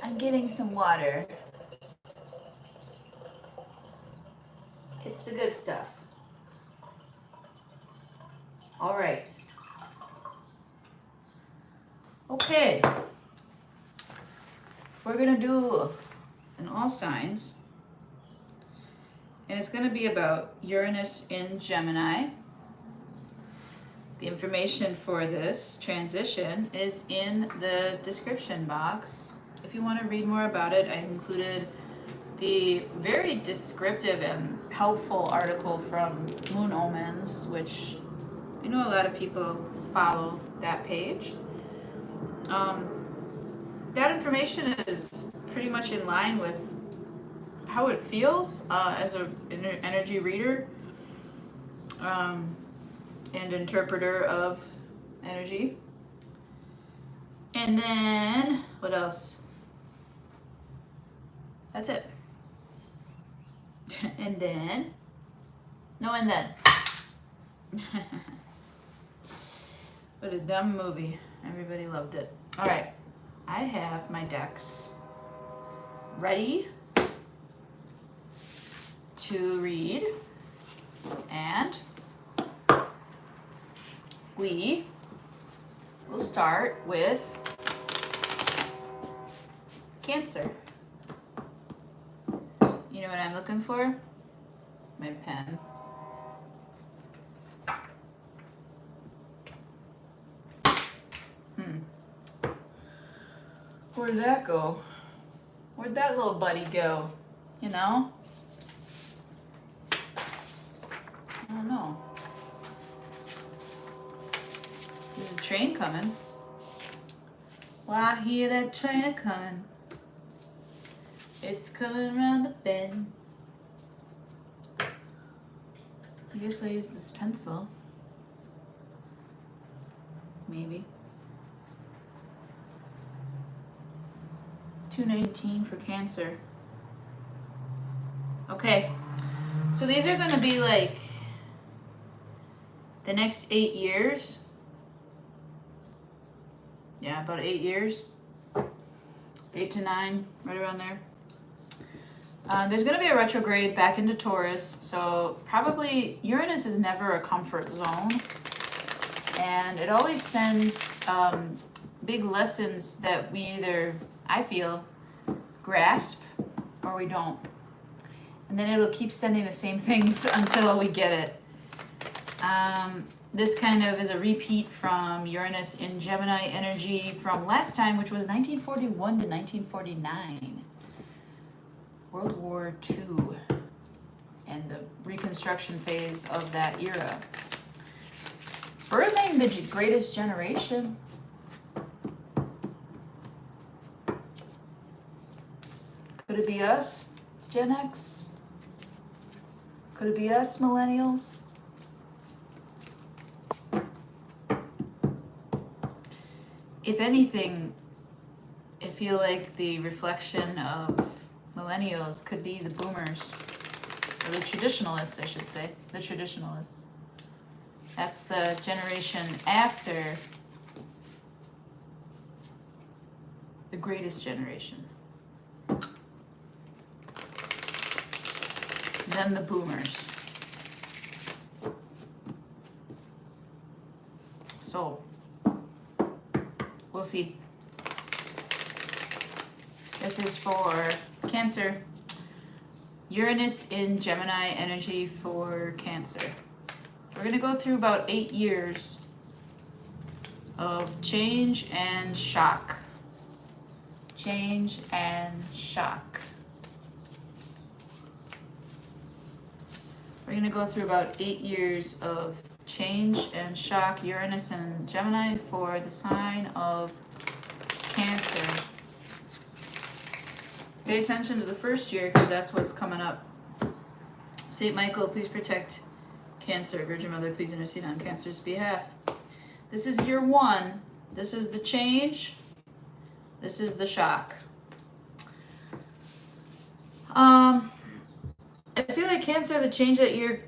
I'm getting some water. It's the good stuff. All right. Okay. We're going to do an all signs. And it's going to be about Uranus in Gemini. The information for this transition is in the description box. If you want to read more about it, I included the very descriptive and helpful article from Moon Omens, which I know a lot of people follow that page. That information is pretty much in line with how it feels as an energy reader and interpreter of energy. And then, what else? That's it. And then, and then. What a dumb movie. Everybody loved it. All right. I have my decks ready to read, and we will start with Cancer. You know what I'm looking for? My pen. Where'd that go? Where'd that little buddy go? You know? I don't know. There's a train coming. Well, I hear that train a coming. It's coming around the bend. I guess I use this pencil. Maybe. 219 for Cancer. Okay. So these are going to be like the next 8 years. Yeah, about 8 years. 8 to 9, right around there. There's going to be a retrograde back into Taurus, so probably Uranus is never a comfort zone, and it always sends big lessons that we either, I feel, grasp or we don't. And then it'll keep sending the same things until we get it. This kind of is a repeat from Uranus in Gemini energy from last time, which was 1941 to 1949. World War II and the reconstruction phase of that era. Birthing the greatest generation. Could it be us, Gen X? Could it be us, millennials? If anything, I feel like the reflection of millennials could be the boomers, or the traditionalists, I should say, the traditionalists. That's the generation after the greatest generation. Then the boomers. So, we'll see. This is for Cancer. Uranus in Gemini energy for Cancer. We're going to go through about 8 years of change and shock. Change and shock. We're going to go through about 8 years of change and shock. Uranus and Gemini for the sign of Cancer. Pay attention to the first year because that's what's coming up. Saint Michael, please protect Cancer. Virgin Mother, please intercede on Cancer's behalf. This is year 1. This is the change. This is the shock. I feel like Cancer, the change that you're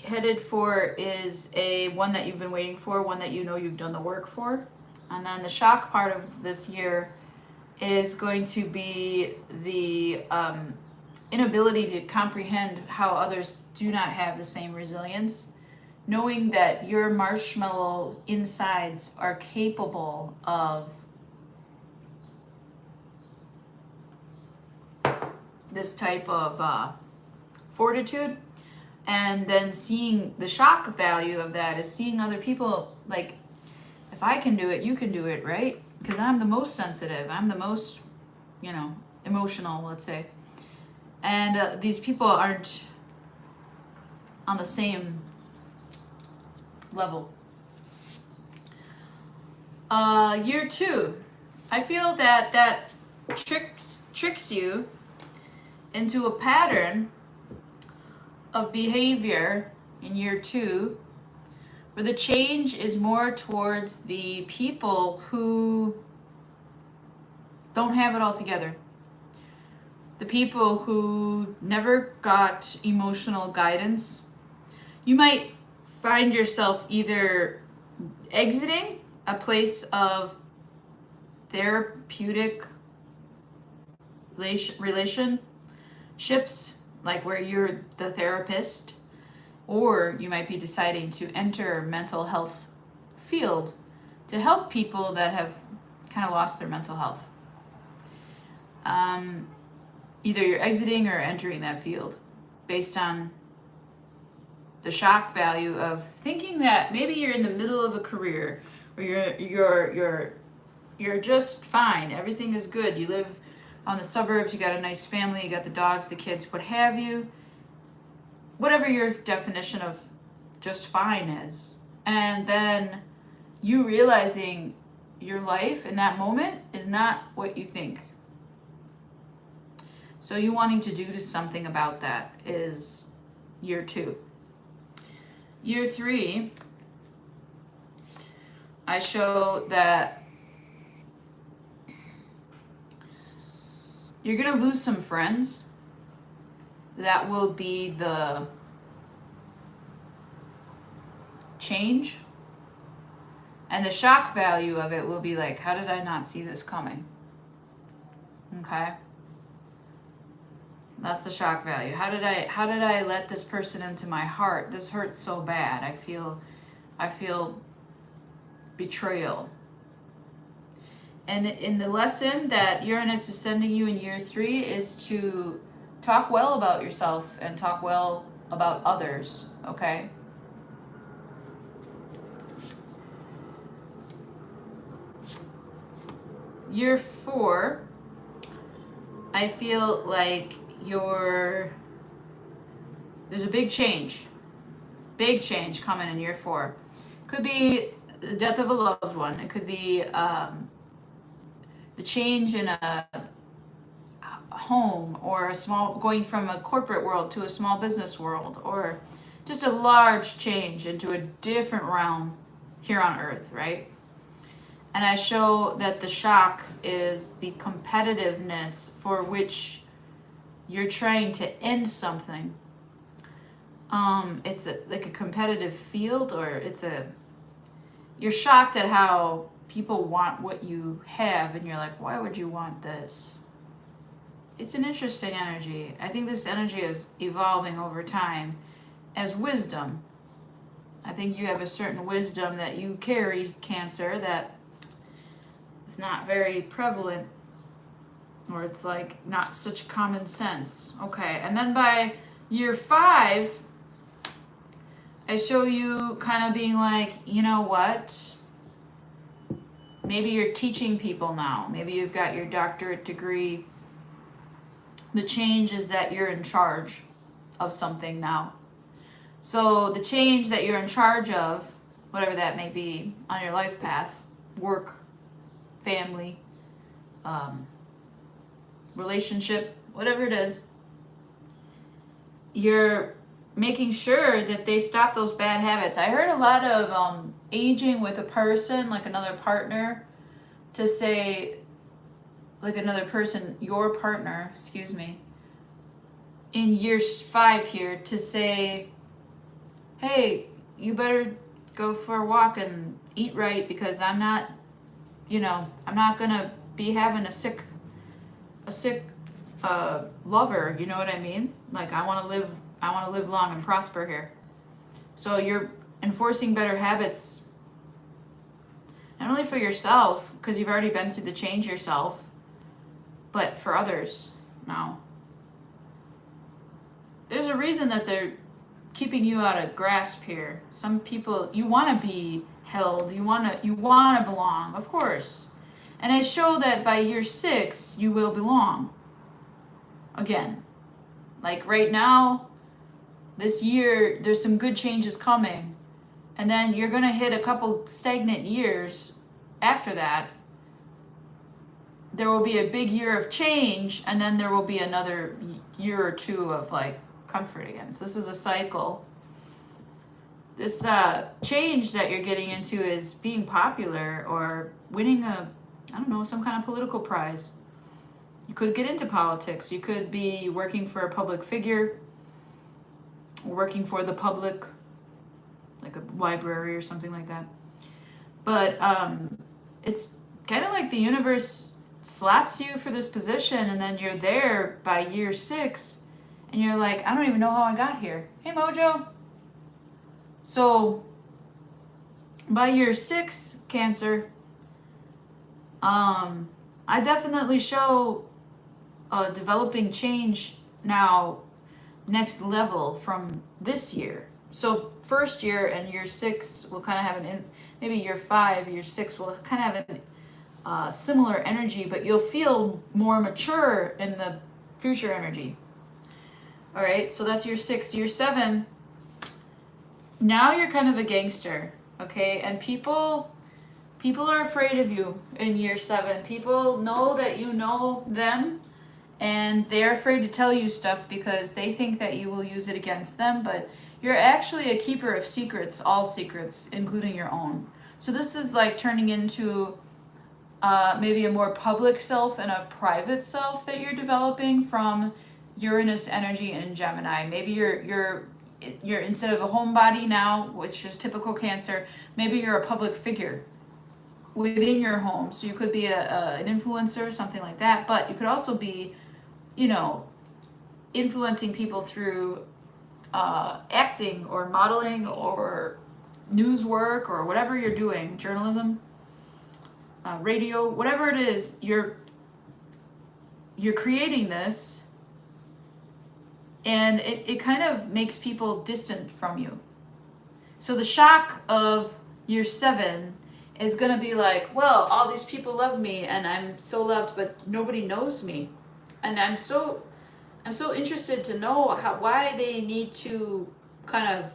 headed for is one that you've been waiting for, one that you know you've done the work for. And then the shock part of this year is going to be the inability to comprehend how others do not have the same resilience. Knowing that your marshmallow insides are capable of this type of fortitude, and then seeing the shock value of that is seeing other people like, if I can do it, you can do it, right? Because I'm the most sensitive, I'm the most, emotional, let's say. And these people aren't on the same level. Year 2, I feel that tricks you into a pattern of behavior in year 2, where the change is more towards the people who don't have it all together. The people who never got emotional guidance. You might find yourself either exiting a place of therapeutic relationships, like where you're the therapist, or you might be deciding to enter mental health field to help people that have kind of lost their mental health. Either you're exiting or entering that field based on the shock value of thinking that maybe you're in the middle of a career, or you're just fine, everything is good, you live on the suburbs, you got a nice family, you got the dogs, the kids, what have you, whatever your definition of just fine is. And then you realizing your life in that moment is not what you think. So you wanting to do something about that is year 2. Year 3, I show that you're going to lose some friends. That will be the change. And the shock value of it will be like, how did I not see this coming? Okay? That's the shock value. How did I let this person into my heart? This hurts so bad. I feel betrayal. And in the lesson that Uranus is sending you in year 3 is to talk well about yourself and talk well about others, okay? Year 4, I feel like there's a big change coming in year 4. Could be the death of a loved one. It could be the change in a home, or going from a corporate world to a small business world, or just a large change into a different realm here on Earth, right? And I show that the shock is the competitiveness for which you're trying to end something. It's like a competitive field, or you're shocked at how people want what you have, and you're like, why would you want this? It's an interesting energy. I think this energy is evolving over time as wisdom. I think you have a certain wisdom that you carry, Cancer, that is not very prevalent, or it's like not such common sense. Okay, and then by year 5, I show you kind of being like, you know what? Maybe you're teaching people now. Maybe you've got your doctorate degree. The change is that you're in charge of something now. So the change that you're in charge of, whatever that may be on your life path, work, family, relationship, whatever it is, you're making sure that they stop those bad habits. I heard a lot of aging with a person, like another partner, to say, like another person, your partner, excuse me, in year 5 here, to say, hey, you better go for a walk and eat right, because I'm not gonna be having a sick a sick lover, you know what I mean? Like I want to live long and prosper here. So you're enforcing better habits, not only for yourself, because you've already been through the change yourself, but for others now. There's a reason that they're keeping you out of grasp here. Some people, you want to be held, you want to belong, of course. And I show that by year 6, you will belong. Again, like right now, this year, there's some good changes coming. And then you're going to hit a couple stagnant years after that. There will be a big year of change, and then there will be another year or two of like comfort again. So this is a cycle. This change that you're getting into is being popular or winning some kind of political prize. You could get into politics. You could be working for a public figure, working for the public, like a library or something like that. But it's kind of like the universe slats you for this position, and then you're there by year 6, and you're like, I don't even know how I got here. Hey, Mojo. So by year 6, Cancer, I definitely show developing change now, next level from this year. So first year and year 6 will kind of have maybe year 5, year 6 will kind of have a similar energy, but you'll feel more mature in the future energy. All right, so that's year 6. Year 7, now you're kind of a gangster, okay? And people are afraid of you in year 7. People know that you know them, and they're afraid to tell you stuff because they think that you will use it against them, but you're actually a keeper of secrets, all secrets, including your own. So this is like turning into maybe a more public self and a private self that you're developing from Uranus energy in Gemini. Maybe you're instead of a homebody now, which is typical Cancer, maybe you're a public figure within your home. So you could be an influencer, something like that, but you could also be, influencing people through acting or modeling or news work or whatever you're doing, journalism, radio, whatever it is, you're creating this, and it kind of makes people distant from you. So the shock of year 7 is going to be like, well, all these people love me and I'm so loved, but nobody knows me. And I'm so interested to know why they need to kind of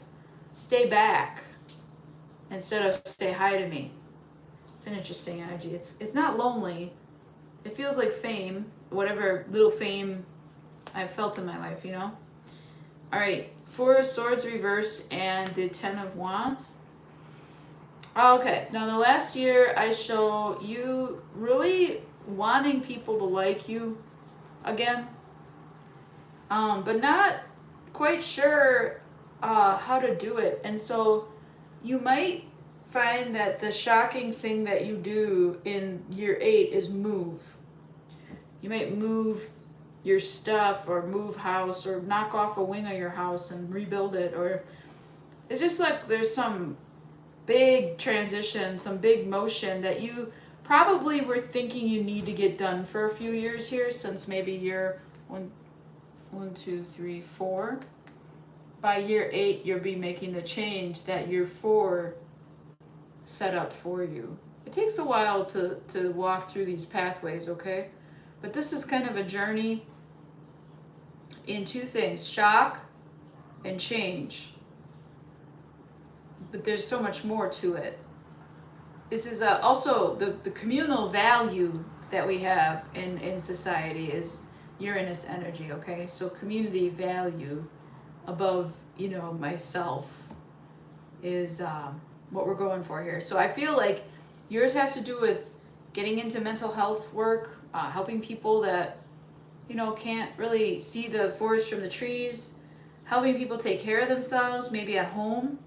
stay back instead of say hi to me. It's an interesting energy. It's not lonely. It feels like fame, whatever little fame I've felt in my life, All right, 4 of Swords reversed and the 10 of Wands. Okay, now the last year I show you really wanting people to like you again, but not quite sure how to do it. And so you might find that the shocking thing that you do in year 8 is move. You might move your stuff or move house or knock off a wing of your house and rebuild it, or it's just like there's some big transition, some big motion that you probably were thinking you need to get done for a few years here, since maybe year 1, 2, 3, 4. By year 8, you'll be making the change that year 4 set up for you. It takes a while to walk through these pathways, okay? But this is kind of a journey in 2 things, shock and change. But there's so much more to it. This is also the communal value that we have in society is Uranus energy, okay? So community value above, myself is what we're going for here. So I feel like yours has to do with getting into mental health work, helping people that, can't really see the forest from the trees, helping people take care of themselves, maybe at home.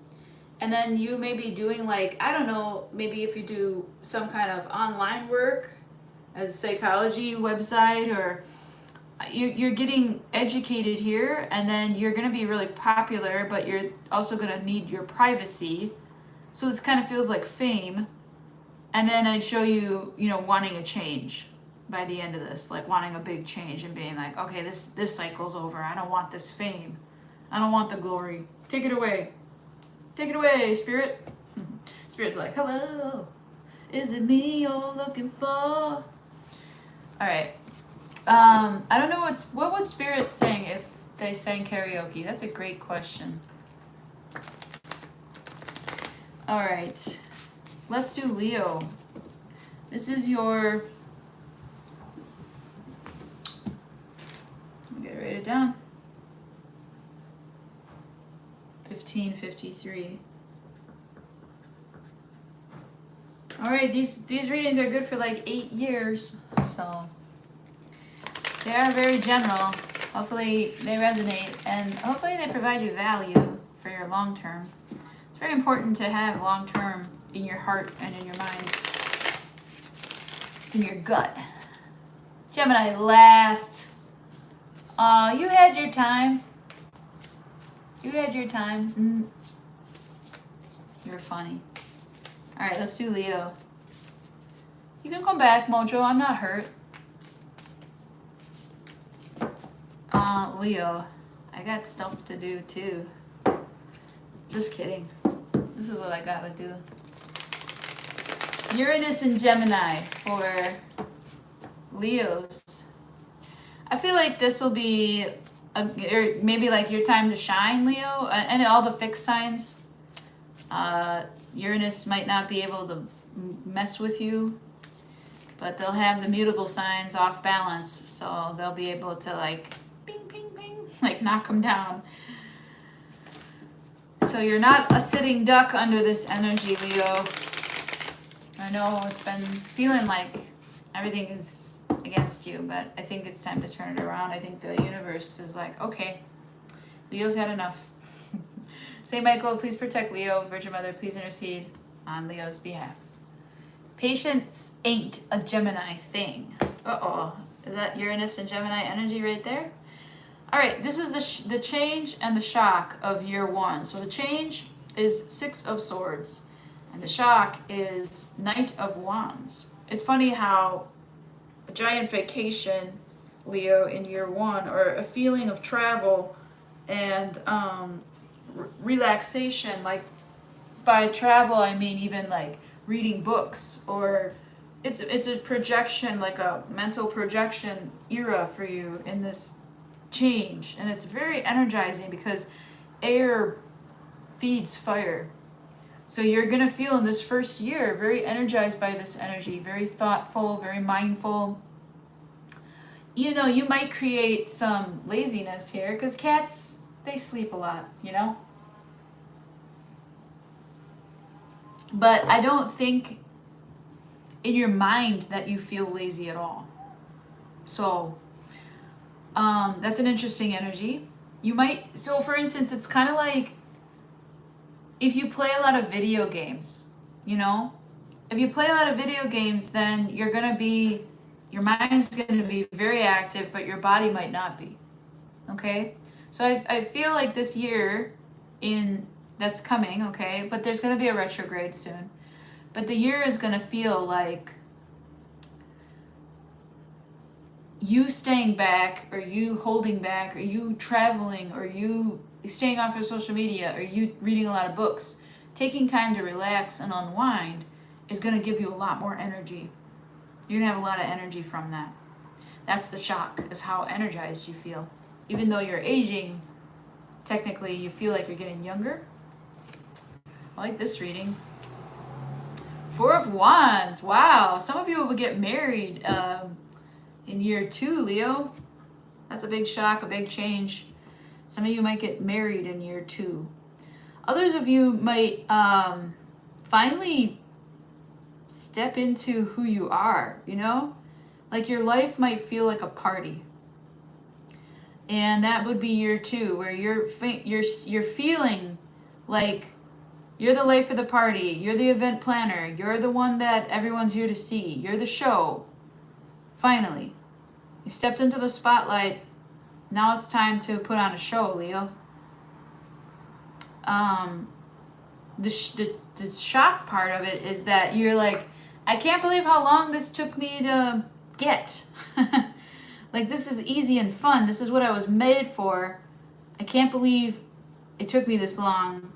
And then you may be doing maybe if you do some kind of online work, a psychology website, or you're getting educated here, and then you're going to be really popular, but you're also going to need your privacy. So this kind of feels like fame. And then I'd show you, you know, wanting a change by the end of this, like wanting a big change and being like, okay, this cycle's over. I don't want this fame. I don't want the glory. Take it away. Take it away, Spirit. Spirit's like, hello, is it me you're looking for? All right. I don't know what would Spirit sing if they sang karaoke? That's a great question. All right. Let's do Leo. This is your... Let me get write it down. 1553. All right, these readings are good for like 8 years, so they are very general. Hopefully they resonate, and hopefully they provide you value for your long term. It's very important to have long term in your heart and in your mind, in your gut. Gemini last. You had your time. You had your time. You're funny. All right, let's do Leo. You can come back, Mojo. I'm not hurt. Leo, I got stuff to do too. Just kidding. This is what I gotta do. Uranus and Gemini for Leos. I feel like this will be maybe like your time to shine, Leo, and all the fixed signs. Uranus might not be able to mess with you, but they'll have the mutable signs off balance, so they'll be able to like ping, ping, ping, like knock them down. So you're not a sitting duck under this energy, Leo. I know it's been feeling like everything is against you, but I think it's time to turn it around. I think the universe is like, okay, Leo's had enough. Saint Michael, please protect Leo. Virgin Mother, please intercede on Leo's behalf. Patience ain't a Gemini thing. Uh-oh. Is that Uranus and Gemini energy right there? All right, this is the change and the shock of year one. So the change is 6 of Swords, and the shock is Knight of Wands. It's funny how a giant vacation, Leo, in year one, or a feeling of travel and relaxation, like by travel I mean even like reading books, or it's a projection, like a mental projection era for you in this change. And it's very energizing because air feeds fire. So you're gonna feel in this first year very energized by this energy, very thoughtful, very mindful. You know, you might create some laziness here because cats, they sleep a lot, you know? But I don't think in your mind that you feel lazy at all. So that's an interesting energy. You might, so for instance, it's kind of like if you play a lot of video games, you know? If you play a lot of video games, then you're gonna be, your mind's gonna be very active, but your body might not be, okay? So I feel like this year that's coming, okay, but there's gonna be a retrograde soon. But the year is gonna feel like you staying back, or you holding back, or you traveling, or you staying off of social media, or you reading a lot of books. Taking time to relax and unwind is going to give you a lot more energy. You're going to have a lot of energy from that. That's the shock, is how energized you feel. Even though you're aging, technically you feel like you're getting younger. I like this reading. 4 of Wands. Wow. Some of you will get married in year 2, Leo. That's a big shock, a big change. Some of you might get married in year 2. Others of you might finally step into who you are, you know? Like your life might feel like a party. And that would be year 2, where you're feeling like you're the life of the party, you're the event planner, you're the one that everyone's here to see, you're the show. Finally, you stepped into the spotlight. Now it's time to put on a show, Leo. The shock part of it is that you're like, I can't believe how long this took me to get. Like, this is easy and fun. This is what I was made for. I can't believe it took me this long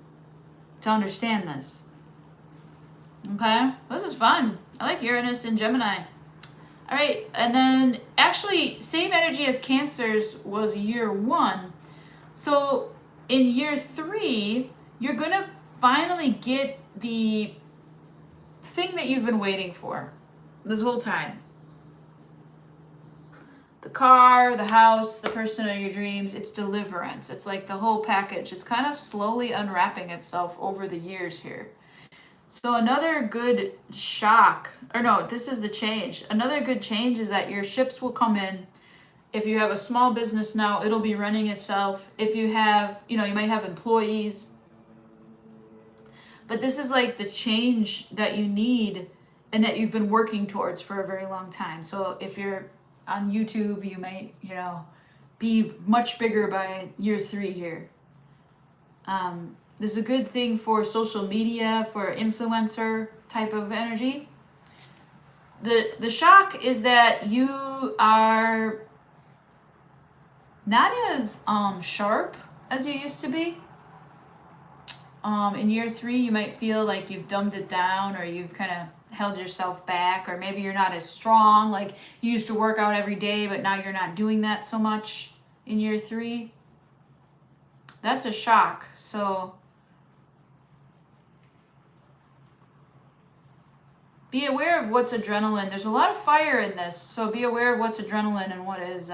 to understand this. Okay? This is fun. I like Uranus and Gemini. All right, and then actually, same energy as Cancer's was year 1. So in year 3, you're going to finally get the thing that you've been waiting for this whole time. The car, the house, the person of your dreams, it's deliverance. It's like the whole package. It's kind of slowly unwrapping itself over the years here. So another good shock, or no, this is the change. Another good change is that your ships will come in. If you have a small business now, it'll be running itself. If you have, you might have employees. But this is like the change that you need and that you've been working towards for a very long time. So if you're on YouTube, you might, be much bigger by year 3 here. This is a good thing for social media, for influencer type of energy. The shock is that you are not as sharp as you used to be. In year 3, you might feel like you've dumbed it down, or you've kind of held yourself back, or maybe you're not as strong. Like, you used to work out every day, but now you're not doing that so much in year 3. That's a shock. So be aware of what's adrenaline. There's a lot of fire in this, so be aware of what's adrenaline and what is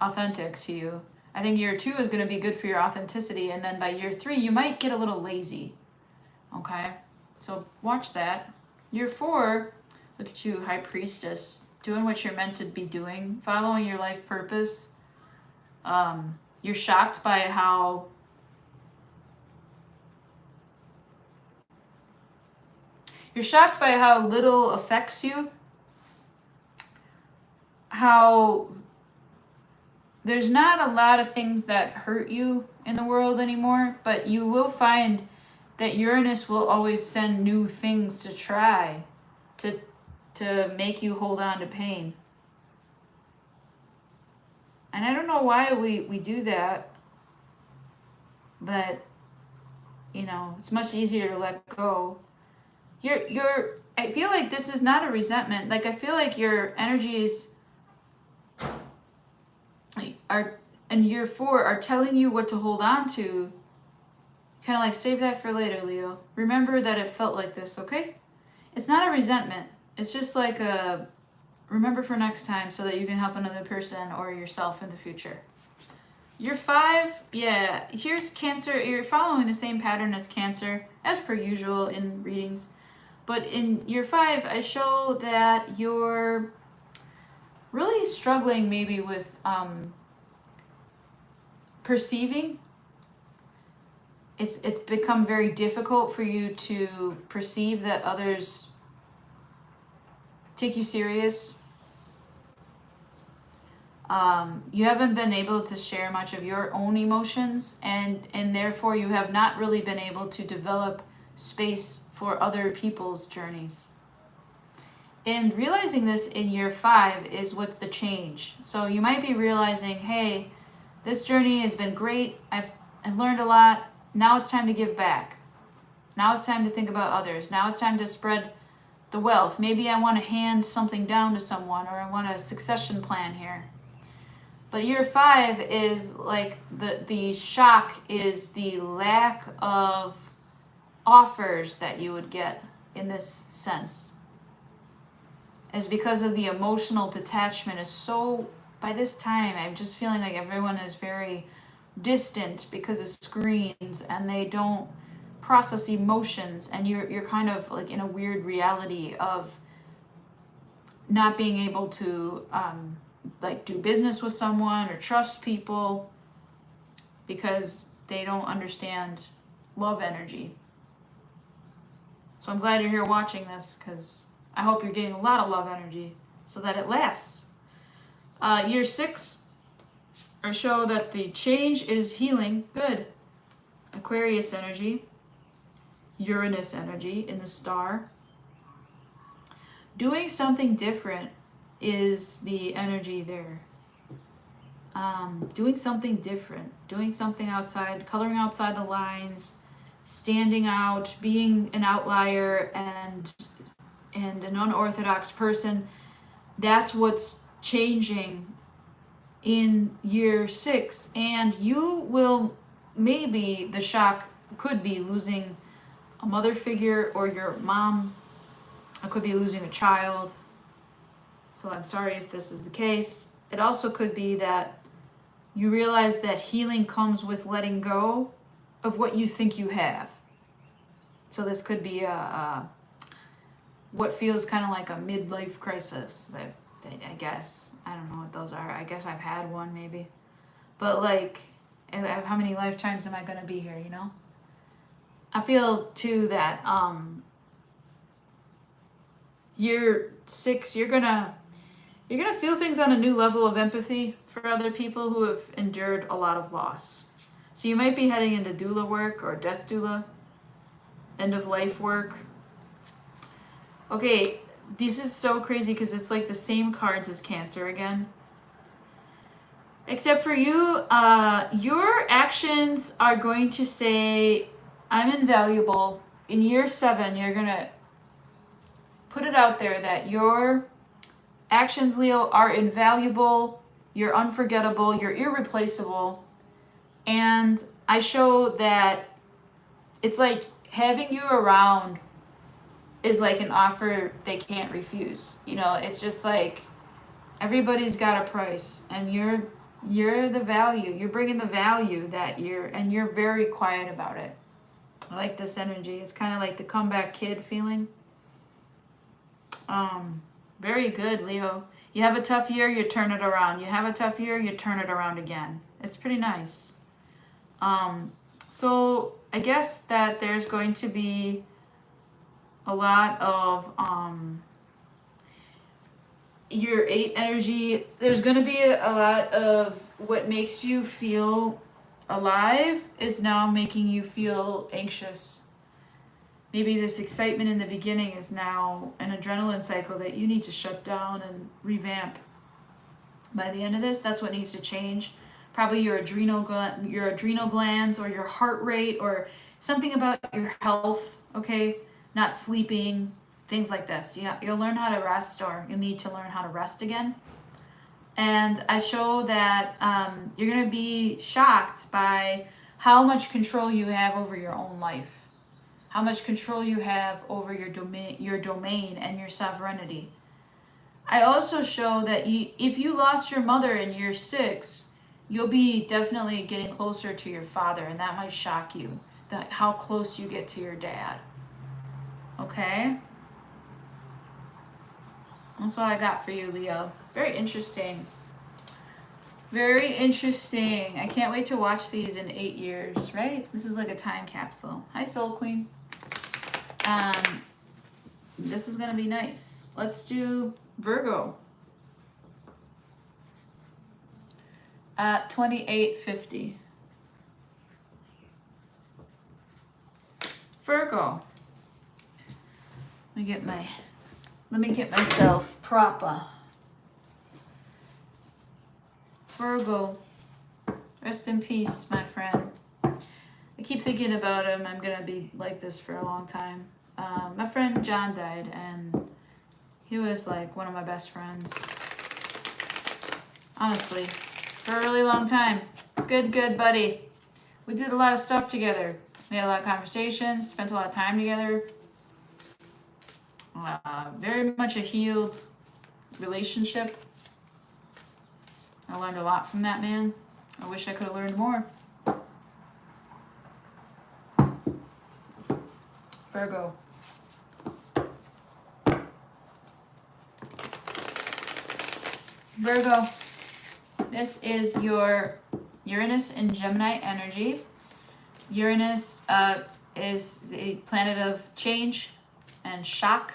authentic to you. I think year 2 is going to be good for your authenticity, and then by year 3, you might get a little lazy. Okay? So watch that. Year 4, look at you, High Priestess, doing what you're meant to be doing, following your life purpose. You're shocked by how little affects you, how there's not a lot of things that hurt you in the world anymore, but you will find that Uranus will always send new things to try to make you hold on to pain. And I don't know why we do that, but it's much easier to let go. I feel like this is not a resentment. Like, I feel like your energies are in year 4 are telling you what to hold on to. Kind of like, save that for later, Leo. Remember that it felt like this, okay? It's not a resentment. It's just like a remember for next time, so that you can help another person or yourself in the future. Year 5, yeah, here's Cancer. You're following the same pattern as Cancer, as per usual in readings. But in year 5, I show that you're really struggling maybe with perceiving. It's become very difficult for you to perceive that others take you serious. You haven't been able to share much of your own emotions, and therefore you have not really been able to develop space for other people's journeys. And realizing this in year 5 is what's the change. So you might be realizing, hey, this journey has been great. I've learned a lot. Now it's time to give back. Now it's time to think about others. Now it's time to spread the wealth. Maybe I want to hand something down to someone, or I want a succession plan here. But year 5 is like the shock is the lack of offers that you would get in this sense. Is because of the emotional detachment is so, by this time, I'm just feeling like everyone is very distant because of screens, and they don't process emotions, and you're kind of like in a weird reality of not being able to like do business with someone or trust people because they don't understand love energy. So I'm glad you're here watching this, because I hope you're getting a lot of love energy. so that it lasts. Year 6, I show that the change is healing. Good. Aquarius energy, Uranus energy in the star. Doing something different is the energy there. Doing something different, doing something outside, coloring outside the lines, standing out, being an outlier and an unorthodox person. That's what's changing in year 6. And you will, maybe the shock could be losing a mother figure or your mom. I could be losing a child. So I'm sorry if this is the case. It also could be that you realize that healing comes with letting go of what you think you have. So this could be what feels kind of like a midlife crisis. That I guess, I don't know what those are. I guess I've had one maybe. But like, how many lifetimes am I going to be here, you know? I feel too that year 6, you're gonna feel things on a new level of empathy for other people who have endured a lot of loss. So you might be heading into doula work or death doula, end of life work. Okay, this is so crazy because it's like the same cards as Cancer again. Except for you, your actions are going to say, I'm invaluable. In year 7, you're gonna put it out there that your actions, Leo, are invaluable, you're unforgettable, you're irreplaceable. And I show that it's like having you around is like an offer they can't refuse. You know, it's just like everybody's got a price and you're the value. You're bringing the value that and you're very quiet about it. I like this energy. It's kind of like the comeback kid feeling. Very good, Leo. You have a tough year, you turn it around. You have a tough year, you turn it around again. It's pretty nice. So I guess that there's going to be a lot of year 8 energy. There's going to be a lot of what makes you feel alive is now making you feel anxious. Maybe this excitement in the beginning is now an adrenaline cycle that you need to shut down and revamp. By the end of this, that's what needs to change. Probably your adrenal glands or your heart rate or something about your health, okay? Not sleeping, things like this. Yeah, you'll learn how to rest, or you'll need to learn how to rest again. And I show that you're going to be shocked by how much control you have over your own life. How much control you have over your domain and your sovereignty. I also show that if you lost your mother in year 6, you'll be definitely getting closer to your father, and that might shock you, that how close you get to your dad. Okay? That's all I got for you, Leo. Very interesting. Very interesting. I can't wait to watch these in 8 years, right? This is like a time capsule. Hi, Soul Queen. This is going to be nice. Let's do Virgo. 2850. Virgo. Let me get myself proper. Virgo. Rest in peace, my friend. I keep thinking about him. I'm going to be like this for a long time. My friend John died, and he was like one of my best friends. Honestly, for a really long time. Good buddy. We did a lot of stuff together. We had a lot of conversations, spent a lot of time together. Very much a healed relationship. I learned a lot from that man. I wish I could have learned more. Virgo. Virgo, this is your Uranus and Gemini energy. Uranus is the planet of change and shock.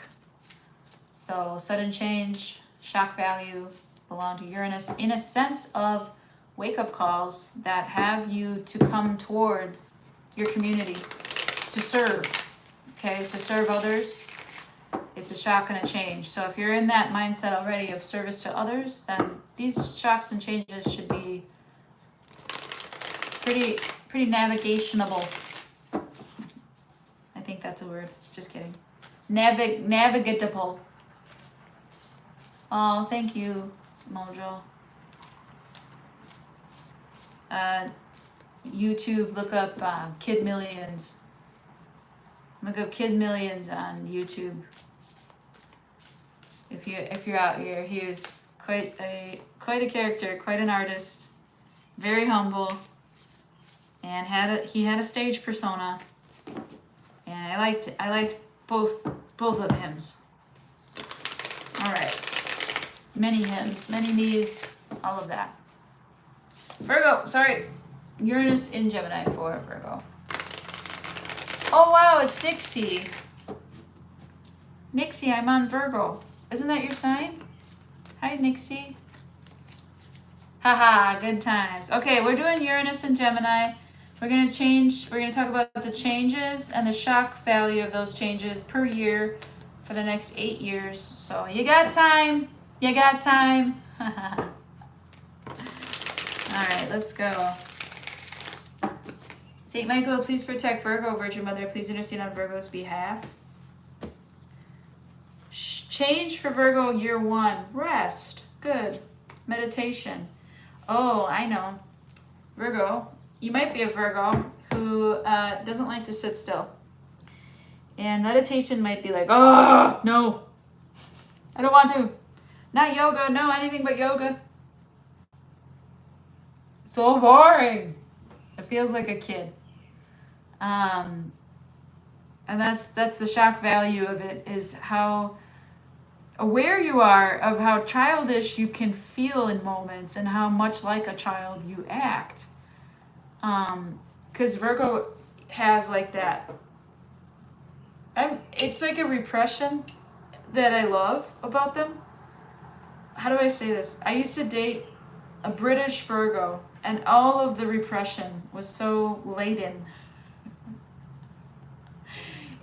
So sudden change, shock value belong to Uranus in a sense of wake-up calls that have you to come towards your community to serve, okay, to serve others. It's a shock and a change. So if you're in that mindset already of service to others, then these shocks and changes should be pretty navigationable. I think that's a word. Just kidding. Navigatable. Oh, thank you, Mojo. YouTube, look up Kid Millions. Look up Kid Millions on YouTube. If you're out here, he is quite a character, quite an artist, very humble, and he had a stage persona, and I liked both of hymns. All right, many hymns, many knees, all of that. Virgo, sorry, Uranus in Gemini for Virgo. Oh wow, it's Nixie. Nixie, I'm on Virgo. Isn't that your sign? Hi, Nixie. Haha, good times. Okay, we're doing Uranus and Gemini. We're gonna talk about the changes and the shock value of those changes per year for the next 8 years. So you got time. You got time. All right, let's go. Saint Michael, please protect Virgo. Virgin Mother, please intercede on Virgo's behalf. Change for Virgo year 1. Rest. Good. Meditation. Oh, I know. Virgo, you might be a Virgo who doesn't like to sit still. And meditation might be like, oh, no. I don't want to. Not yoga. No, anything but yoga. So boring. It feels like a kid. And that's the shock value of it, is how aware you are of how childish you can feel in moments and how much like a child you act. Because Virgo has like that. It's like a repression that I love about them. How do I say this? I used to date a British Virgo, and all of the repression was so laden.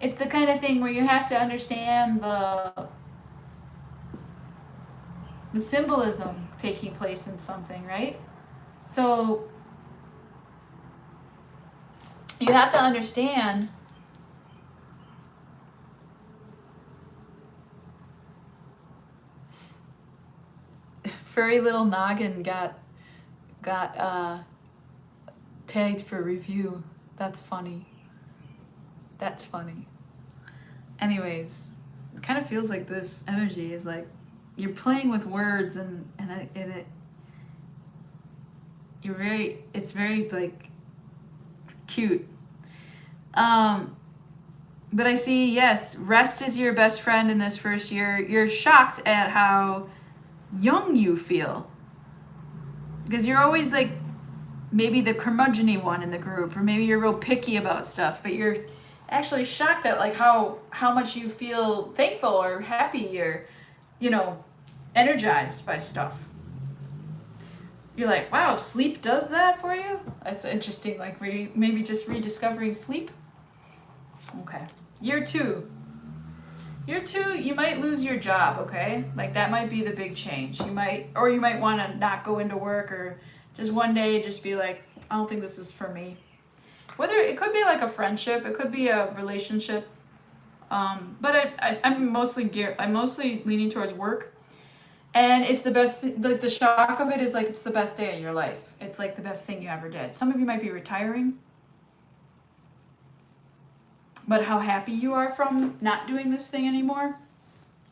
It's the kind of thing where you have to understand the symbolism taking place in something, right? So you have to understand furry little noggin got tagged for review. That's funny. That's funny. Anyways, it kind of feels like this energy is like you're playing with words and it's very like cute. But I see, yes, rest is your best friend in this first year. You're shocked at how young you feel, because you're always like maybe the curmudgeon-y one in the group, or maybe you're real picky about stuff, but you're actually shocked at like how much you feel thankful or happy or, you know, energized by stuff. You're like, wow, sleep does that for you? That's interesting, like maybe just rediscovering sleep. Okay. Year 2. Year 2, you might lose your job, okay? Like that might be the big change. You might want to not go into work, or just one day just be like, I don't think this is for me. Whether it could be like a friendship, it could be a relationship. But I'm mostly leaning towards work. And it's the best, like the shock of it is like it's the best day of your life. It's like the best thing you ever did. Some of you might be retiring. But how happy you are from not doing this thing anymore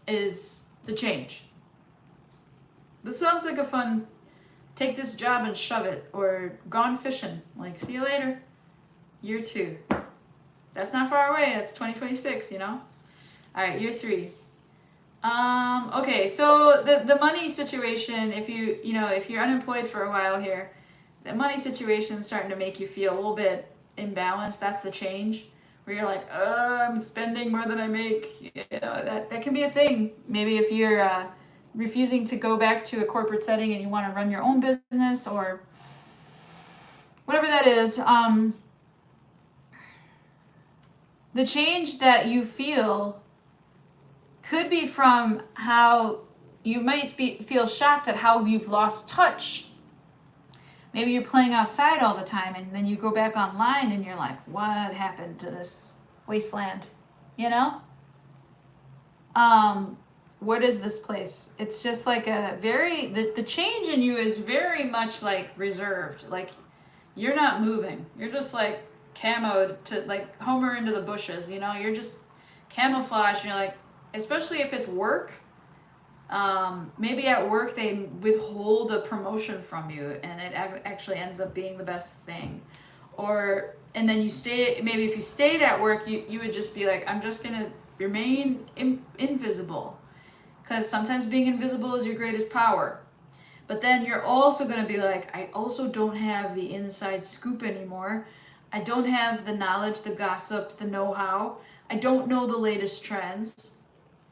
is the change. This sounds like a fun, take this job and shove it, or gone fishing. Like, see you later. Year 2. That's not far away. That's 2026, you know? All right, year 3. Okay, so the money situation, if you're unemployed for a while here, the money situation is starting to make you feel a little bit imbalanced. That's the change. Where you're like, I'm spending more than I make. You know, that can be a thing. Maybe if you're refusing to go back to a corporate setting and you want to run your own business or whatever that is. The change that you feel could be from how you might feel shocked at how you've lost touch. Maybe you're playing outside all the time and then you go back online and you're like, what happened to this wasteland? You know? What is this place? It's just like the change in you is very much like reserved. Like you're not moving. You're just like camoed to like Homer into the bushes, you know? You're just camouflage. You're like, especially if it's work. Maybe at work they withhold a promotion from you and it actually ends up being the best thing. And then you stay, maybe if you stayed at work, you would just be like, I'm just going to remain invisible. Because sometimes being invisible is your greatest power. But then you're also going to be like, I also don't have the inside scoop anymore. I don't have the knowledge, the gossip, the know-how. I don't know the latest trends.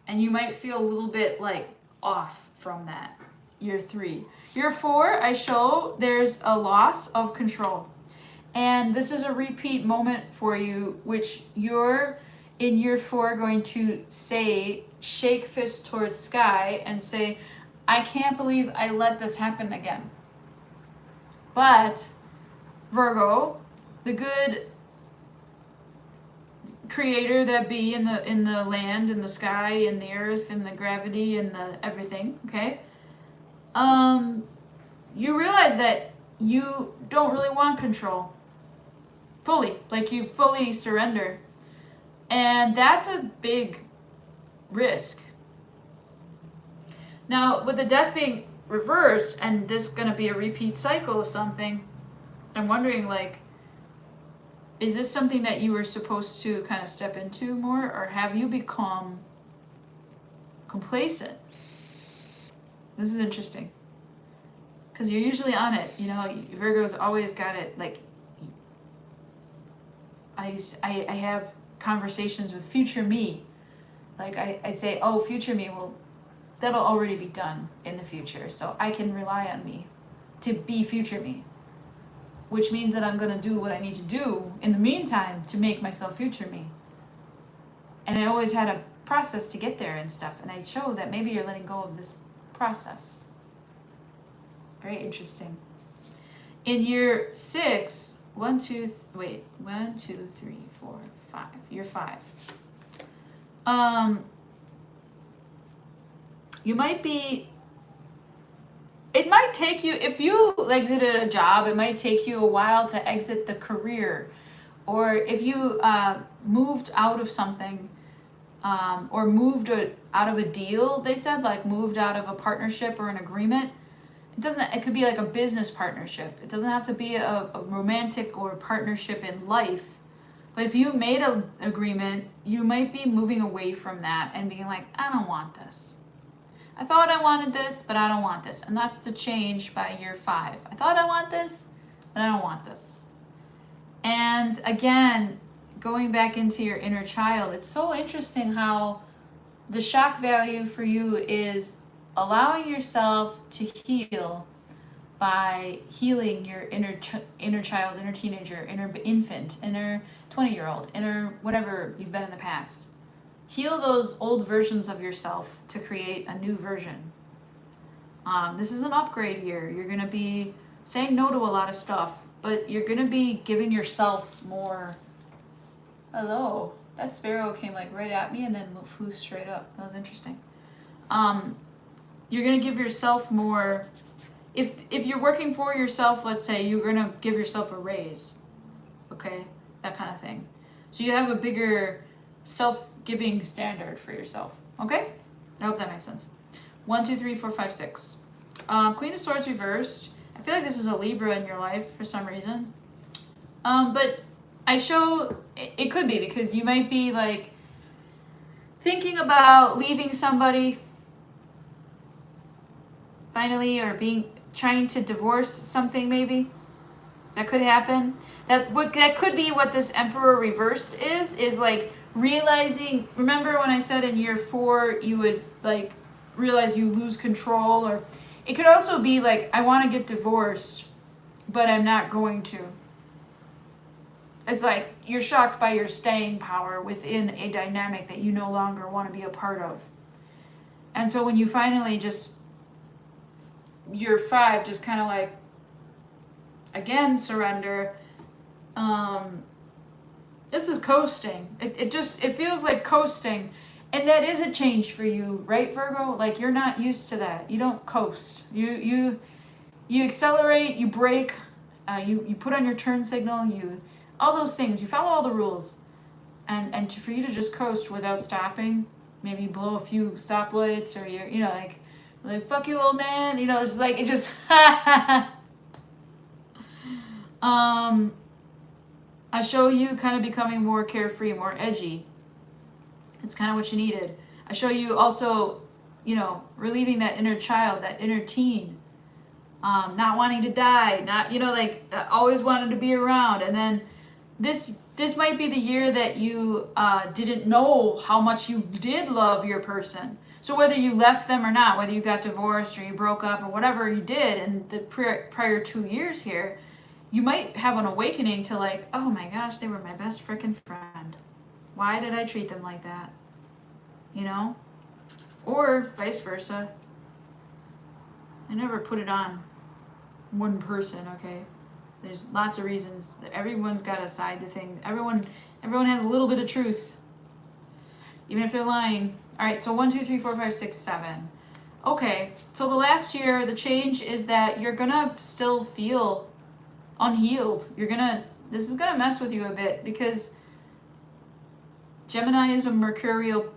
And you might feel a little bit like off from that. Year 3. Year 4, I show there's a loss of control. And this is a repeat moment for you, which you're in year 4 going to say, shake fist towards sky and say, I can't believe I let this happen again. But Virgo, the good creator that be in the land, in the sky, in the earth, in the gravity, in the everything, okay? You realize that you don't really want control. Fully. Like you fully surrender. And that's a big risk. Now, with the death being reversed and this going to be a repeat cycle of something, I'm wondering, like, is this something that you were supposed to kind of step into more, or have you become complacent? This is interesting. Because you're usually on it. You know, Virgo's always got it. Like, I have conversations with future me. Like, I'd say, oh, future me, well, that'll already be done in the future. So I can rely on me to be future me. Which means that I'm going to do what I need to do in the meantime to make myself future me. And I always had a process to get there and stuff. And I show that maybe you're letting go of this process. Very interesting. In year 6, 1, 2, 3, 4, 5. Year 5. You might be... It might take you, if you exited a job, it might take you a while to exit the career. Or if you moved out of something, or moved out of a deal, they said, like moved out of a partnership or an agreement. It could be like a business partnership. It doesn't have to be a romantic or partnership in life. But if you made an agreement, you might be moving away from that and being like, I don't want this. I thought I wanted this, but I don't want this. And that's the change by year 5. I thought I want this, but I don't want this. And again, going back into your inner child, it's so interesting how the shock value for you is allowing yourself to heal by healing your inner child, inner teenager, inner infant, inner 20-year-old, inner whatever you've been in the past. Heal those old versions of yourself to create a new version. This is an upgrade year. You're going to be saying no to a lot of stuff, but you're going to be giving yourself more. Hello. That sparrow came like right at me and then flew straight up. That was interesting. You're going to give yourself more. If you're working for yourself, let's say, you're going to give yourself a raise. Okay? That kind of thing. So you have a bigger self-giving standard for yourself. Okay? I hope that makes sense. 1, 2, 3, 4, 5, 6. Queen of Swords reversed. I feel like this is a Libra in your life for some reason. But I show, it could be because you might be like thinking about leaving somebody finally, or trying to divorce something maybe. That could happen. That could be what this Emperor reversed is like realizing, remember when I said in year 4 you would like realize you lose control. Or it could also be like, I want to get divorced, but I'm not going to. It's like you're shocked by your staying power within a dynamic that you no longer want to be a part of. And so when you finally just, year 5, just kind of like, again, surrender. This is coasting. It feels like coasting. And that is a change for you, right, Virgo? Like, you're not used to that. You don't coast. You accelerate, you brake, you put on your turn signal, all those things. You follow all the rules. And for you to just coast without stopping, maybe blow a few stoplights, or you're, like fuck you, old man. It's like, it just I show you kind of becoming more carefree, more edgy. It's kind of what you needed. I show you also, relieving that inner child, that inner teen, not wanting to die, not, always wanted to be around. And then this might be the year that you didn't know how much you did love your person. So whether you left them or not, whether you got divorced or you broke up or whatever you did in the prior 2 years here, you might have an awakening to like, oh my gosh, they were my best freaking friend. Why did I treat them like that? Or vice versa. I never put it on one person, okay? There's lots of reasons. Everyone's got a side to things. Everyone has a little bit of truth, even if they're lying. All right, so 1, 2, 3, 4, 5, 6, 7. Okay, so the last year, the change is that you're gonna still feel unhealed. This is gonna mess with you a bit, because Gemini is a mercurial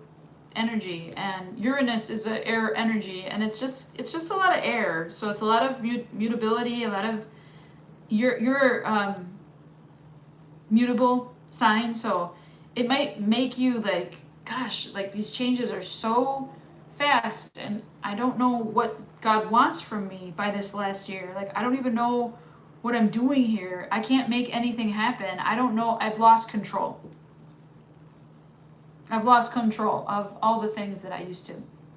energy and Uranus is an air energy, and it's just a lot of air. So it's a lot of mutability, a lot of your mutable sign. So it might make you like, gosh, like these changes are so fast, and I don't know what God wants from me by this last year. Like, I don't even know what I'm doing here. I can't make anything happen. I don't know. I've lost control. I've lost control of all the things that I used to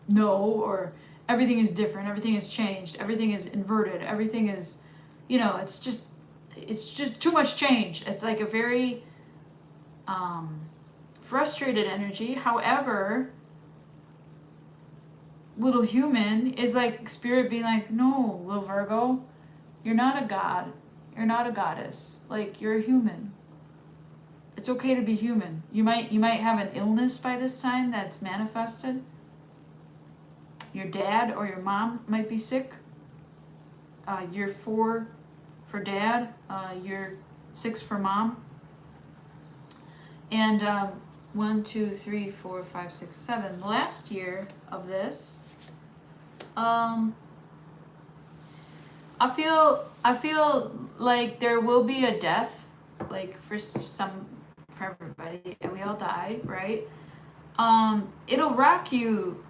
know, or everything is different. Everything has changed. Everything is inverted. Everything is, it's just too much change. It's like a very frustrated energy. However, little human is like spirit being like, no, little Virgo, you're not a god. You're not a goddess. Like, you're a human. It's okay to be human. You might have an illness by this time that's manifested. Your dad or your mom might be sick. Year 4 for dad. Year 6 for mom. And 1, 2, 3, 4, 5, 6, 7. Last year of this, I feel like there will be a death, like for everybody, and we all die, right? It'll rock you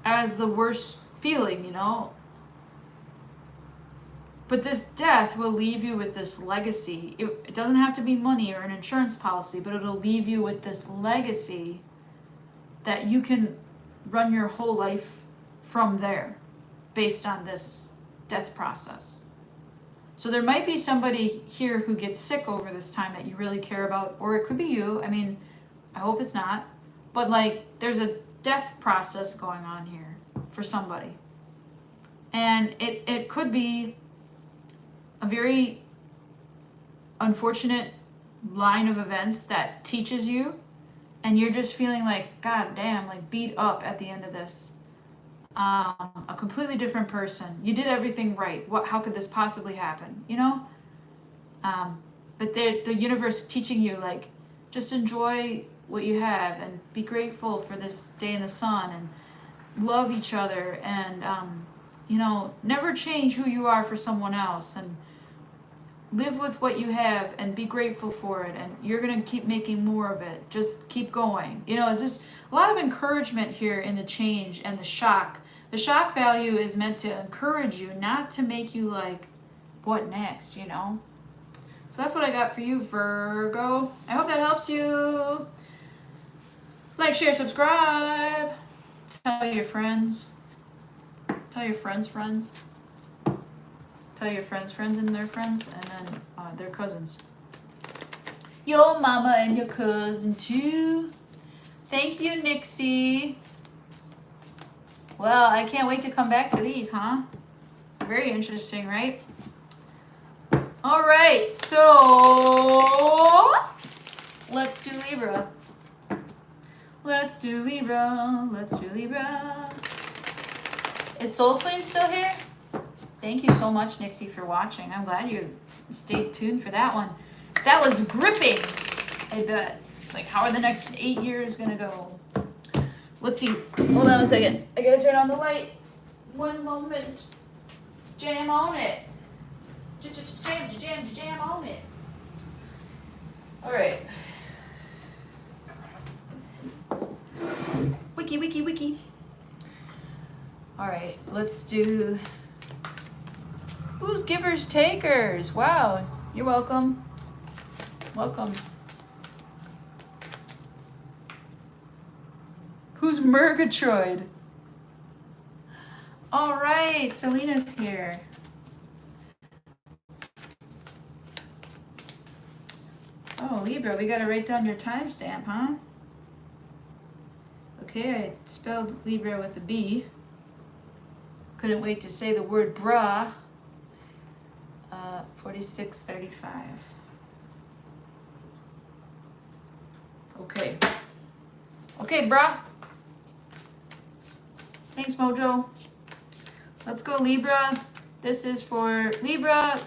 as the worst feeling, But this death will leave you with this legacy. It doesn't have to be money or an insurance policy, but it'll leave you with this legacy that you can run your whole life from there based on this death process. So there might be somebody here who gets sick over this time that you really care about, or it could be you. I mean, I hope it's not. But like, there's a death process going on here for somebody. And it could be a very unfortunate line of events that teaches you, and you're just feeling like, God damn, like beat up at the end of this. A completely different person. You did everything right. How could this possibly happen? But the universe teaching you, like, just enjoy what you have and be grateful for this day in the sun and love each other, and never change who you are for someone else, and live with what you have and be grateful for it, and you're going to keep making more of it. Just keep going. Just a lot of encouragement here in the change and the shock. The shock value is meant to encourage you, not to make you like, what next, So that's what I got for you, Virgo. I hope that helps you. Like, share, subscribe. Tell your friends. Tell your friends' friends. Tell your friends' friends and their friends, and then their cousins. Your mama and your cousin too. Thank you, Nixie. Well, I can't wait to come back to these, huh? Very interesting, right? All right, so let's do Libra. Let's do Libra. Let's do Libra. Is Soul Queen still here? Thank you so much, Nixie, for watching. I'm glad you stayed tuned for that one. That was gripping, I bet. Like, how are the next 8 years gonna go? Let's see. Hold on a second. I gotta turn on the light. One moment. Jam on it. Jam on it. All right. Wiki. All right, let's do who's givers takers. Wow, you're welcome. Welcome. Who's Murgatroyd? All right, Selena's here. Oh, Libra, we gotta write down your timestamp, huh? Okay, I spelled Libra with a B. Couldn't wait to say the word bra. 4635. Okay. Okay, brah. Thanks, Mojo. Let's go, Libra. This is for Libra.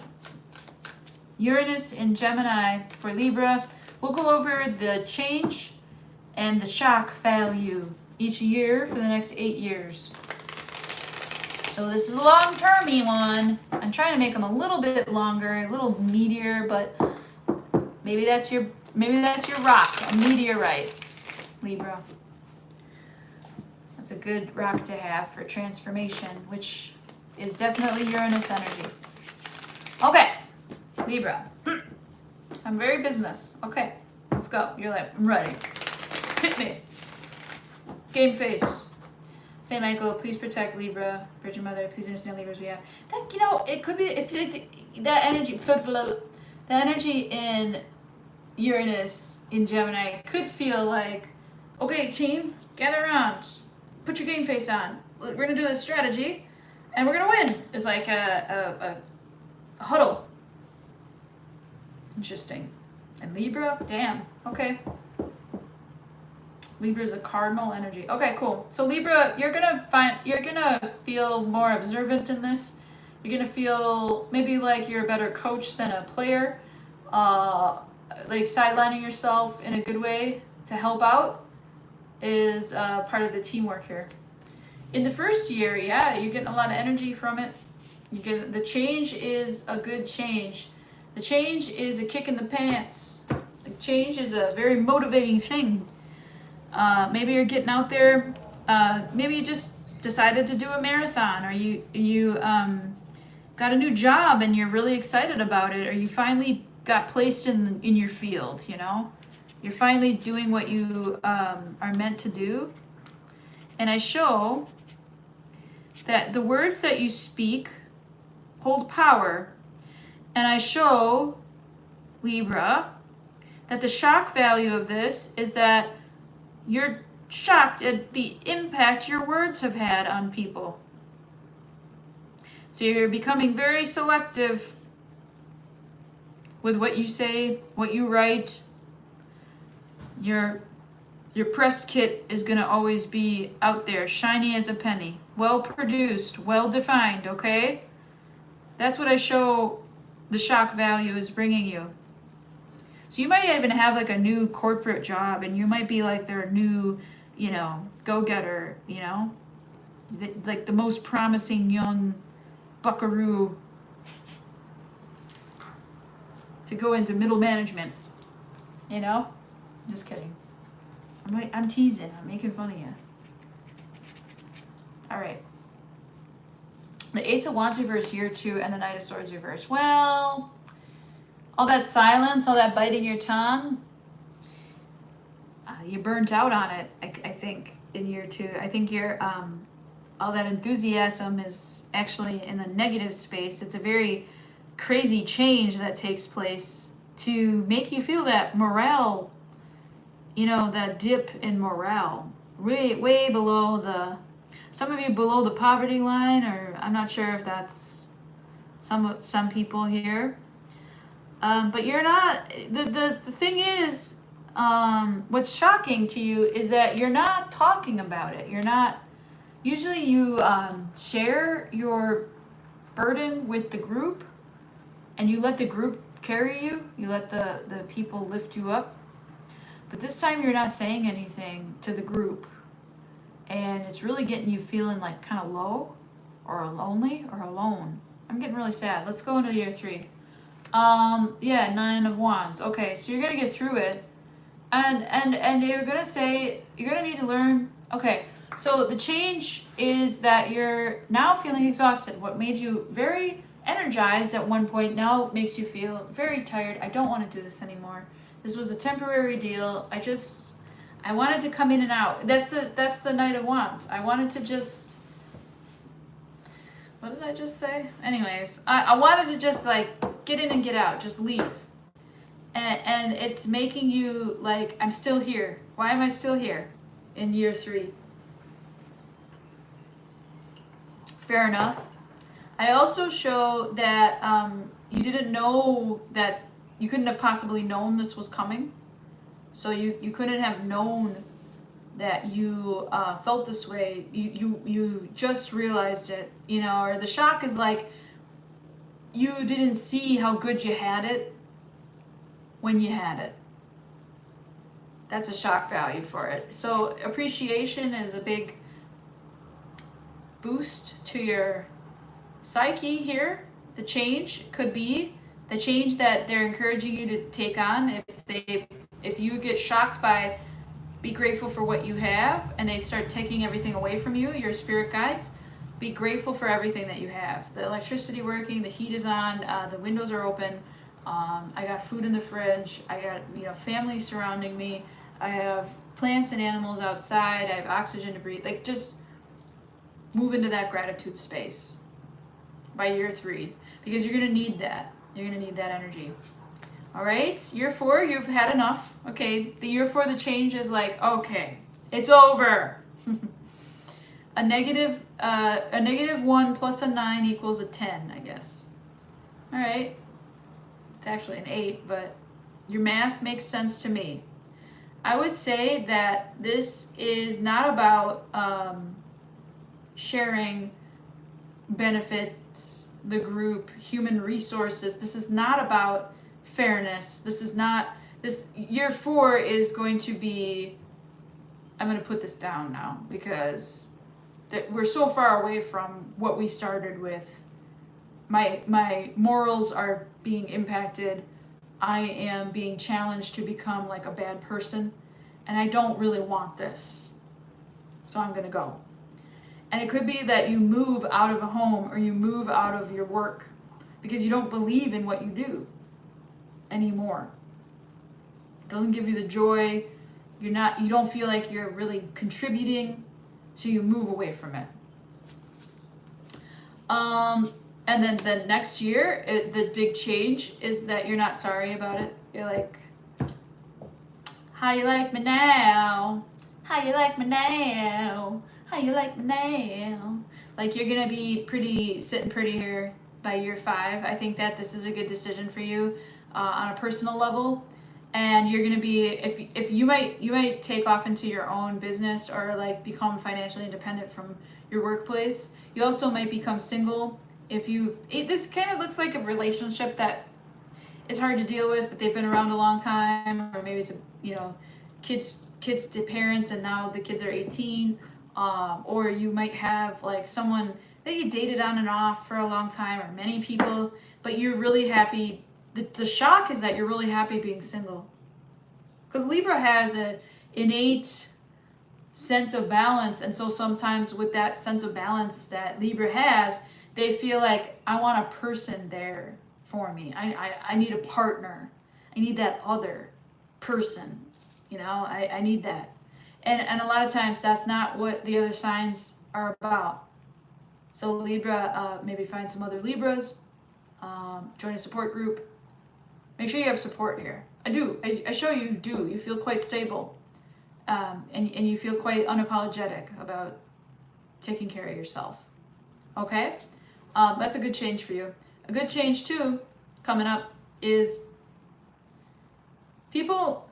Uranus in Gemini for Libra. We'll go over the change and the shock value each year for the next 8 years. So this is a long-termy one. I'm trying to make them a little bit longer, a little meatier, but maybe that's your rock, a meteorite, Libra. That's a good rock to have for transformation, which is definitely Uranus energy. Okay, Libra. I'm very business. Okay, let's go. You're like, I'm ready. Hit me. Game face. Saint Michael, please protect Libra. Virgin Mother, please understand Libras we have. That, it could be if that energy, the energy in Uranus in Gemini could feel like, okay, team, gather around, put your game face on. We're gonna do this strategy, and we're gonna win. It's like a huddle. Interesting. And Libra, damn. Okay. Libra is a cardinal energy. Okay, cool. So Libra, you're gonna feel more observant in this. You're gonna feel maybe like you're a better coach than a player. Like sidelining yourself in a good way to help out is part of the teamwork here. In the first year, yeah, you're getting a lot of energy from it. The change is a good change. The change is a kick in the pants. The change is a very motivating thing. Maybe you're getting out there. Maybe you just decided to do a marathon, or you got a new job and you're really excited about it, or you finally got placed in your field. You're finally doing what you are meant to do. And I show that the words that you speak hold power. And I show, Libra, that the shock value of this is that you're shocked at the impact your words have had on people. So you're becoming very selective with what you say, what you write. Your press kit is going to always be out there, shiny as a penny, well produced, well defined, okay? That's what I show the shock value is bringing you. So you might even have like a new corporate job, and you might be like their new, go-getter, like the most promising young buckaroo to go into middle management, Just kidding. I'm teasing. I'm making fun of you. All right. The Ace of Wands reverse year 2 and the Knight of Swords reverse. Well, all that silence, all that biting your tongue, you burnt out on it, I think. in year 2. I think you're all that enthusiasm is actually in the negative space. It's a very crazy change that takes place to make you feel that morale, you know, that dip in morale, way below the, some of you below the poverty line, or I'm not sure if that's some people here. But you're not, the thing is, what's shocking to you is that you're not talking about it. You're not, usually you share your burden with the group and you let the group carry you. You let the people lift you up. But this time you're not saying anything to the group. And it's really getting you feeling like kind of low or lonely or alone. I'm getting really sad. Let's go into year 3. Yeah, 9 of Wands. Okay, so you're gonna get through it. And you're gonna say, you're gonna need to learn, okay, so the change is that you're now feeling exhausted. What made you very energized at one point now makes you feel very tired. I don't want to do this anymore. This was a temporary deal. I wanted to come in and out. That's the Knight of Wands. I wanted to just, what did I just say? Anyways, I wanted to just like get in and get out, just leave. And it's making you like, I'm still here. Why am I still here in year 3? Fair enough. I also show that you didn't know that, you couldn't have possibly known this was coming. So you couldn't have known that you felt this way. You just realized it, you know, or the shock is like, you didn't see how good you had it when you had it. That's a shock value for it. So appreciation is a big boost to your psyche here. The change could be the change that they're encouraging you to take on. If you get shocked by, be grateful for what you have, and they start taking everything away from you, your spirit guides, be grateful for everything that you have. The electricity working, the heat is on, the windows are open, I got food in the fridge, I got, you know, family surrounding me, I have plants and animals outside, I have oxygen to breathe. Like, just move into that gratitude space by year 3, because you're gonna need that. You're gonna need that energy. All right, year 4, you've had enough. Okay, the year 4, the change is like, okay, it's over. A negative 1 plus a 9 equals a 10, I guess. All right, it's actually an 8, but your math makes sense to me. I would say that this is not about sharing benefits, the group, human resources. This is not about fairness. This is not, this year 4 is going to be, I'm going to put this down now because we're so far away from what we started with. My morals are being impacted. I am being challenged to become like a bad person, and I don't really want this. So I'm going to go. And it could be that you move out of a home or you move out of your work because you don't believe in what you do anymore. It doesn't give you the joy. You don't feel like you're really contributing, so you move away from it. And then the next year, the big change is that you're not sorry about it. You're like, how you like me now? How you like me now? How you like me now? Like, you're gonna be sitting pretty here by year 5. I think that this is a good decision for you on a personal level. And you're gonna be, if you might take off into your own business or like become financially independent from your workplace. You also might become single. This kind of looks like a relationship that is hard to deal with, but they've been around a long time, or maybe it's kids to parents and now the kids are 18, or you might have like someone that you dated on and off for a long time, or many people, but you're really happy. The shock is that you're really happy being single, because Libra has an innate sense of balance, and so sometimes with that sense of balance that Libra has, they feel like, I want a person there for me. I need a partner. I need that other person. You know, I need that. And a lot of times that's not what the other signs are about. So Libra, maybe find some other Libras, join a support group. Make sure you have support here. I show you do. You feel quite stable, and you feel quite unapologetic about taking care of yourself. Okay? That's a good change for you. A good change too, coming up, is people,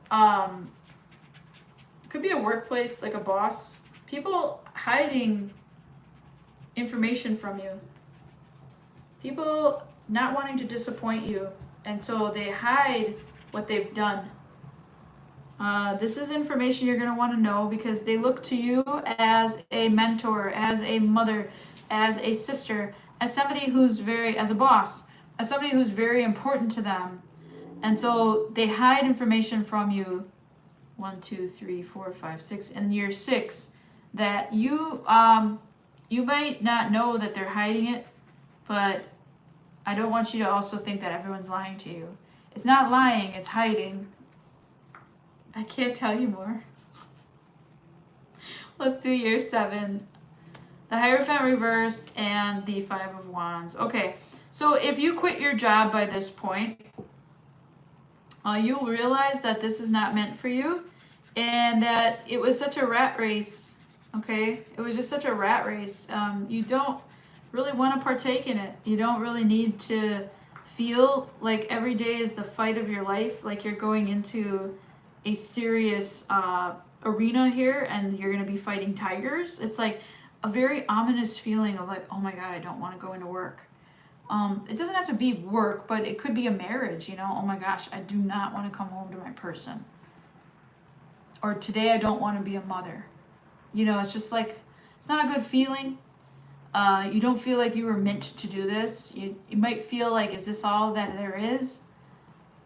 could be a workplace, like a boss, people hiding information from you. People not wanting to disappoint you, and so they hide what they've done. This is information you're going to want to know because they look to you as a mentor, as a mother, as a sister, as somebody who's as a boss, as somebody who's very important to them. And so they hide information from you. 1, 2, 3, 4, 5, 6, in year 6, that you might not know that they're hiding it, but I don't want you to also think that everyone's lying to you. It's not lying, it's hiding. I can't tell you more. Let's do year 7. The Hierophant reversed and the 5 of Wands. Okay, so if you quit your job by this point, you'll realize that this is not meant for you and that it was such a rat race, okay? It was just such a rat race. You don't really want to partake in it. You don't really need to feel like every day is the fight of your life, like you're going into a serious arena here and you're going to be fighting tigers. It's like a very ominous feeling of like, oh my God, I don't want to go into work. It doesn't have to be work, but it could be a marriage, you know? Oh my gosh, I do not want to come home to my person. Or today I don't want to be a mother. You know, it's just like, it's not a good feeling. You don't feel like you were meant to do this. You might feel like, is this all that there is?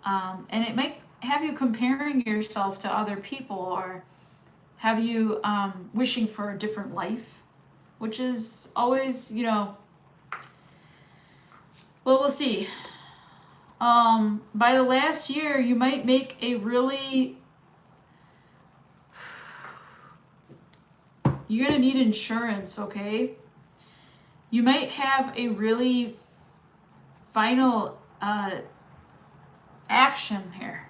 And it might have you comparing yourself to other people, or have you wishing for a different life, which is always, you know, well, we'll see. By the last year, you might make a really, you're going to need insurance, okay? You might have a really final action here.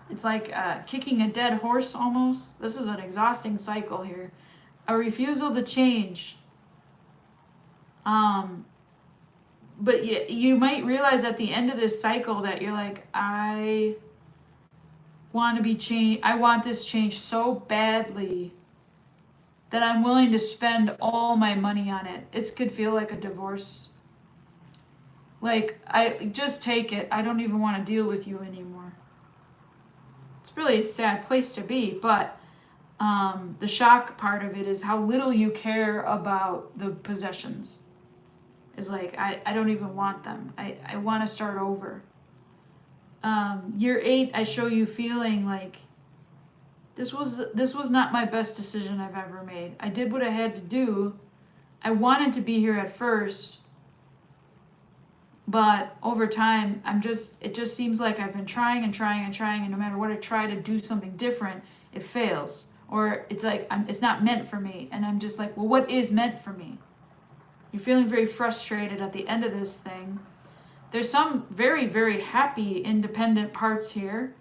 It's like kicking a dead horse almost. This is an exhausting cycle here. A refusal to change. But you might realize at the end of this cycle that you're like, I want to be changed. I want this change so badly that I'm willing to spend all my money on it. It could feel like a divorce. Like, I just take it. I don't even want to deal with you anymore. It's really a sad place to be, but the shock part of it is how little you care about the possessions. Is like, I don't even want them. I want to start over. Year 8, I show you feeling like this was not my best decision I've ever made. I did what I had to do. I wanted to be here at first, but over time, it just seems like I've been trying and trying and trying, and no matter what I try to do something different, it fails. Or it's like, it's not meant for me. And I'm just like, well, what is meant for me? You're feeling very frustrated at the end of this thing. There's some very, very happy, independent parts here.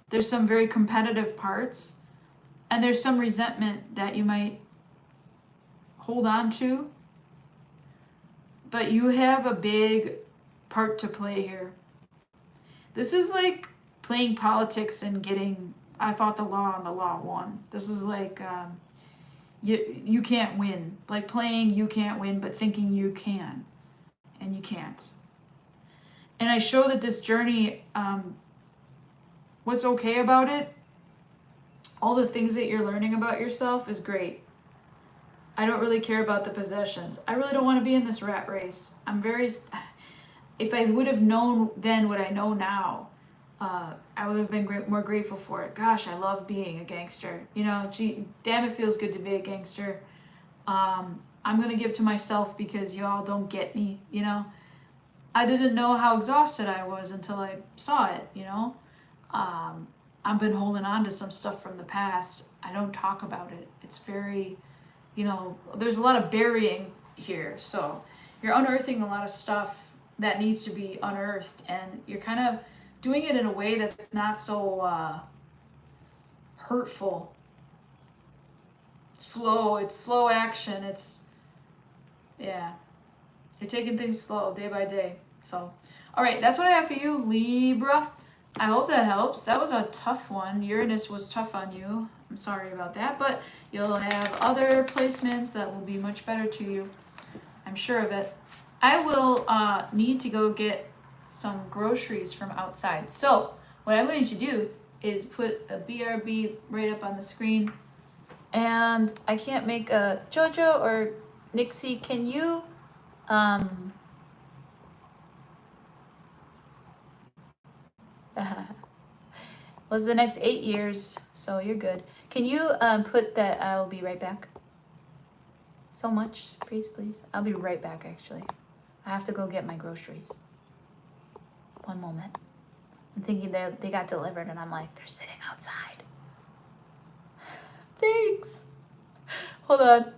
There's some very competitive parts. And there's some resentment that you might hold on to. But you have a big part to play here. This is like playing politics and getting, I fought the law and the law won. This is like, you can't win. Like playing you can't win, but thinking you can. And you can't. And I show that this journey, what's okay about it, all the things that you're learning about yourself is great. I don't really care about the possessions. I really don't want to be in this rat race. If I would have known then what I know now, I would have been more grateful for it. Gosh, I love being a gangster. You know, gee, damn, it feels good to be a gangster. I'm going to give to myself because y'all don't get me, you know. I didn't know how exhausted I was until I saw it, you know. I'm I've been holding on to some stuff from the past. I don't talk about it. It's very, you know, there's a lot of burying here. So you're unearthing a lot of stuff that needs to be unearthed, and you're kind of doing it in a way that's not so hurtful. Slow. It's slow action. It's, yeah. You're taking things slow day by day. So, all right, that's what I have for you, Libra. I hope that helps. That was a tough one. Uranus was tough on you. I'm sorry about that, but you'll have other placements that will be much better to you. I'm sure of it. I will need to go get some groceries from outside. So what I'm going to do is put a BRB right up on the screen. And I can't make a Jojo or Nixie. Can you was the next 8 years, so you're good. Can you put that I'll be right back? So much, please. I'll be right back, actually. I have to go get my groceries. One moment. I'm thinking they got delivered, and I'm like, they're sitting outside. Thanks. Hold on.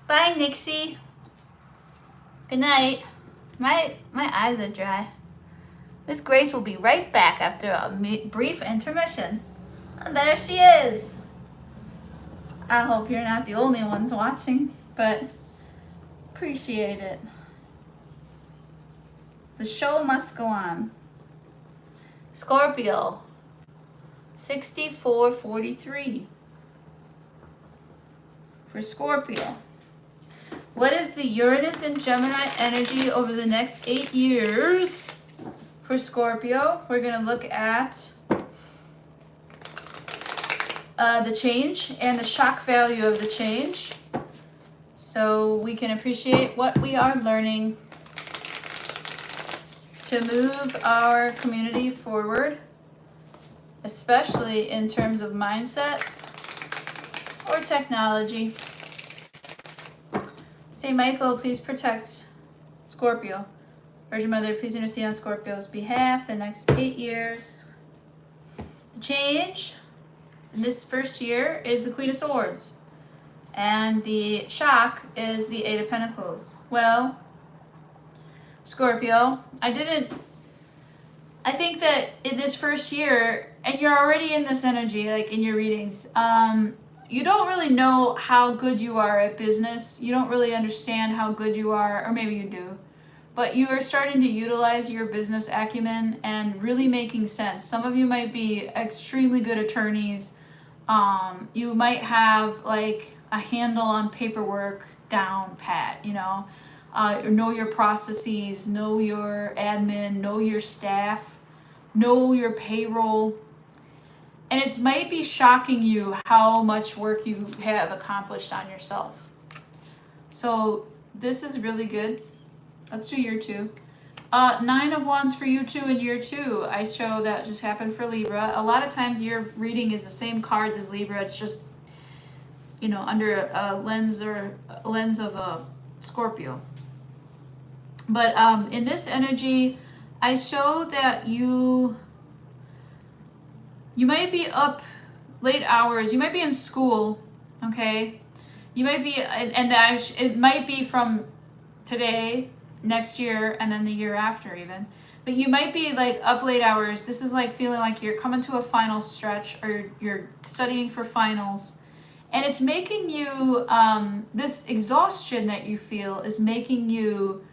Bye, Nixie. Good night. My eyes are dry. Miss Grace will be right back after a brief intermission. And there she is. I hope you're not the only ones watching, but appreciate it. The show must go on. Scorpio, 6443. For Scorpio, What is the Uranus and Gemini energy over the next 8 years for Scorpio? We're going to look at the change and the shock value of the change, so we can appreciate what we are learning to move our community forward, especially in terms of mindset or technology. Saint Michael, please protect Scorpio. Virgin Mother, please intercede on Scorpio's behalf the next 8 years. The change in this first year is the Queen of Swords, and the shock is the Eight of Pentacles. Well, Scorpio, I think that in this first year, and you're already in this energy, like in your readings, you don't really know how good you are at business. You don't really understand how good you are, or maybe you do, but you are starting to utilize your business acumen and really making sense. Some of you might be extremely good attorneys. You might have like a handle on paperwork down pat, know your processes, know your admin, know your staff, know your payroll. And it might be shocking you how much work you have accomplished on yourself. So this is really good. Let's do year 2. 9 of Wands for you too in year 2. I show that just happened for Libra. A lot of times your reading is the same cards as Libra. It's just, under a lens of a Scorpio. But in this energy, I show that you might be up late hours. You might be in school, okay? You might be, it might be from today, next year, and then the year after even. But you might be like up late hours. This is like feeling like you're coming to a final stretch, or you're studying for finals. And it's making you, this exhaustion that you feel is making you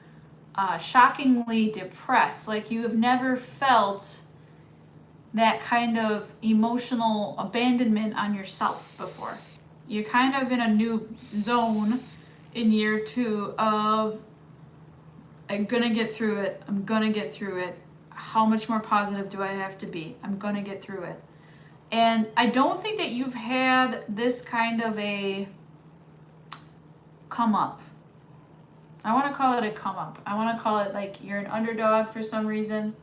shockingly depressed. Like you have never felt that kind of emotional abandonment on yourself before. You're kind of in a new zone in year 2 of, I'm gonna get through it. I'm gonna get through it. How much more positive do I have to be? I'm gonna get through it. And I don't think that you've had this kind of a come up. I want to call it a come up. I want to call it like you're an underdog for some reason.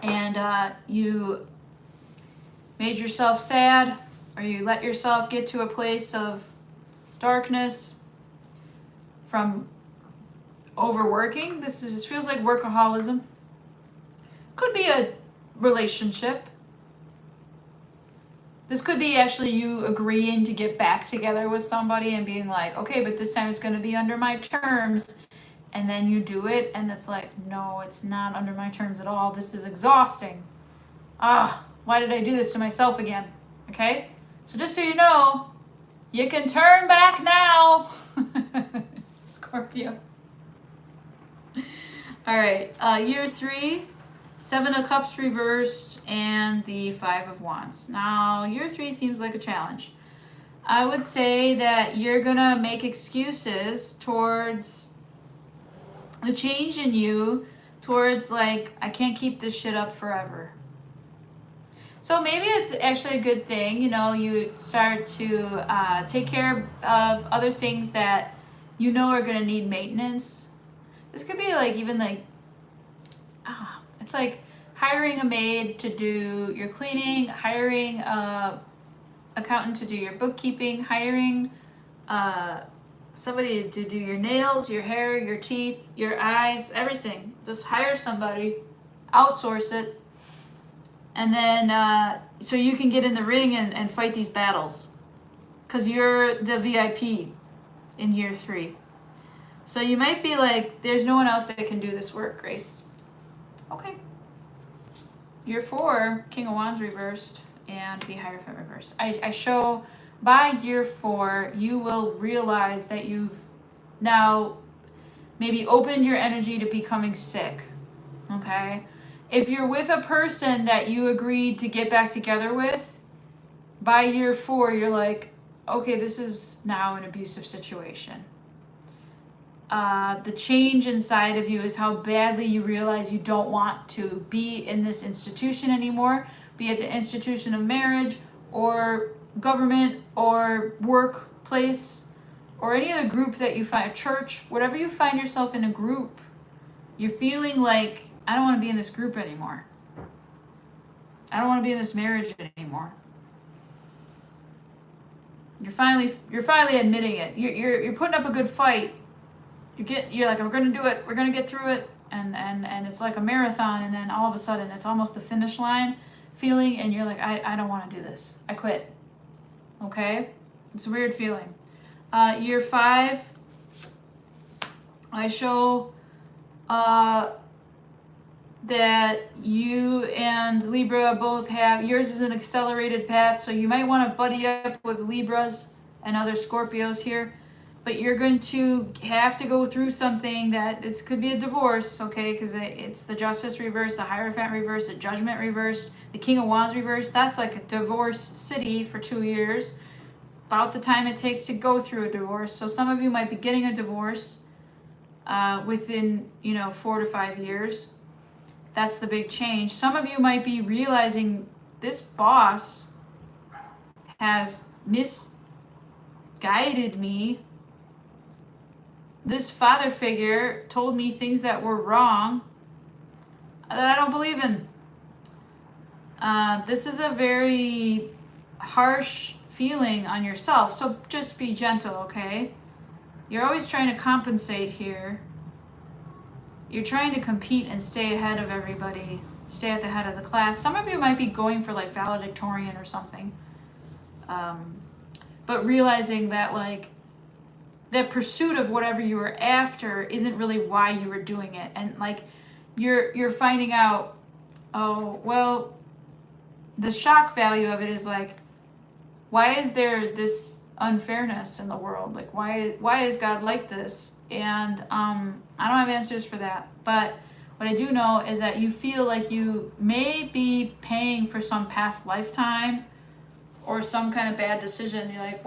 And you made yourself sad, or you let yourself get to a place of darkness from overworking. This feels like workaholism. Could be a relationship. This could be actually you agreeing to get back together with somebody and being like, okay, but this time it's going to be under my terms. And then you do it, and it's like, no, it's not under my terms at all. This is exhausting. Why did I do this to myself again? Okay? So just so you know, you can turn back now. Scorpio. All right, year 3, 7 of Cups reversed, and the 5 of Wands. Now, year 3 seems like a challenge. I would say that you're gonna make excuses towards the change in you, towards like, I can't keep this shit up forever. So maybe it's actually a good thing, you start to take care of other things that are gonna need maintenance. This could be like, even like, it's like hiring a maid to do your cleaning, hiring a accountant to do your bookkeeping, hiring somebody to do your nails, your hair, your teeth, your eyes, everything. Just hire somebody, outsource it, and then so you can get in the ring and fight these battles, because you're the VIP in year 3. So you might be like, there's no one else that can do this work, Grace. Okay. Year 4, King of Wands reversed and the Hierophant reversed. I show by year 4, you will realize that you've now maybe opened your energy to becoming sick, okay? If you're with a person that you agreed to get back together with, by year 4, you're like, okay, this is now an abusive situation. The change inside of you is how badly you realize you don't want to be in this institution anymore, be it the institution of marriage or government or workplace or any other group that you find, a church, whatever you find yourself in a group, you're feeling like, I don't want to be in this group anymore. I don't want to be in this marriage anymore. You're finally admitting it. You're putting up a good fight. You're like, we're gonna do it, we're gonna get through it, and it's like a marathon, and then all of a sudden it's almost the finish line feeling, and you're like, I don't want to do this, I quit. Okay, it's a weird feeling. Year 5, I show that you and Libra both have, yours is an accelerated path, so you might want to buddy up with Libras and other Scorpios here. But you're going to have to go through something that, this could be a divorce, okay? Because it's the Justice reverse, the Hierophant reverse, the Judgment reverse, the King of Wands reverse. That's like a divorce city for 2 years. About the time it takes to go through a divorce. So some of you might be getting a divorce within, 4 to 5 years. That's the big change. Some of you might be realizing this boss has misguided me. This father figure told me things that were wrong that I don't believe in. This is a very harsh feeling on yourself, so just be gentle, okay? You're always trying to compensate here. You're trying to compete and stay ahead of everybody, stay at the head of the class. Some of you might be going for like valedictorian or something, but realizing that like the pursuit of whatever you were after isn't really why you were doing it, and like you're finding out, oh well, the shock value of it is like, why is there this unfairness in the world? Like why is God like this? And I don't have answers for that, but what I do know is that you feel like you may be paying for some past lifetime or some kind of bad decision. You're like,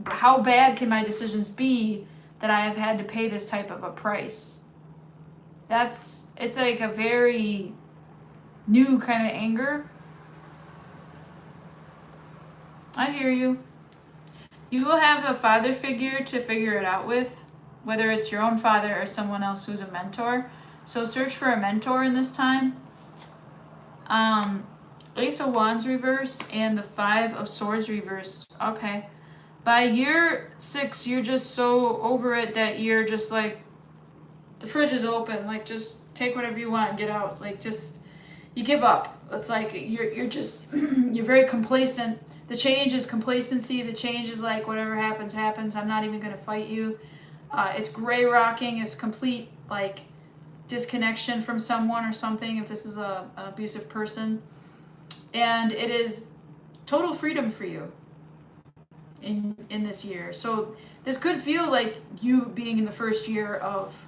how bad can my decisions be that I have had to pay this type of a price? It's like a very new kind of anger. I hear you. You will have a father figure to figure it out with, whether it's your own father or someone else who's a mentor. So search for a mentor in this time. Ace of Wands reversed and the 5 of Swords reversed. Okay. By year 6, you're just so over it that you're just like, the fridge is open. Like, just take whatever you want and get out. Like, just, you give up. It's like, you're just, you're very complacent. The change is complacency. The change is like, whatever happens, happens. I'm not even going to fight you. It's gray rocking. It's complete, like, disconnection from someone or something, if this is an abusive person. And it is total freedom for you in this year. So this could feel like you being in the first year of,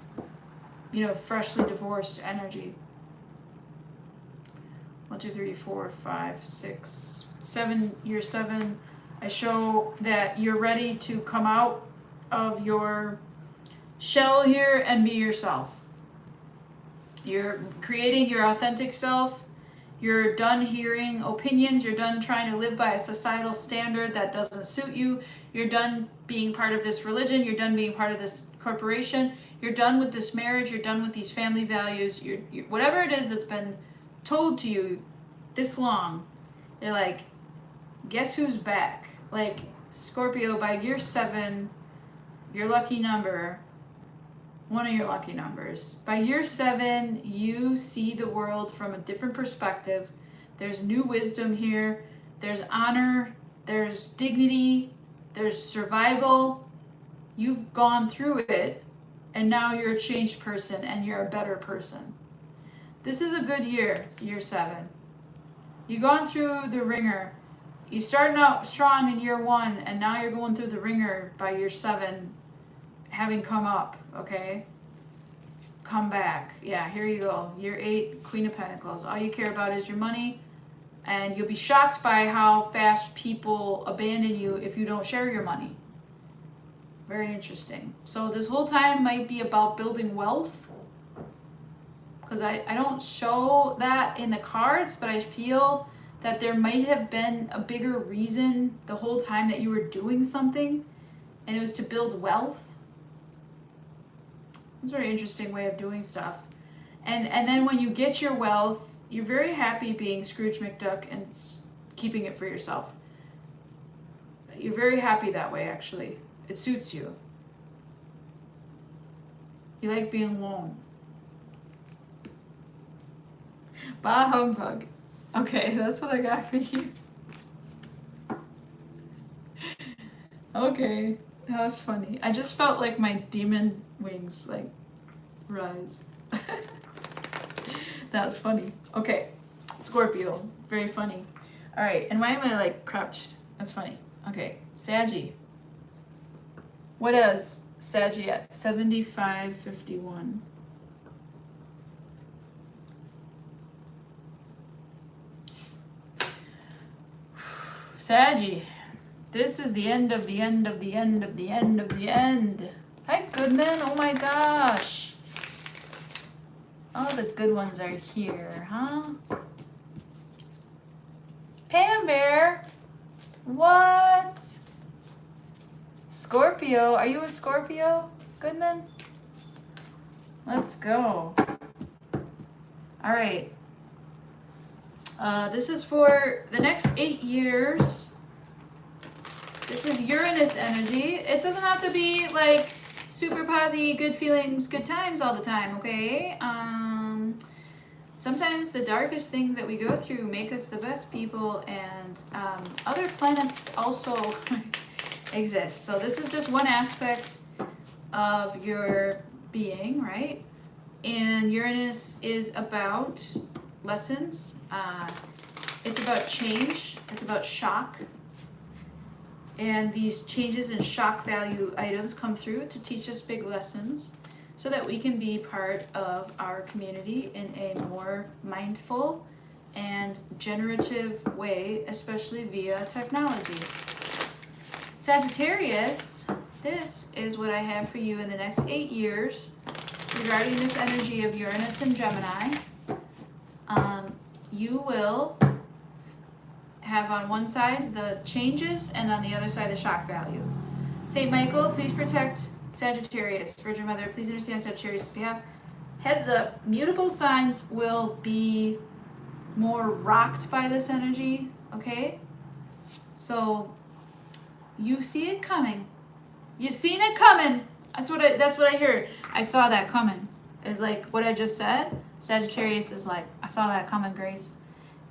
freshly divorced energy. 1, 2, 3, 4, 5, 6, 7, year 7. I show that you're ready to come out of your shell here and be yourself. You're creating your authentic self. You're done hearing opinions. You're done trying to live by a societal standard that doesn't suit you. You're done being part of this religion. You're done being part of this corporation. You're done with this marriage. You're done with these family values. You're whatever it is that's been told to you this long. You're like, guess who's back? Like, Scorpio, by year 7, your lucky number, one of your lucky numbers. By year 7, you see the world from a different perspective. There's new wisdom here. There's honor. There's dignity. There's survival. You've gone through it, and now you're a changed person, and you're a better person. This is a good year, year 7. You've gone through the ringer. You started out strong in year 1, and now you're going through the ringer by year 7, having come up, okay? Come back. Yeah, here you go. Year 8, Queen of Pentacles. All you care about is your money And you'll be shocked by how fast people abandon you if you don't share your money. Very interesting. So this whole time might be about building wealth, because I don't show that in the cards, but I feel that there might have been a bigger reason the whole time that you were doing something, and it was to build wealth. It's a very interesting way of doing stuff. And then when you get your wealth, you're very happy being Scrooge McDuck and keeping it for yourself. You're very happy that way, actually. It suits you. You like being alone. Bah humbug. Okay, that's what I got for you. Okay, that was funny. I just felt like my demon wings like rise. That was funny. Okay, Scorpio, very funny. All right, and why am I like crouched? That's funny. Okay, Saggy. What is Saggy at? 75.51. Saggy, this is the end of the end of the end of the end of the end. Hi, Goodman. Oh my gosh. All the good ones are here, huh? Pam Bear. What? Scorpio. Are you a Scorpio, Goodman? Let's go. All right. This is for the next 8 years. This is Uranus energy. It doesn't have to be like super posy, good feelings, good times all the time, okay? Sometimes the darkest things that we go through make us the best people, and other planets also exist. So this is just one aspect of your being, right? And Uranus is about lessons. It's about change. It's about shock. And these changes in shock value items come through to teach us big lessons so that we can be part of our community in a more mindful and generative way, especially via technology. Sagittarius, this is what I have for you in the next 8 years regarding this energy of Uranus and Gemini. You will have on one side the changes and on the other side the shock value. Saint Michael, please protect Sagittarius. Virgin Mother, please understand Sagittarius' behalf. Heads up, mutable signs will be more rocked by this energy, okay? So you see it coming. You seen it coming. That's what I heard. I saw that coming. Is like what I just said. Sagittarius is like, I saw that coming, Grace.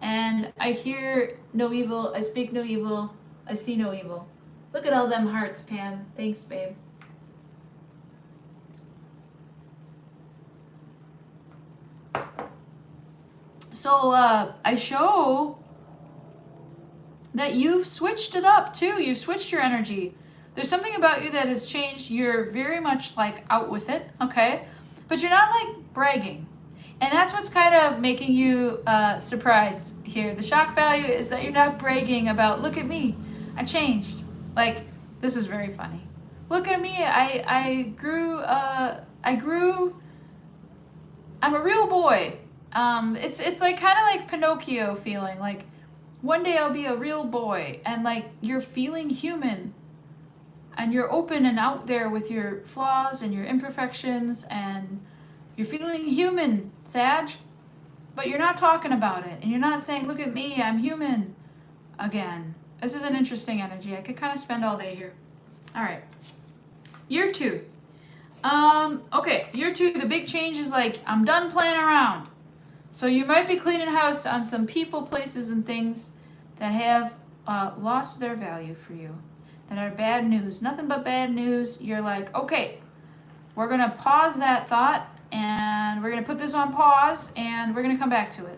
And I hear no evil, I speak no evil, I see no evil. Look at all them hearts, Pam. Thanks, babe. So I show that you've switched it up too. You've switched your energy. There's something about you that has changed. You're very much like out with it, okay? But you're not like bragging. And that's what's kind of making you surprised here. The shock value is that you're not bragging about, look at me, I changed. Like, this is very funny. Look at me, I grew, I'm a real boy. It's like kind of like Pinocchio feeling, like one day I'll be a real boy, and like you're feeling human. And you're open and out there with your flaws and your imperfections, and you're feeling human, Sag, but you're not talking about it. And you're not saying, look at me, I'm human again. This is an interesting energy. I could kind of spend all day here. All right. Year 2. Okay, year 2, the big change is like, I'm done playing around. So you might be cleaning house on some people, places, and things that have lost their value for you, that are bad news. Nothing but bad news. You're like, okay, we're going to pause that thought, and we're going to put this on pause, and we're going to come back to it.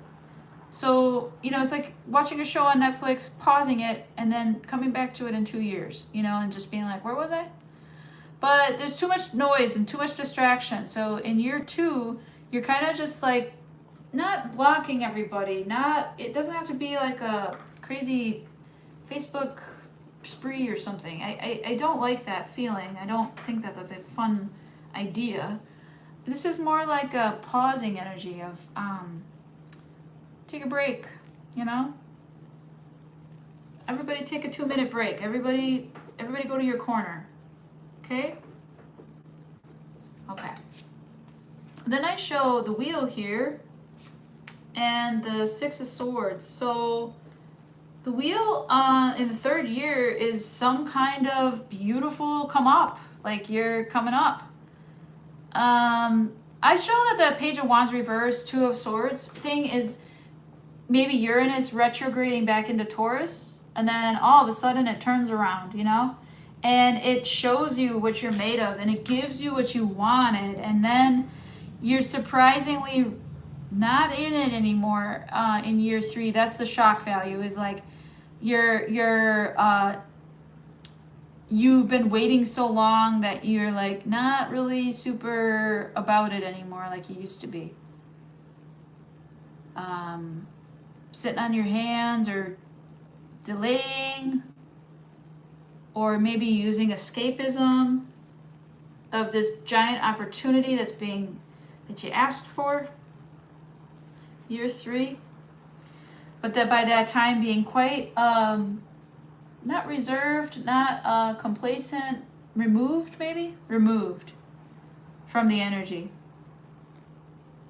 So, you know, it's like watching a show on Netflix, pausing it, and then coming back to it in 2 years, you know, and just being like, where was I? But there's too much noise and too much distraction. So in year 2, you're kind of just like not blocking everybody, it doesn't have to be like a crazy Facebook spree or something. I don't like that feeling. I don't think that that's a fun idea. This is more like a pausing energy of take a break, you know? Everybody take a 2-minute break. Everybody go to your corner. Okay? Okay. Then I show the wheel here and the 6 of Swords. So the wheel in the 3rd year is some kind of beautiful come up, like you're coming up. I show that the Page of Wands reverse, 2 of Swords thing is maybe Uranus retrograding back into Taurus, and then all of a sudden it turns around, you know? And it shows you what you're made of, and it gives you what you wanted, and then you're surprisingly not in it anymore in year 3. That's the shock value, is like you've been waiting so long that you're like not really super about it anymore like you used to be. Sitting on your hands or delaying, or maybe using escapism of this giant opportunity that you asked for. Year 3. But that by that time being quite not reserved, not complacent, removed from the energy.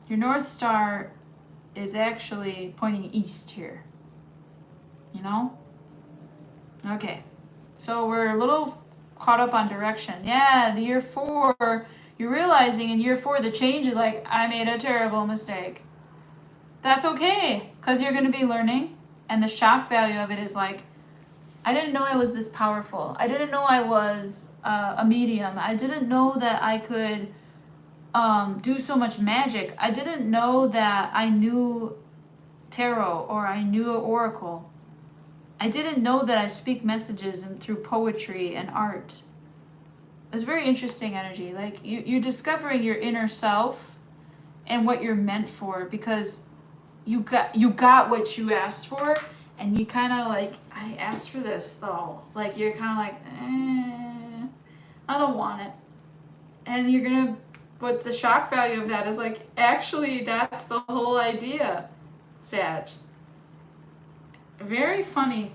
Your North Star is actually pointing east here, you know? Okay, so we're a little caught up on direction. Yeah, the year 4, you're realizing in year 4 the change is like, I made a terrible mistake. That's okay, because you're going to be learning, and the shock value of it is like, I didn't know I was this powerful. I didn't know I was a medium. I didn't know that I could do so much magic. I didn't know that I knew tarot or I knew oracle. I didn't know that I speak messages through poetry and art. It's very interesting energy. Like you're discovering your inner self and what you're meant for, because you got what you asked for, and you kind of like, I asked for this though. Like you're kind of like, I don't want it. And you're gonna, but the shock value of that is like, actually that's the whole idea, Sag. Very funny.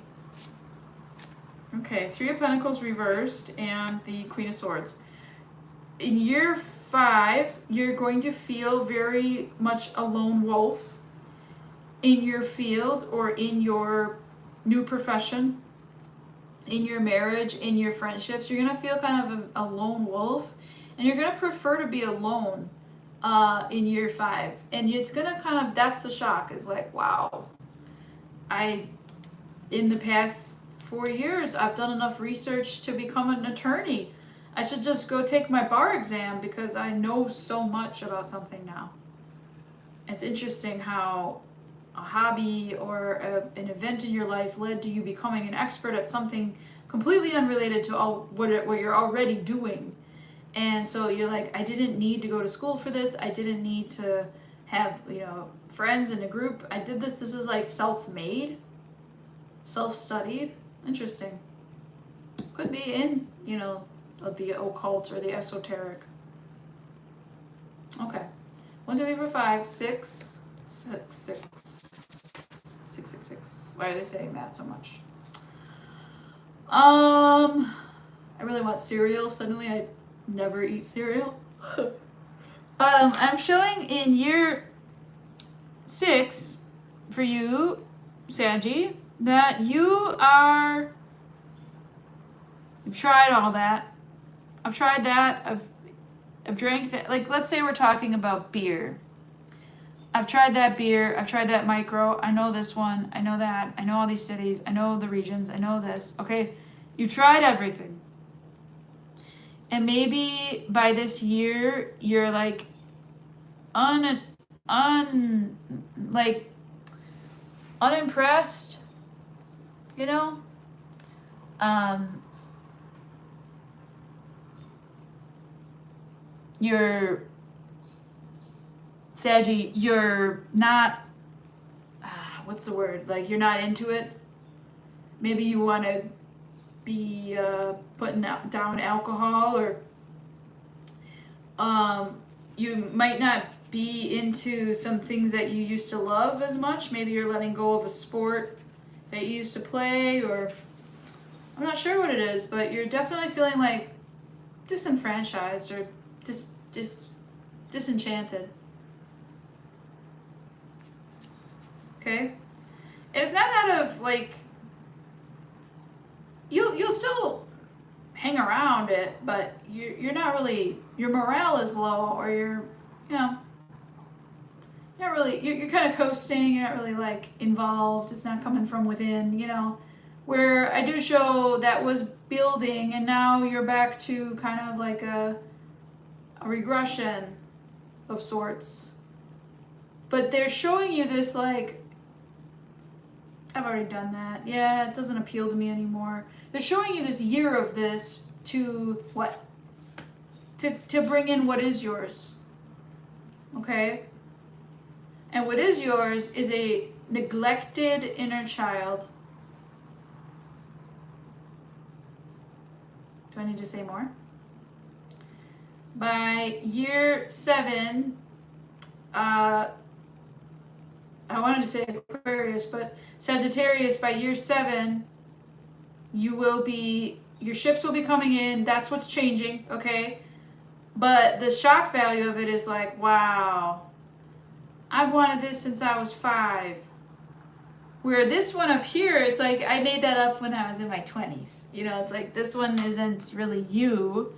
Okay, 3 of Pentacles reversed and the Queen of Swords. In year 5, you're going to feel very much a lone wolf in your field or in your new profession, in your marriage, in your friendships. You're going to feel kind of a lone wolf, and you're going to prefer to be alone in year 5. And it's going to kind of, that's the shock, is like, wow, in the past 4 years, I've done enough research to become an attorney. I should just go take my bar exam because I know so much about something now. It's interesting how a hobby or an event in your life led to you becoming an expert at something completely unrelated to what you're already doing. And so you're like, I didn't need to go to school for this. I didn't need to have, friends in a group. I did this. This is like self-made, self-studied. Interesting. Could be in, the occult or the esoteric. Okay. 1, 2, 3, 4, 5, 6, 6, 6, 6, 6, 6. Why are they saying that so much? I really want cereal. Suddenly I never eat cereal. I'm showing in year 6 for you, Saggy, that you've tried all that. I've tried that. I've drank that. Like, let's say we're talking about beer. I've tried that beer. I've tried that micro. I know this one. I know that. I know all these cities. I know the regions. I know this. Okay? You tried everything. And maybe by this year, you're like unimpressed, Saggy, you're not, what's the word? Like, you're not into it. Maybe you want to be putting down alcohol, or you might not be into some things that you used to love as much. Maybe you're letting go of a sport that you used to play, or I'm not sure what it is, but you're definitely feeling like disenfranchised or disenchanted. Okay? And it's not out of like, you'll still hang around it, but you're not really, your morale is low, or you're not really, you're kind of coasting, you're not really like involved, it's not coming from within, where I do show that was building, and now you're back to kind of like a regression of sorts. But they're showing you this like, I've already done that. Yeah, it doesn't appeal to me anymore. They're showing you this year of this to what? To bring in what is yours. Okay? And what is yours is a neglected inner child. Do I need to say more? By year 7, I wanted to say Aquarius, but Sagittarius, by year 7, your ships will be coming in. That's what's changing, okay? But the shock value of it is like, wow, I've wanted this since I was 5. Where this one up here, it's like, I made that up when I was in my 20s. It's like, this one isn't really you.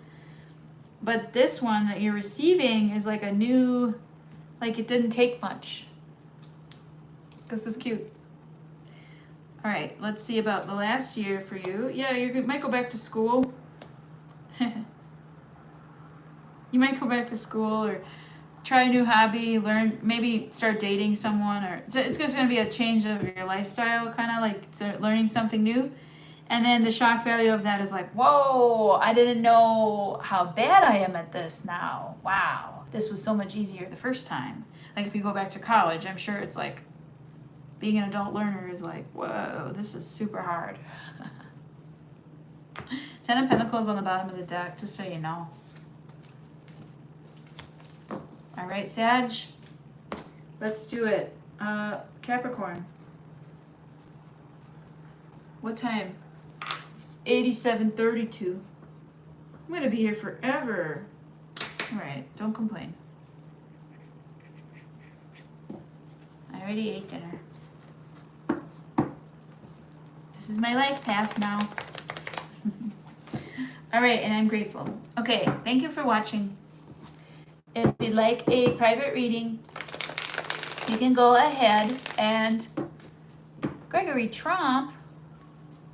But this one that you're receiving is like a new, like it didn't take much. This is cute. All right, let's see about the last year for you. Yeah, you might go back to school. You might go back to school, or try a new hobby, learn, maybe start dating someone, or so it's just going to be a change of your lifestyle, kind of like start learning something new. And then the shock value of that is like, whoa, I didn't know how bad I am at this now. Wow, this was so much easier the first time. Like if you go back to college, I'm sure it's like, being an adult learner is like, whoa, this is super hard. 10 of Pentacles on the bottom of the deck, just so you know. All right, Sag, let's do it. Capricorn. What time? 87:32. I'm gonna be here forever. All right, don't complain. I already ate dinner. This is my life path now. All right, and I'm grateful. Okay, thank you for watching. If you'd like a private reading, you can go ahead and Gregory Trump.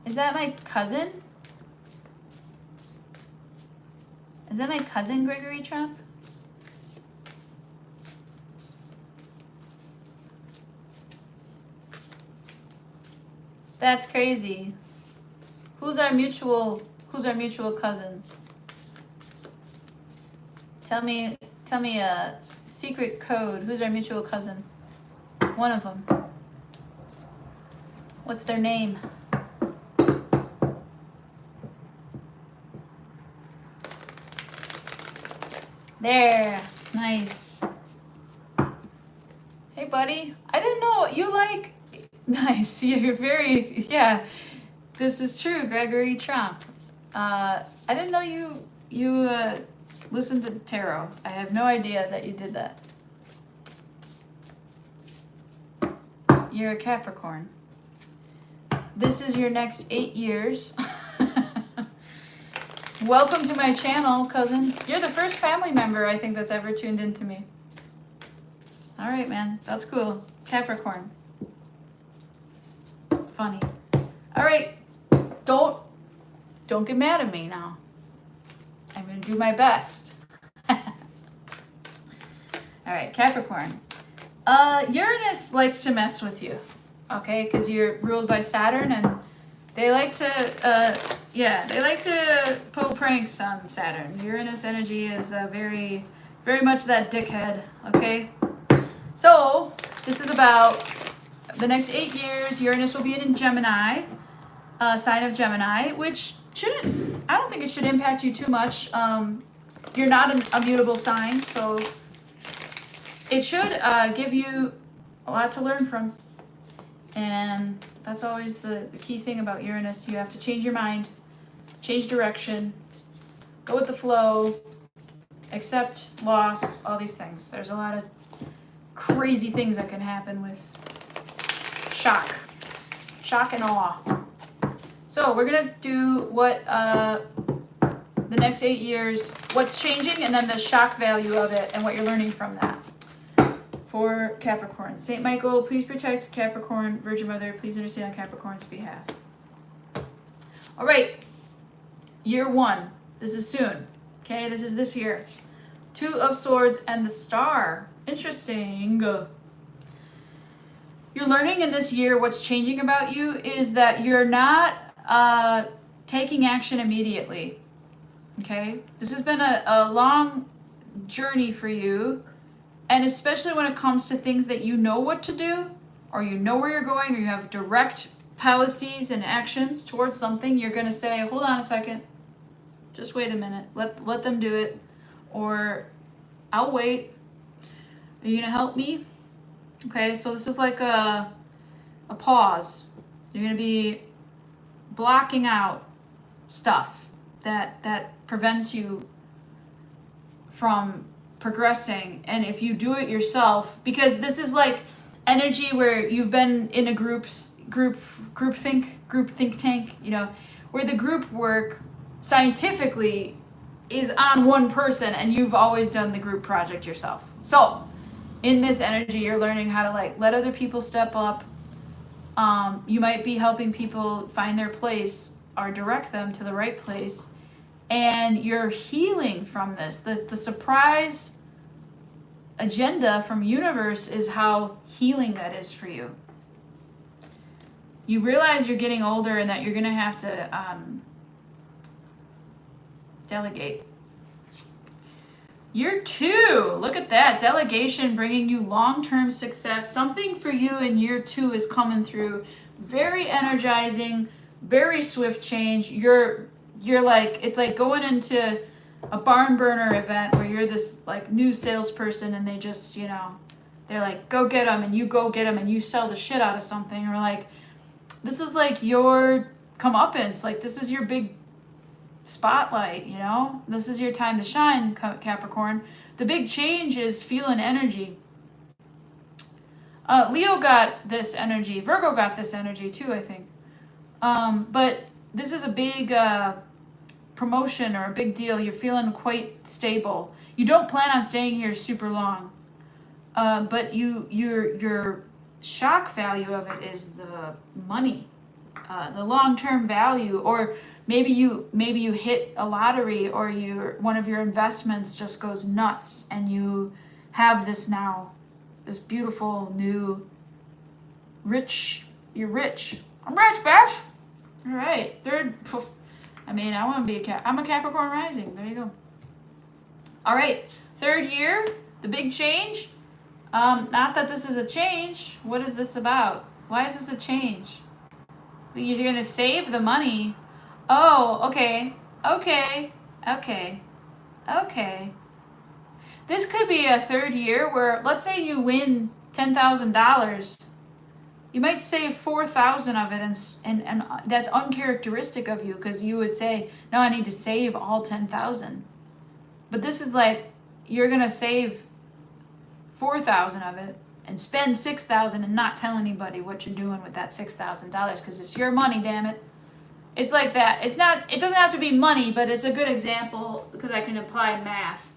Is that my cousin? Is that my cousin, Gregory Trump? That's crazy. Who's our mutual cousin? Tell me a secret code. Who's our mutual cousin? One of them. What's their name? There. Nice. Hey, buddy. I didn't know you like... Nice. You're very... Yeah. This is true, Gregory Trump. I didn't know you listened to tarot. I have no idea that you did that. You're a Capricorn. This is your next 8 years. Welcome to my channel, cousin. You're the first family member, I think, that's ever tuned into me. All right, man. That's cool. Capricorn. Funny. All right. Don't get mad at me now. I'm going to do my best. All right, Capricorn. Uranus likes to mess with you, okay? Because you're ruled by Saturn, and they like to, they like to pull pranks on Saturn. Uranus energy is very, very much that dickhead, okay? So this is about the next 8 years. Uranus will be in Gemini, sign of Gemini, which shouldn't, I don't think it should impact you too much. You're not a mutable sign, so it should give you a lot to learn from. And that's always the key thing about Uranus. You have to change your mind, change direction, go with the flow, accept loss, all these things. There's a lot of crazy things that can happen with shock and awe. So we're gonna do what the next 8 years, what's changing, and then the shock value of it and what you're learning from that. For Capricorn, Saint Michael, please protect Capricorn. Virgin Mother, please intercede on Capricorn's behalf. All right, year 1. This is soon. Okay, this is this year. 2 of Swords and the Star. Interesting. You're learning in this year what's changing about you is that you're not taking action immediately. Okay, this has been a long journey for you. And especially when it comes to things that you know what to do, or you know where you're going, or you have direct policies and actions towards something, you're going to say, hold on a second, just wait a minute, let them do it, or I'll wait. Are you going to help me? Okay, so this is like a pause. You're going to be blocking out stuff that prevents you from progressing. And if you do it yourself, because this is like energy where you've been in a group think tank, you know, where the group work scientifically is on one person and you've always done the group project yourself. So in this energy, you're learning how to like let other people step up. You might be helping people find their place or direct them to the right place. And you're healing from this. The surprise agenda from universe is how healing that is for you. You realize you're getting older and that you're going to have to delegate. Year 2, look at that. Delegation bringing you long-term success. Something for you in year 2 is coming through. Very energizing, very swift change. You're like, it's like going into a barn burner event where you're this like new salesperson and they just, you know, they're like, go get them, and you go get them and you sell the shit out of something. Or like, this is like your comeuppance. Like, this is your big spotlight, you know? This is your time to shine, Capricorn. The big change is feeling energy. Leo got this energy. Virgo got this energy too, I think. But this is a big promotion or a big deal. You're feeling quite stable. You don't plan on staying here super long. But your shock value of it is the money, the long-term value, or maybe you hit a lottery, or one of your investments just goes nuts and you have this beautiful new you're rich. I'm rich, bitch. All right, third. I mean, I want to be I'm a Capricorn rising. There you go. All right, third year, the big change. Not that this is a change. What is this about? Why is this a change? You're gonna save the money. Oh, okay. This could be a third year where, let's say you win $10,000. You might save 4,000 of it, and that's uncharacteristic of you, because you would say, no, I need to save all 10,000. But this is like, you're gonna save 4,000 of it and spend 6,000 and not tell anybody what you're doing with that $6,000, because it's your money, damn it. It's like that. It doesn't have to be money, but it's a good example because I can apply math.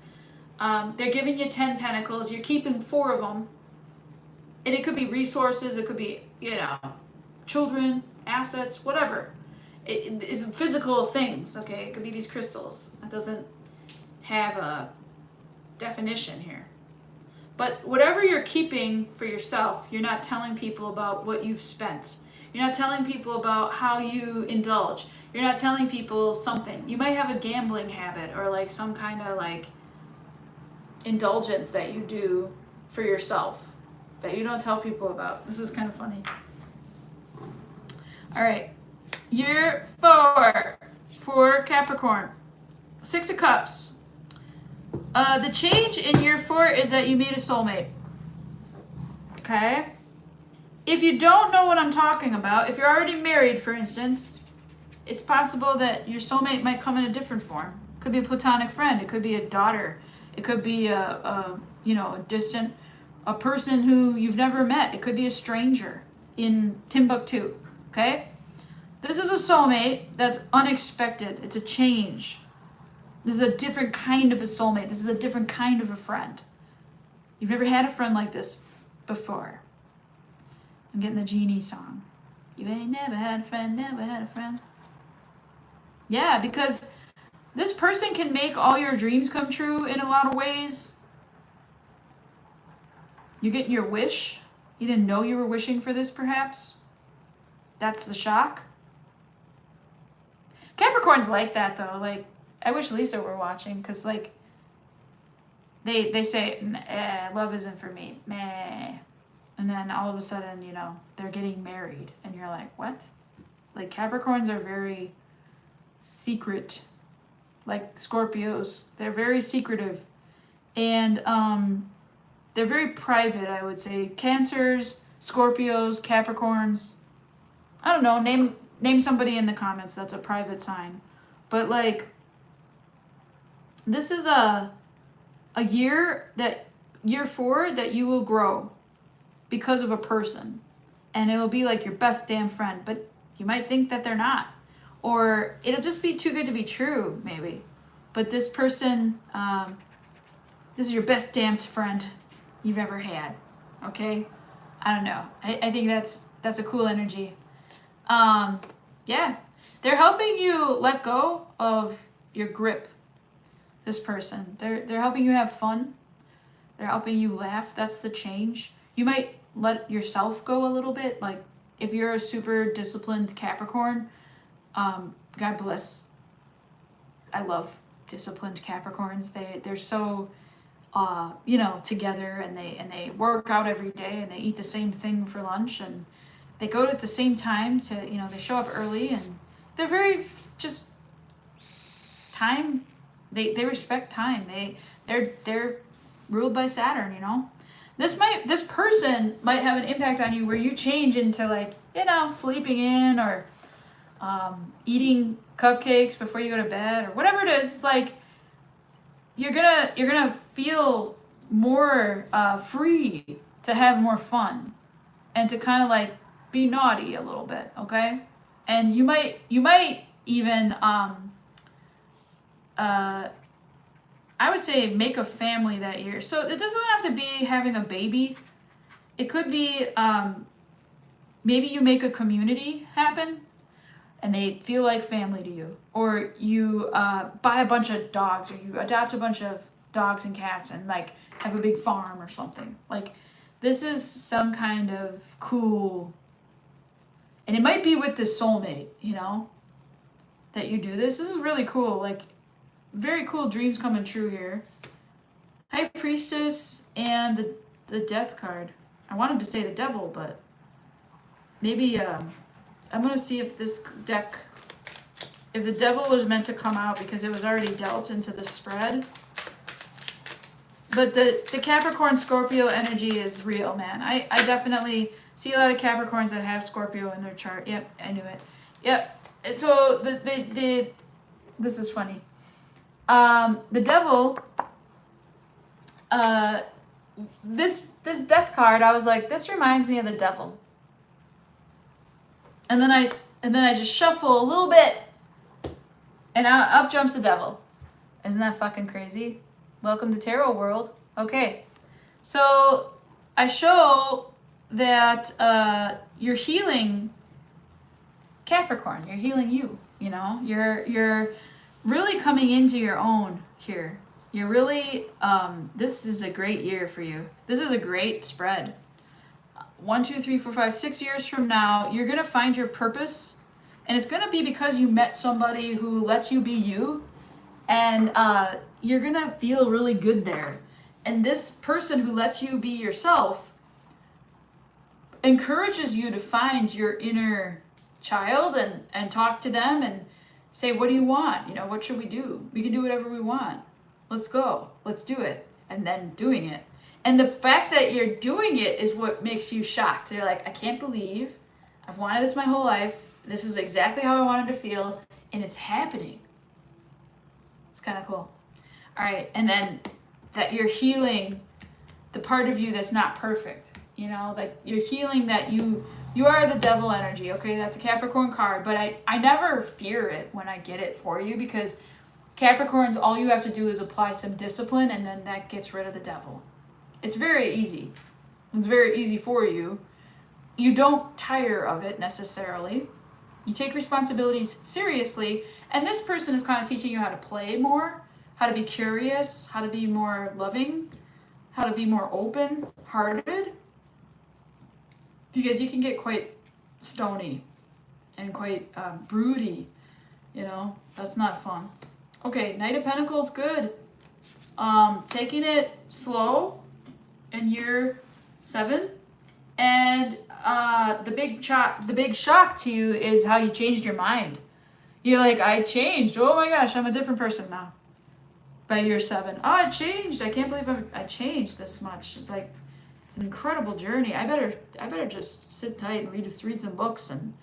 They're giving you 10 pentacles. You're keeping 4 of them. And it could be resources. It could be, children, assets, whatever. It's physical things, okay? It could be these crystals. That doesn't have a definition here. But whatever you're keeping for yourself, you're not telling people about what you've spent. You're not telling people about how you indulge. You're not telling people something. You might have a gambling habit or like some kind of like indulgence that you do for yourself. that you don't tell people about. This is kind of funny. All right. Year 4 for Capricorn. 6 of Cups. The change in year 4 is that you meet a soulmate. Okay? If you don't know what I'm talking about, if you're already married, for instance, it's possible that your soulmate might come in a different form. It could be a platonic friend. It could be a daughter. It could be a distant, a person who you've never met. It could be a stranger in Timbuktu. Okay? This is a soulmate that's unexpected. It's a change. This is a different kind of a soulmate. This is a different kind of a friend. You've never had a friend like this before. I'm getting the Genie song. You ain't never had a friend, never had a friend. Yeah, because this person can make all your dreams come true in a lot of ways. You're getting your wish. You didn't know you were wishing for this, perhaps. That's the shock. Capricorn's like that, though. Like, I wish Lisa were watching, because, like, they say, love isn't for me. Meh. And then all of a sudden, they're getting married. And you're like, what? Like, Capricorns are very secret. Like Scorpios. They're very secretive. And they're very private, I would say. Cancers, Scorpios, Capricorns. I don't know. Name somebody in the comments that's a private sign. But, like, this is a year 4 that you will grow because of a person. And it'll be like your best damn friend. But you might think that they're not. Or it'll just be too good to be true, maybe. But this person, this is your best damned friend you've ever had. Okay? I don't know. I think that's a cool energy. Yeah. They're helping you let go of your grip. This person. They're helping you have fun. They're helping you laugh. That's the change. You might let yourself go a little bit. Like, if you're a super disciplined Capricorn, God bless. I love disciplined Capricorns. They're so together, and they work out every day, and they eat the same thing for lunch, and they go at the same time to, they show up early, and they're very just time. They respect time. They're ruled by Saturn, This person might have an impact on you where you change into, like, sleeping in, or eating cupcakes before you go to bed, or whatever it is. It's like you're gonna feel more free to have more fun and to kind of, like, be naughty a little bit, okay? And you might even I would say make a family that year. So it doesn't have to be having a baby. It could be maybe you make a community happen and they feel like family to you. Or you buy a bunch of dogs, or you adopt a bunch of dogs and cats and, like, have a big farm or something. Like, this is some kind of cool, and it might be with this soulmate, that you do this. This is really cool. Like, very cool dreams coming true here. High Priestess and the Death card. I wanted to say the Devil, but maybe I'm going to see if this deck, if the Devil was meant to come out because it was already dealt into the spread. But the Capricorn Scorpio energy is real, man. I definitely see a lot of Capricorns that have Scorpio in their chart. Yep, I knew it. Yep. And so this is funny. The Devil, this Death card, I was like, this reminds me of the Devil. And then I just shuffle a little bit, and up jumps the Devil. Isn't that fucking crazy? Welcome to Tarot World. Okay, so I show that you're healing Capricorn. You're healing you. You're really coming into your own here. You're really this is a great year for you. This is a great spread. 1, 2, 3, 4, 5, 6 years from now, you're gonna find your purpose, and it's gonna be because you met somebody who lets you be you, and you're gonna feel really good there. And this person who lets you be yourself encourages you to find your inner child and talk to them and say, what do you want? You know, what should we do? We can do whatever we want. Let's go. Let's do it. And then doing it. And the fact that you're doing it is what makes you shocked. You're like, I can't believe I've wanted this my whole life. This is exactly how I wanted to feel. And it's happening. It's kind of cool. All right. And then that you're healing the part of you that's not perfect. You know, like you're healing that you are the devil energy. Okay, that's a Capricorn card. But I never fear it when I get it for you, because Capricorns, all you have to do is apply some discipline, and then that gets rid of the devil. It's very easy. It's very easy for you. You don't tire of it necessarily. You take responsibilities seriously, and this person is kind of teaching you how to play more, how to be curious, how to be more loving, how to be more open-hearted, because you can get quite stony and quite broody, you know. That's not fun. Okay, Knight of Pentacles, good. Taking it slow in year 7, and the big shock to you is how you changed your mind. You're like, I changed. Oh my gosh, I'm a different person now. By year 7, oh, I changed. I can't believe I changed this much. It's like, it's an incredible journey. I better just sit tight and read some books and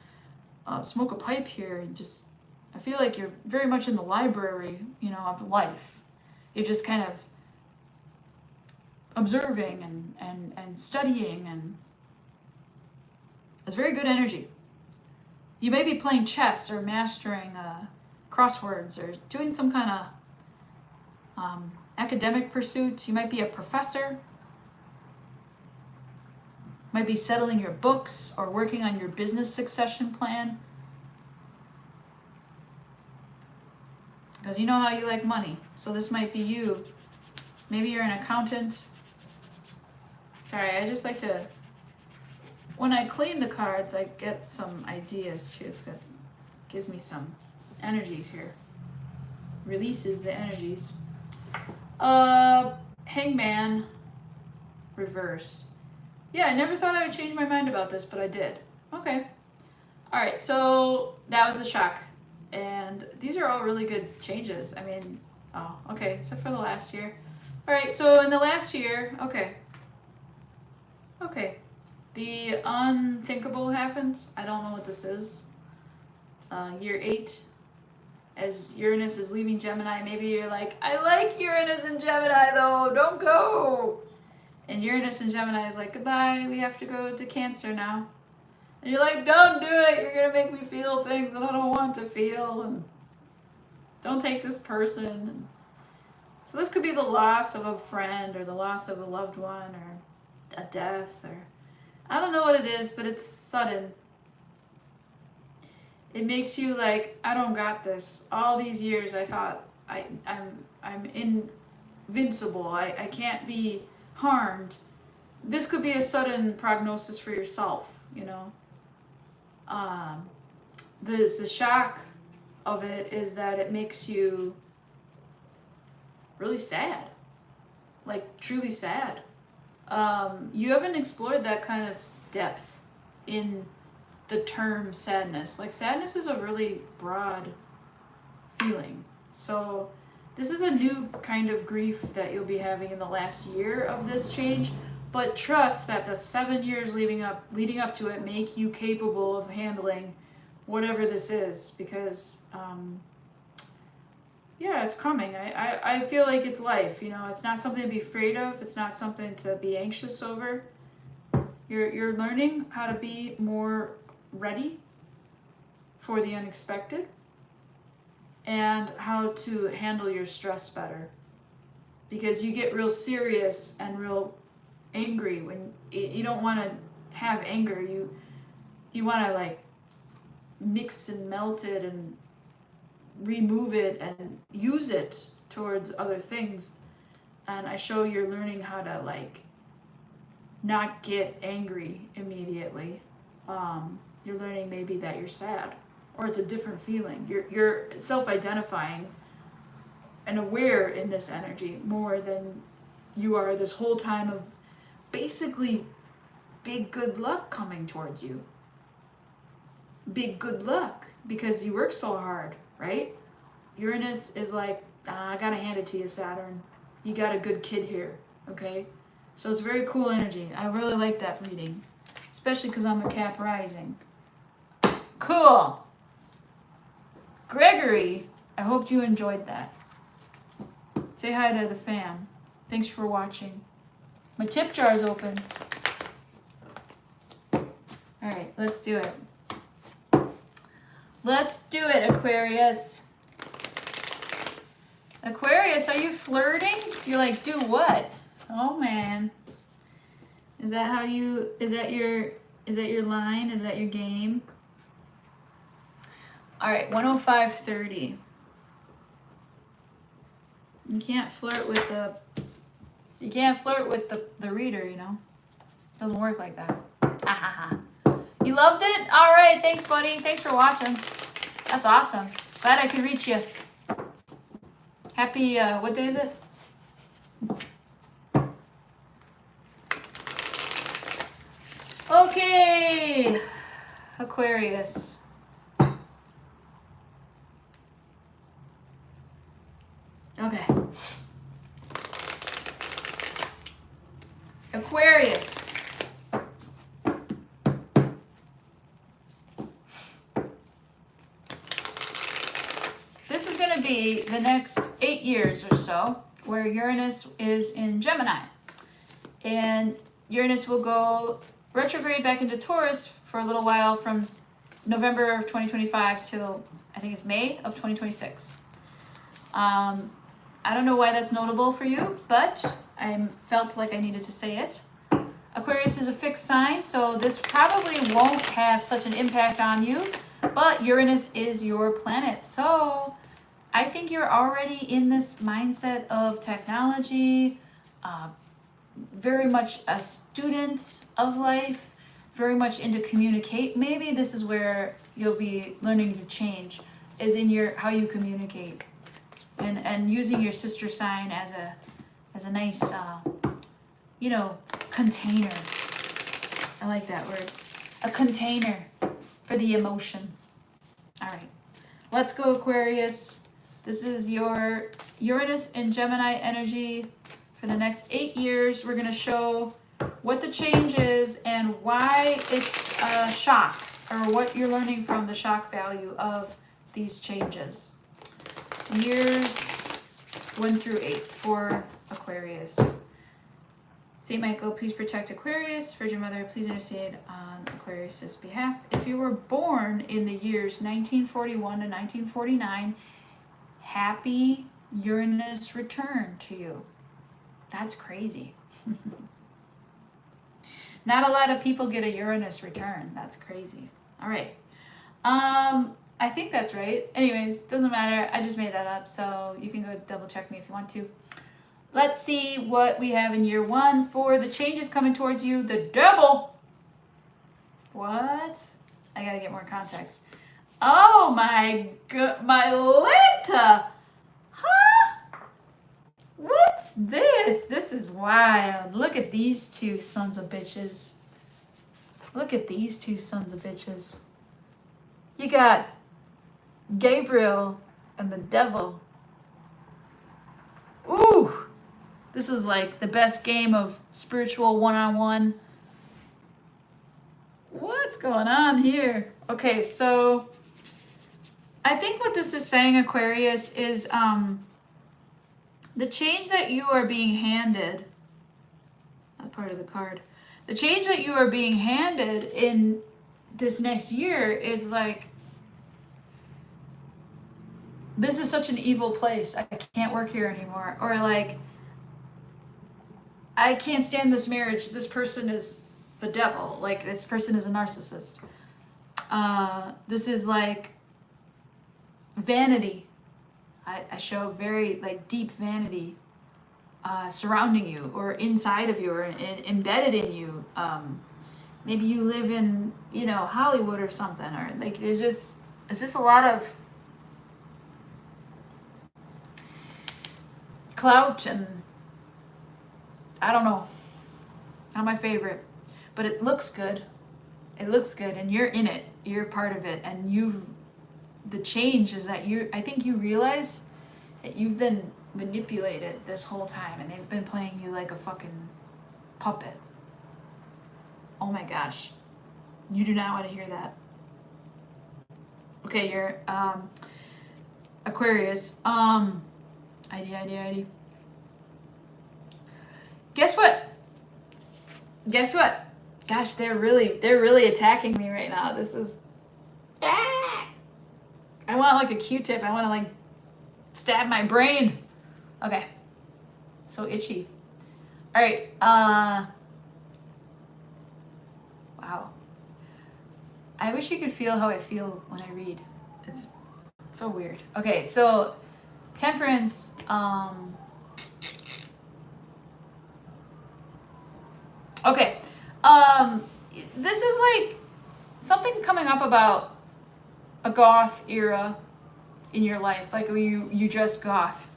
smoke a pipe here, and just, I feel like you're very much in the library, you know, of life. You're just kind of observing and studying, and it's very good energy. You may be playing chess or mastering crosswords or doing some kind of academic pursuit. You might be a professor. Might be settling your books or working on your business succession plan. Because you know how you like money. So this might be you. Maybe you're an accountant. Sorry, I just like to, when I clean the cards, I get some ideas too, because it gives me some energies here. Releases the energies. Hangman reversed. Yeah, I never thought I would change my mind about this, but I did. Okay. All right, so that was the shock. And these are all really good changes. I mean, oh, okay, except for the last year. All right, so in the last year, okay. The unthinkable happens. I don't know what this is. Year 8, as Uranus is leaving Gemini, maybe you're like, I like Uranus and Gemini though, don't go. And Uranus and Gemini is like, goodbye, we have to go to Cancer now. And you're like, don't do it, you're gonna make me feel things that I don't want to feel, and don't take this person. And so this could be the loss of a friend, or the loss of a loved one, or a death, or I don't know what it is, but it's sudden. It makes you like, I don't got this. All these years I thought I'm invincible. I can't be harmed. This could be a sudden prognosis for yourself, you know. The shock of it is that it makes you really sad, like truly sad. You haven't explored that kind of depth in the term sadness. Like, sadness is a really broad feeling. So this is a new kind of grief that you'll be having in the last year of this change. But trust that the 7 years leading up to it make you capable of handling whatever this is, because yeah, it's coming. I feel like it's life, you know. It's not something to be afraid of. It's not something to be anxious over. You're learning how to be more ready for the unexpected, and how to handle your stress better, because you get real serious and real angry when you don't want to have anger. You want to like mix and melt it and remove it and use it towards other things. And I show you're learning how to like not get angry immediately. You're learning maybe that you're sad, or it's a different feeling. You're self-identifying and aware in this energy more than you are this whole time of basically big good luck coming towards you. Big good luck because you work so hard, right? Uranus is like, I gotta hand it to you, Saturn. You got a good kid here, okay? So it's very cool energy. I really like that reading, especially because I'm a Cap rising. Cool. Gregory, I hope you enjoyed that. Say hi to the fam. Thanks for watching. My tip jar is open. All right, let's do it. Let's do it, Aquarius. Aquarius, are you flirting? You're like, do what? Oh man. Is that how you, is that your line? Is that your game? All right, 105.30. You can't flirt with the reader, you know? Doesn't work like that. Ha ha ha. You loved it? All right, thanks, buddy. Thanks for watching. That's awesome. Glad I could reach you. Happy, what day is it? Okay, Aquarius. Okay. Aquarius. This is going to be the next 8 years or so where Uranus is in Gemini. And Uranus will go retrograde back into Taurus for a little while from November of 2025 till I think it's May of 2026. I don't know why that's notable for you, but I felt like I needed to say it. Aquarius is a fixed sign, so this probably won't have such an impact on you, but Uranus is your planet. So I think you're already in this mindset of technology, very much a student of life, very much into communicate. Maybe this is where you'll be learning to change, is in your how you communicate. And using your sister sign as a nice, container. I like that word. A container for the emotions. All right, let's go, Aquarius. This is your Uranus and Gemini energy for the next 8 years. We're going to show what the change is and why it's a shock, or what you're learning from the shock value of these changes. Years 1 through 8 for Aquarius. St. Michael, please protect Aquarius. Virgin Mother, please intercede on Aquarius's behalf. If you were born in the years 1941 to 1949, happy Uranus return to you. That's crazy. Not a lot of people get a Uranus return. That's crazy. All right. I think that's right. Anyways, doesn't matter. I just made that up, so you can go double check me if you want to. Let's see what we have in year 1 for the changes coming towards you. The devil. What? I gotta get more context. Oh my god, my Lanta. Huh? What's this? This is wild. Look at these two sons of bitches. Look at these two sons of bitches. You got Gabriel and the devil. Ooh, this is like the best game of spiritual one-on-one. What's going on here? Okay, so I think what this is saying, Aquarius, is the change that you are being handed, that part of the card, the change that you are being handed in this next year is like, this is such an evil place. I can't work here anymore. Or like, I can't stand this marriage. This person is the devil. Like, this person is a narcissist. This is like vanity. I show very like deep vanity surrounding you or inside of you or embedded in you. Maybe you live in, Hollywood or something, or like it's just a lot of clout, and I don't know, not my favorite. but it looks good. It looks good, and you're in it. You're part of it, and the change is that I think you realize that you've been manipulated this whole time, and they've been playing you like a fucking puppet. Oh my gosh. You do not want to hear that. Okay, you're Aquarius. ID. Guess what? Gosh, they're really attacking me right now. This is I want like a Q-tip. I want to like stab my brain. Okay. So itchy. All right. Wow. I wish you could feel how I feel when I read. It's so weird. Okay, so Temperance, okay. This is like something coming up about a goth era in your life, like you dressed goth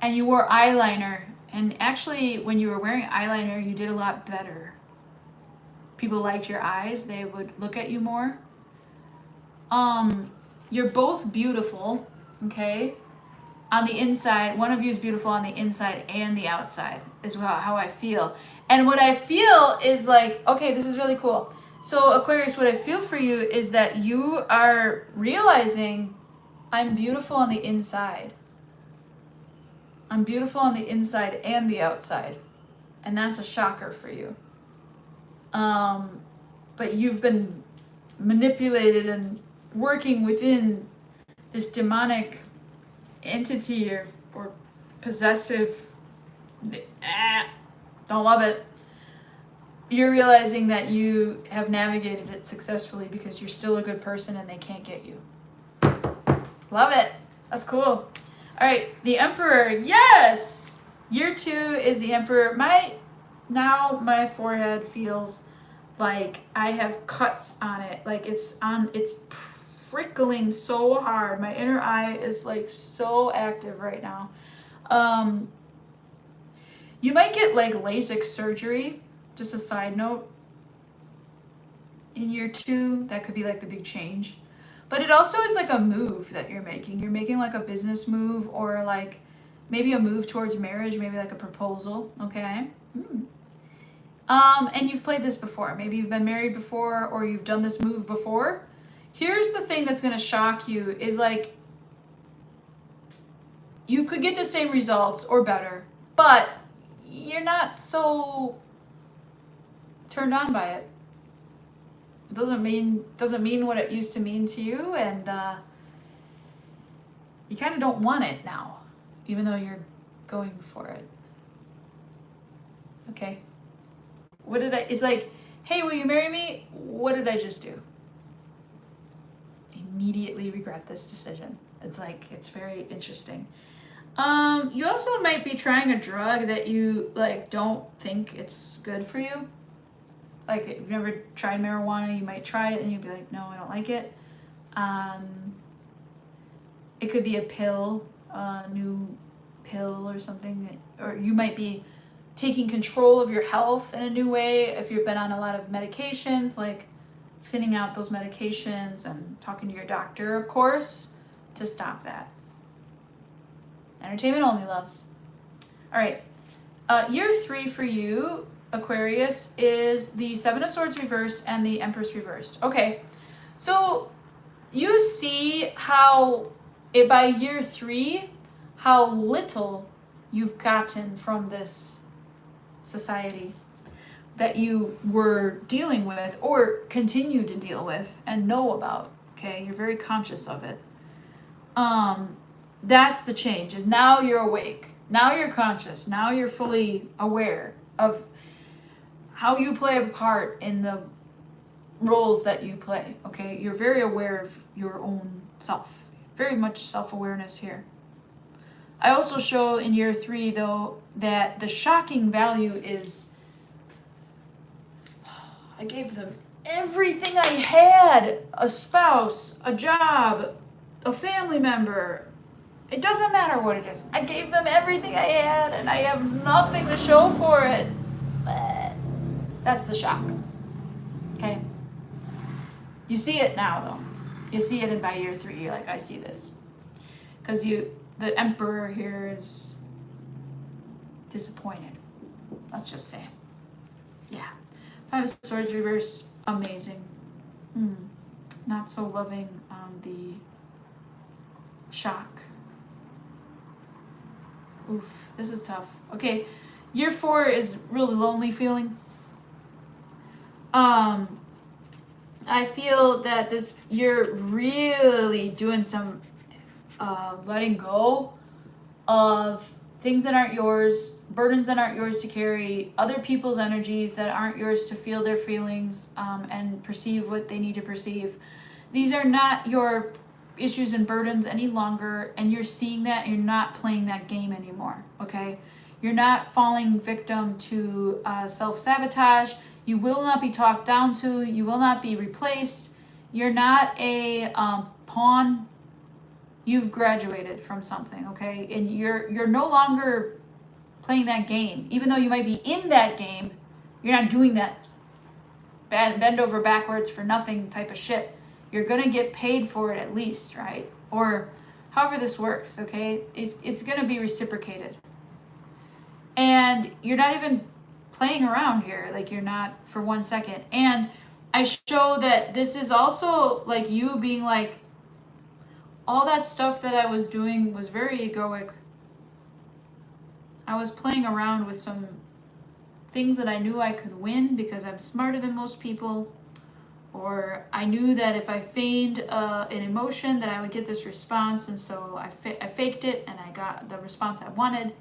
and you wore eyeliner, and actually when you were wearing eyeliner you did a lot better. People liked your eyes, they would look at you more. You're both beautiful, okay? On the inside, one of you is beautiful on the inside and the outside, is how I feel. And what I feel is like, okay, this is really cool. So Aquarius, what I feel for you is that you are realizing I'm beautiful on the inside. I'm beautiful on the inside and the outside. And that's a shocker for you. But you've been manipulated and working within this demonic entity or possessive. Don't love it. You're realizing that you have navigated it successfully because you're still a good person and they can't get you. Love it. That's cool. All right, the Emperor. Yes! Year 2 is the Emperor. Now my forehead feels like I have cuts on it. Like it's prickling so hard. My inner eye is like so active right now. You might get like LASIK surgery. Just a side note. In year 2, that could be like the big change. But it also is like a move that you're making. You're making like a business move, or like maybe a move towards marriage, maybe like a proposal, okay? And you've played this before. Maybe you've been married before, or you've done this move before. Here's the thing that's gonna shock you is like, you could get the same results or better, but you're not so turned on by it. It doesn't mean what it used to mean to you, and you kind of don't want it now, even though you're going for it. Okay. It's like, hey, will you marry me? What did I just do? Immediately regret this decision. It's like, it's very interesting. You also might be trying a drug that you like don't think it's good for you. Like if you've never tried marijuana, you might try it and you'd be like, no, I don't like it. It could be a pill, a new pill or something, or you might be taking control of your health in a new way if you've been on a lot of medications, like thinning out those medications and talking to your doctor, of course, to stop that. Entertainment only, loves. All right. Year 3 for you, Aquarius, is the 7 of Swords reversed and the Empress reversed. Okay. So you see how by year 3, how little you've gotten from this society that you were dealing with or continue to deal with and know about. Okay. You're very conscious of it. That's the change, is now you're awake. Now you're conscious. Now you're fully aware of how you play a part in the roles that you play, okay? You're very aware of your own self. Very much self-awareness here. I also show in year 3, though, that the shocking value is, I gave them everything I had. A spouse, a job, a family member. It doesn't matter what it is. I gave them everything I had, and I have nothing to show for it. That's the shock. Okay? You see it now, though. You see it in by year 3. You're like, I see this. Because the Emperor here is disappointed. Let's just say. Yeah. 5 of Swords reversed. Amazing. Not so loving on the shock. Oof, this is tough. Okay, year 4 is really lonely feeling. I feel that you're really doing some letting go of things that aren't yours, burdens that aren't yours to carry, other people's energies that aren't yours to feel their feelings and perceive what they need to perceive. These are not your issues and burdens any longer, and you're seeing that, you're not playing that game anymore, okay? You're not falling victim to self-sabotage. You will not be talked down to. You will not be replaced. You're not a pawn. You've graduated from something, okay? And you're no longer playing that game. Even though you might be in that game, you're not doing that bend over backwards for nothing type of shit. You're gonna get paid for it at least, right? Or however this works, okay? It's gonna be reciprocated. And you're not even playing around here, like you're not for 1 second. And I show that this is also like you being like, all that stuff that I was doing was very egoic. I was playing around with some things that I knew I could win because I'm smarter than most people. Or I knew that if I feigned an emotion that I would get this response, and so I faked it and I got the response I wanted.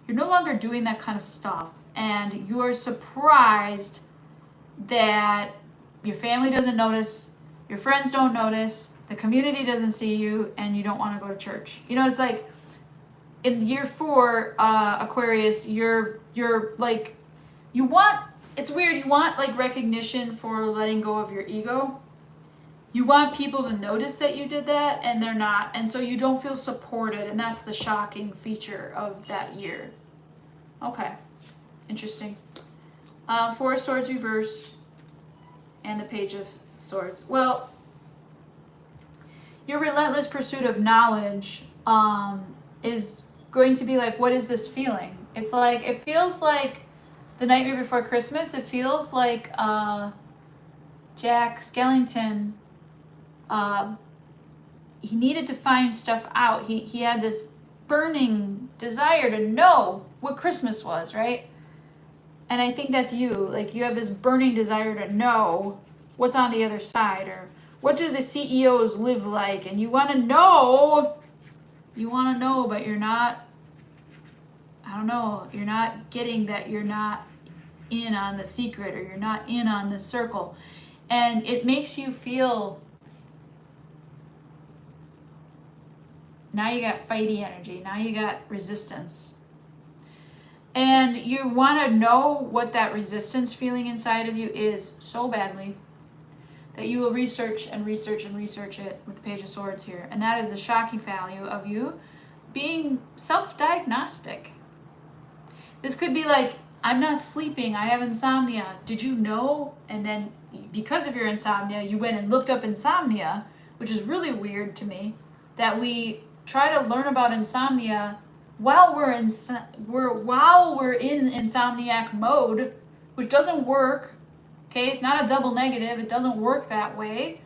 You're no longer doing that kind of stuff, and you're surprised that your family doesn't notice, your friends don't notice, the community doesn't see you, and you don't want to go to church. You know, it's like in year 4, Aquarius, you're like, you want, it's weird, you want like recognition for letting go of your ego. You want people to notice that you did that, and they're not, and so you don't feel supported, and that's the shocking feature of that year. Okay, interesting. 4 of Swords reversed, and the Page of Swords. Well, your relentless pursuit of knowledge is going to be like, what is this feeling? It's like, it feels like The Nightmare Before Christmas. It feels like Jack Skellington, he needed to find stuff out. He had this burning desire to know what Christmas was, right? And I think that's you. Like, you have this burning desire to know what's on the other side, or what do the CEOs live like, and you want to know, but you're not, I don't know, you're not getting that you're not in on the secret, or you're not in on the circle. And it makes you feel, now you got fighty energy, now you got resistance. And you want to know what that resistance feeling inside of you is so badly that you will research and research and research it with the Page of Swords here. And that is the shocking value of you being self-diagnostic. This could be like, I'm not sleeping, I have insomnia. Did you know? And then because of your insomnia, you went and looked up insomnia, which is really weird to me, that we try to learn about insomnia while we're in insomniac mode, which doesn't work. Okay, it's not a double negative. It doesn't work that way.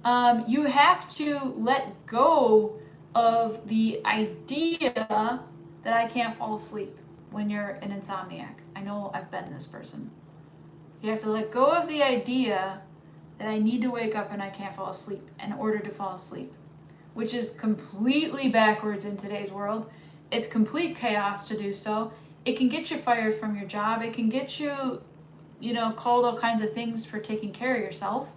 You have to let go of the idea that I can't fall asleep when you're an insomniac. I know I've been this person. You have to let go of the idea that I need to wake up and I can't fall asleep in order to fall asleep, which is completely backwards in today's world. It's complete chaos to do so. It can get you fired from your job. It can get you, called all kinds of things for taking care of yourself.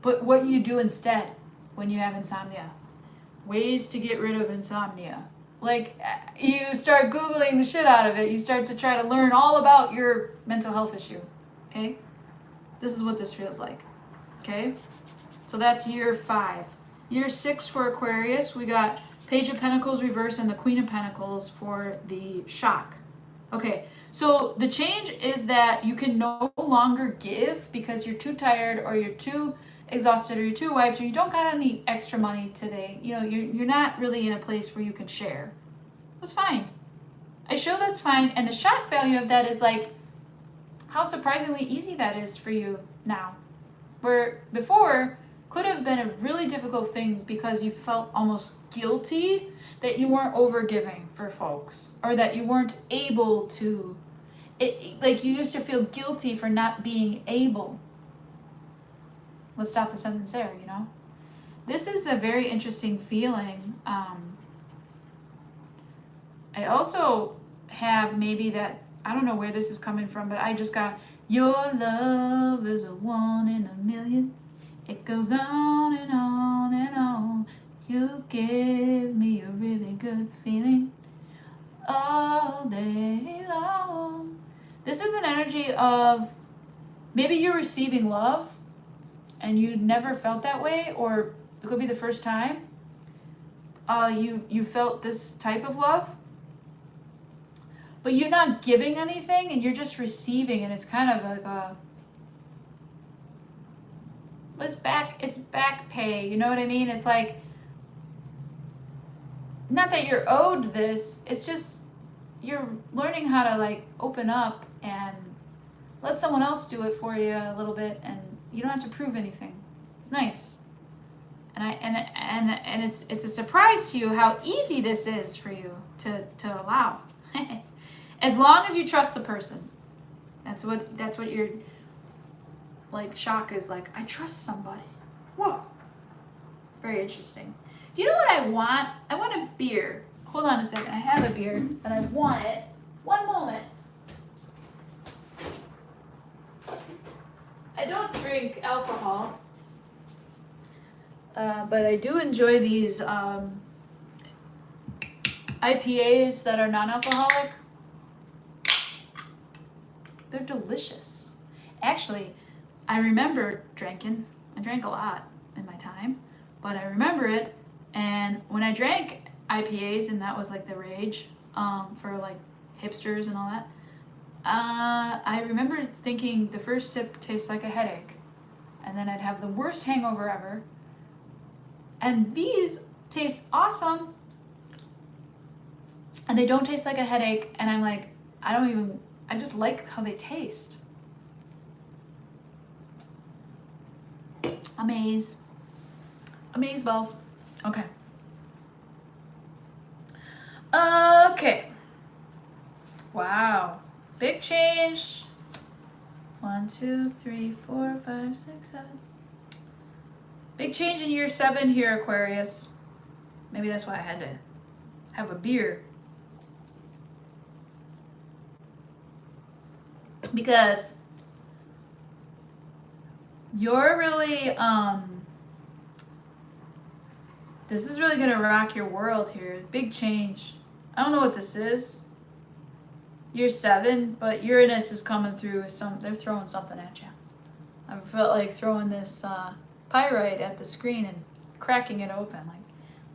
But what do you do instead when you have insomnia? Ways to get rid of insomnia. Like, you start Googling the shit out of it. You start to try to learn all about your mental health issue. Okay? This is what this feels like. Okay? So that's year 5. Year 6 for Aquarius, we got Page of Pentacles reversed and the Queen of Pentacles for the shock. Okay, so the change is that you can no longer give because you're too tired or you're too exhausted or you're too wiped or you don't got any extra money today. You know, you're not really in a place where you can share. That's fine. I show that's fine. And the shock value of that is like how surprisingly easy that is for you now. Where before could have been a really difficult thing because you felt almost guilty that you weren't overgiving for folks or that you weren't able to. Like you used to feel guilty for not being able. Let's stop the sentence there, you know? This is a very interesting feeling. I also have maybe that, I don't know where this is coming from, but I just got, your love is a 1 in a million. It goes on and on and on. You give me a really good feeling all day long. This is an energy of maybe you're receiving love and you never felt that way, or it could be the first time you felt this type of love, but you're not giving anything and you're just receiving, and it's kind of like it's back pay, you know what I mean? It's like, not that you're owed this, it's just you're learning how to like open up and let someone else do it for you a little bit, and you don't have to prove anything. It's nice. And it's a surprise to you how easy this is for you to allow. As long as you trust the person. That's what your like shock is like. I trust somebody. Whoa. Very interesting. Do you know what I want? I want a beer. Hold on a second. I have a beer, and I want it. One moment. I don't drink alcohol, but I do enjoy these IPAs that are non-alcoholic. They're delicious. Actually, I remember drinking. I drank a lot in my time, but I remember it. And when I drank IPAs, and that was like the rage for like hipsters and all that, I remember thinking the first sip tastes like a headache, and then I'd have the worst hangover ever. And these taste awesome, and they don't taste like a headache, and I'm like, I just like how they taste. Amaze balls. Okay. Okay. Wow. Big change. 1, 2, 3, 4, 5, 6, 7. Big change in year 7 here, Aquarius. Maybe that's why I had to have a beer. Because you're really, this is really gonna rock your world here. Big change. I don't know what this is. Year 7, but Uranus is coming through with they're throwing something at you. I felt like throwing this pyrite at the screen and cracking it open,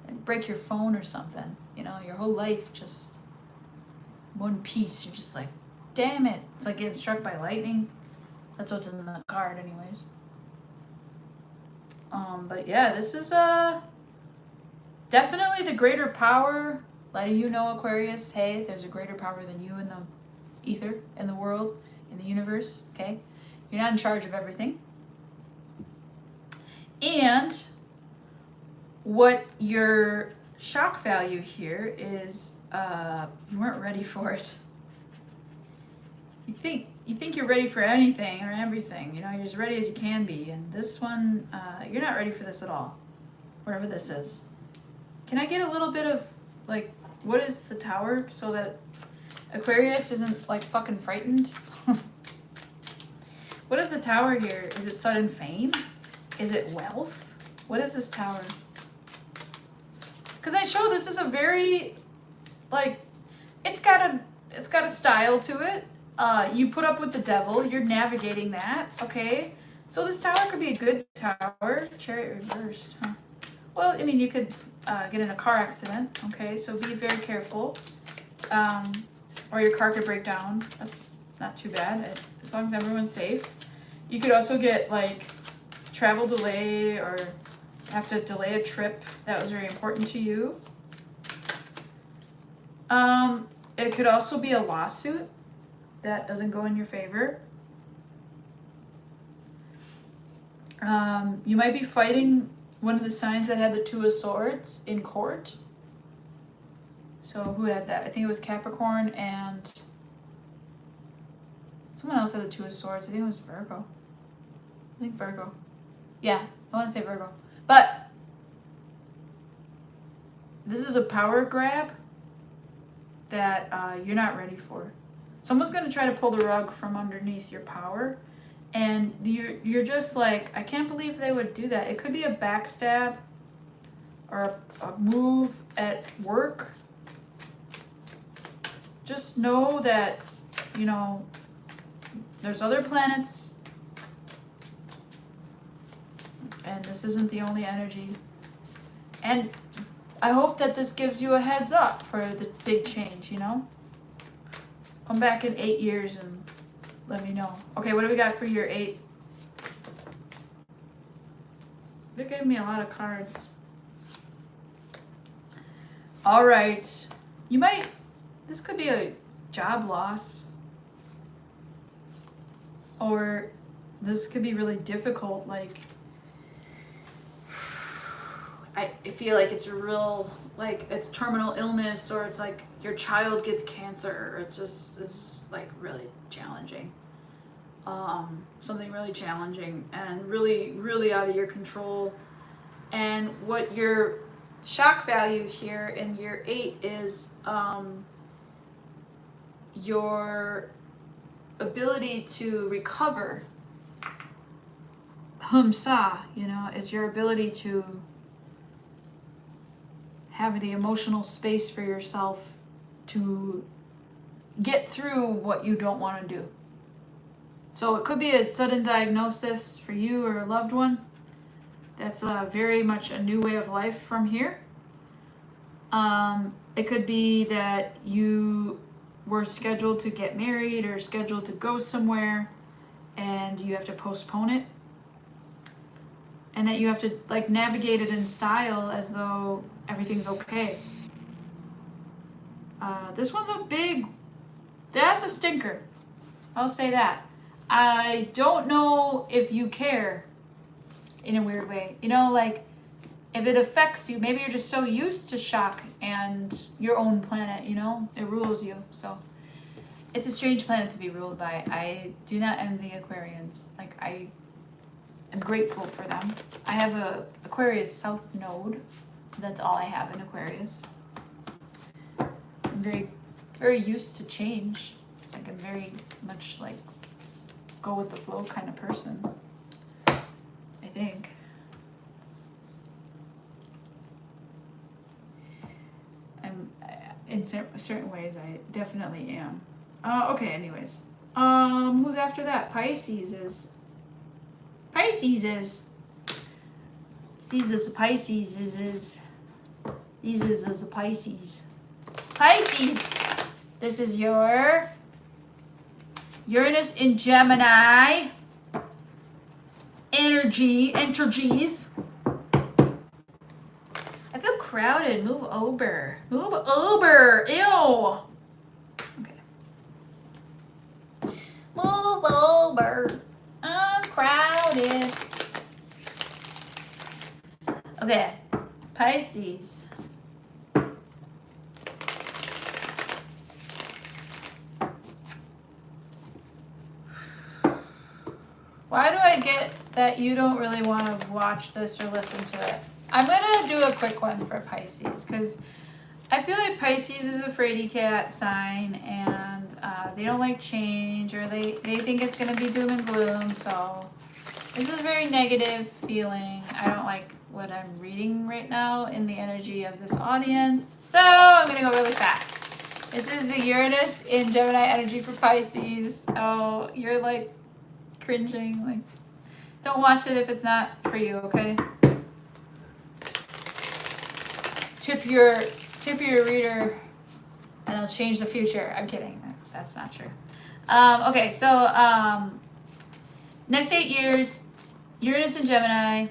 like break your phone or something. You know, your whole life just one piece. You're just like, damn it. It's like getting struck by lightning. That's what's in the card anyways. But yeah, this is definitely the greater power letting you know, Aquarius, hey, there's a greater power than you in the ether, in the world, in the universe, okay? You're not in charge of everything. And what your shock value here is, you weren't ready for it. You think you're ready for anything or everything, you know, you're as ready as you can be. And this one, you're not ready for this at all, whatever this is. Can I get a little bit of, like, what is the tower so that Aquarius isn't, like, fucking frightened? What is the tower here? Is it sudden fame? Is it wealth? What is this tower? Because I show this is a very, like, it's got a style to it. You put up with the devil. You're navigating that, okay? So this tower could be a good tower. Chariot reversed, huh? Well, I mean, you could get in a car accident, okay? So be very careful. or your car could break down. That's not too bad, as long as everyone's safe. You could also get like travel delay or have to delay a trip that was very important to you. It could also be a lawsuit that doesn't go in your favor. You might be fighting one of the signs that had the Two of Swords in court. So who had that? I think it was Capricorn and someone else had the Two of Swords. I think it was Virgo. I think Virgo. Yeah, I want to say Virgo. But this is a power grab that you're not ready for. Someone's going to try to pull the rug from underneath your power. And you're just like, I can't believe they would do that. It could be a backstab or a move at work. Just know that, you know, there's other planets. And this isn't the only energy. And I hope that this gives you a heads up for the big change, you know? Come back in 8 years and let me know. Okay, what do we got for year 8? They gave me a lot of cards. All right. You might, this could be a job loss. Or this could be really difficult. Like, I feel like it's a real, like, it's terminal illness, or it's like your child gets cancer, or it's like really challenging. Something really challenging and really, really out of your control. And what your shock value here in year 8 is your ability to recover. Humsa, you know, is your ability to have the emotional space for yourself to get through what you don't want to do. So it could be a sudden diagnosis for you or a loved one. That's very much a new way of life from here. It could be that you were scheduled to get married or scheduled to go somewhere and you have to postpone it. And that you have to like navigate it in style as though everything's okay. This one's a big, that's a stinker. I'll say that. I don't know if you care in a weird way. You know, like if it affects you, maybe you're just so used to shock and your own planet, you know, it rules you. So it's a strange planet to be ruled by. I do not envy Aquarians. Like I am grateful for them. I have a Aquarius South node. That's all I have in Aquarius. I'm very, very used to change. Like I'm very much like go with the flow kind of person, I think. I'm in certain ways I definitely am. Okay, anyways. Who's after that? Pisces is. These is the Pisces. Pisces. This is your Uranus in Gemini. Energies. I feel crowded. Move over. Ew. Okay. Move over. I'm crowded. Okay. Pisces. Why do I get that you don't really want to watch this or listen to it? I'm going to do a quick one for Pisces because I feel like Pisces is a fraidy cat sign and they don't like change, or they think it's going to be doom and gloom. So this is a very negative feeling. I don't like what I'm reading right now in the energy of this audience. So I'm going to go really fast. This is the Uranus in Gemini energy for Pisces. Oh, you're like cringing. Like, don't watch it if it's not for you, okay? Tip your reader an and it'll change the future. I'm kidding. That's not true. Okay, so next 8 years, Uranus and Gemini,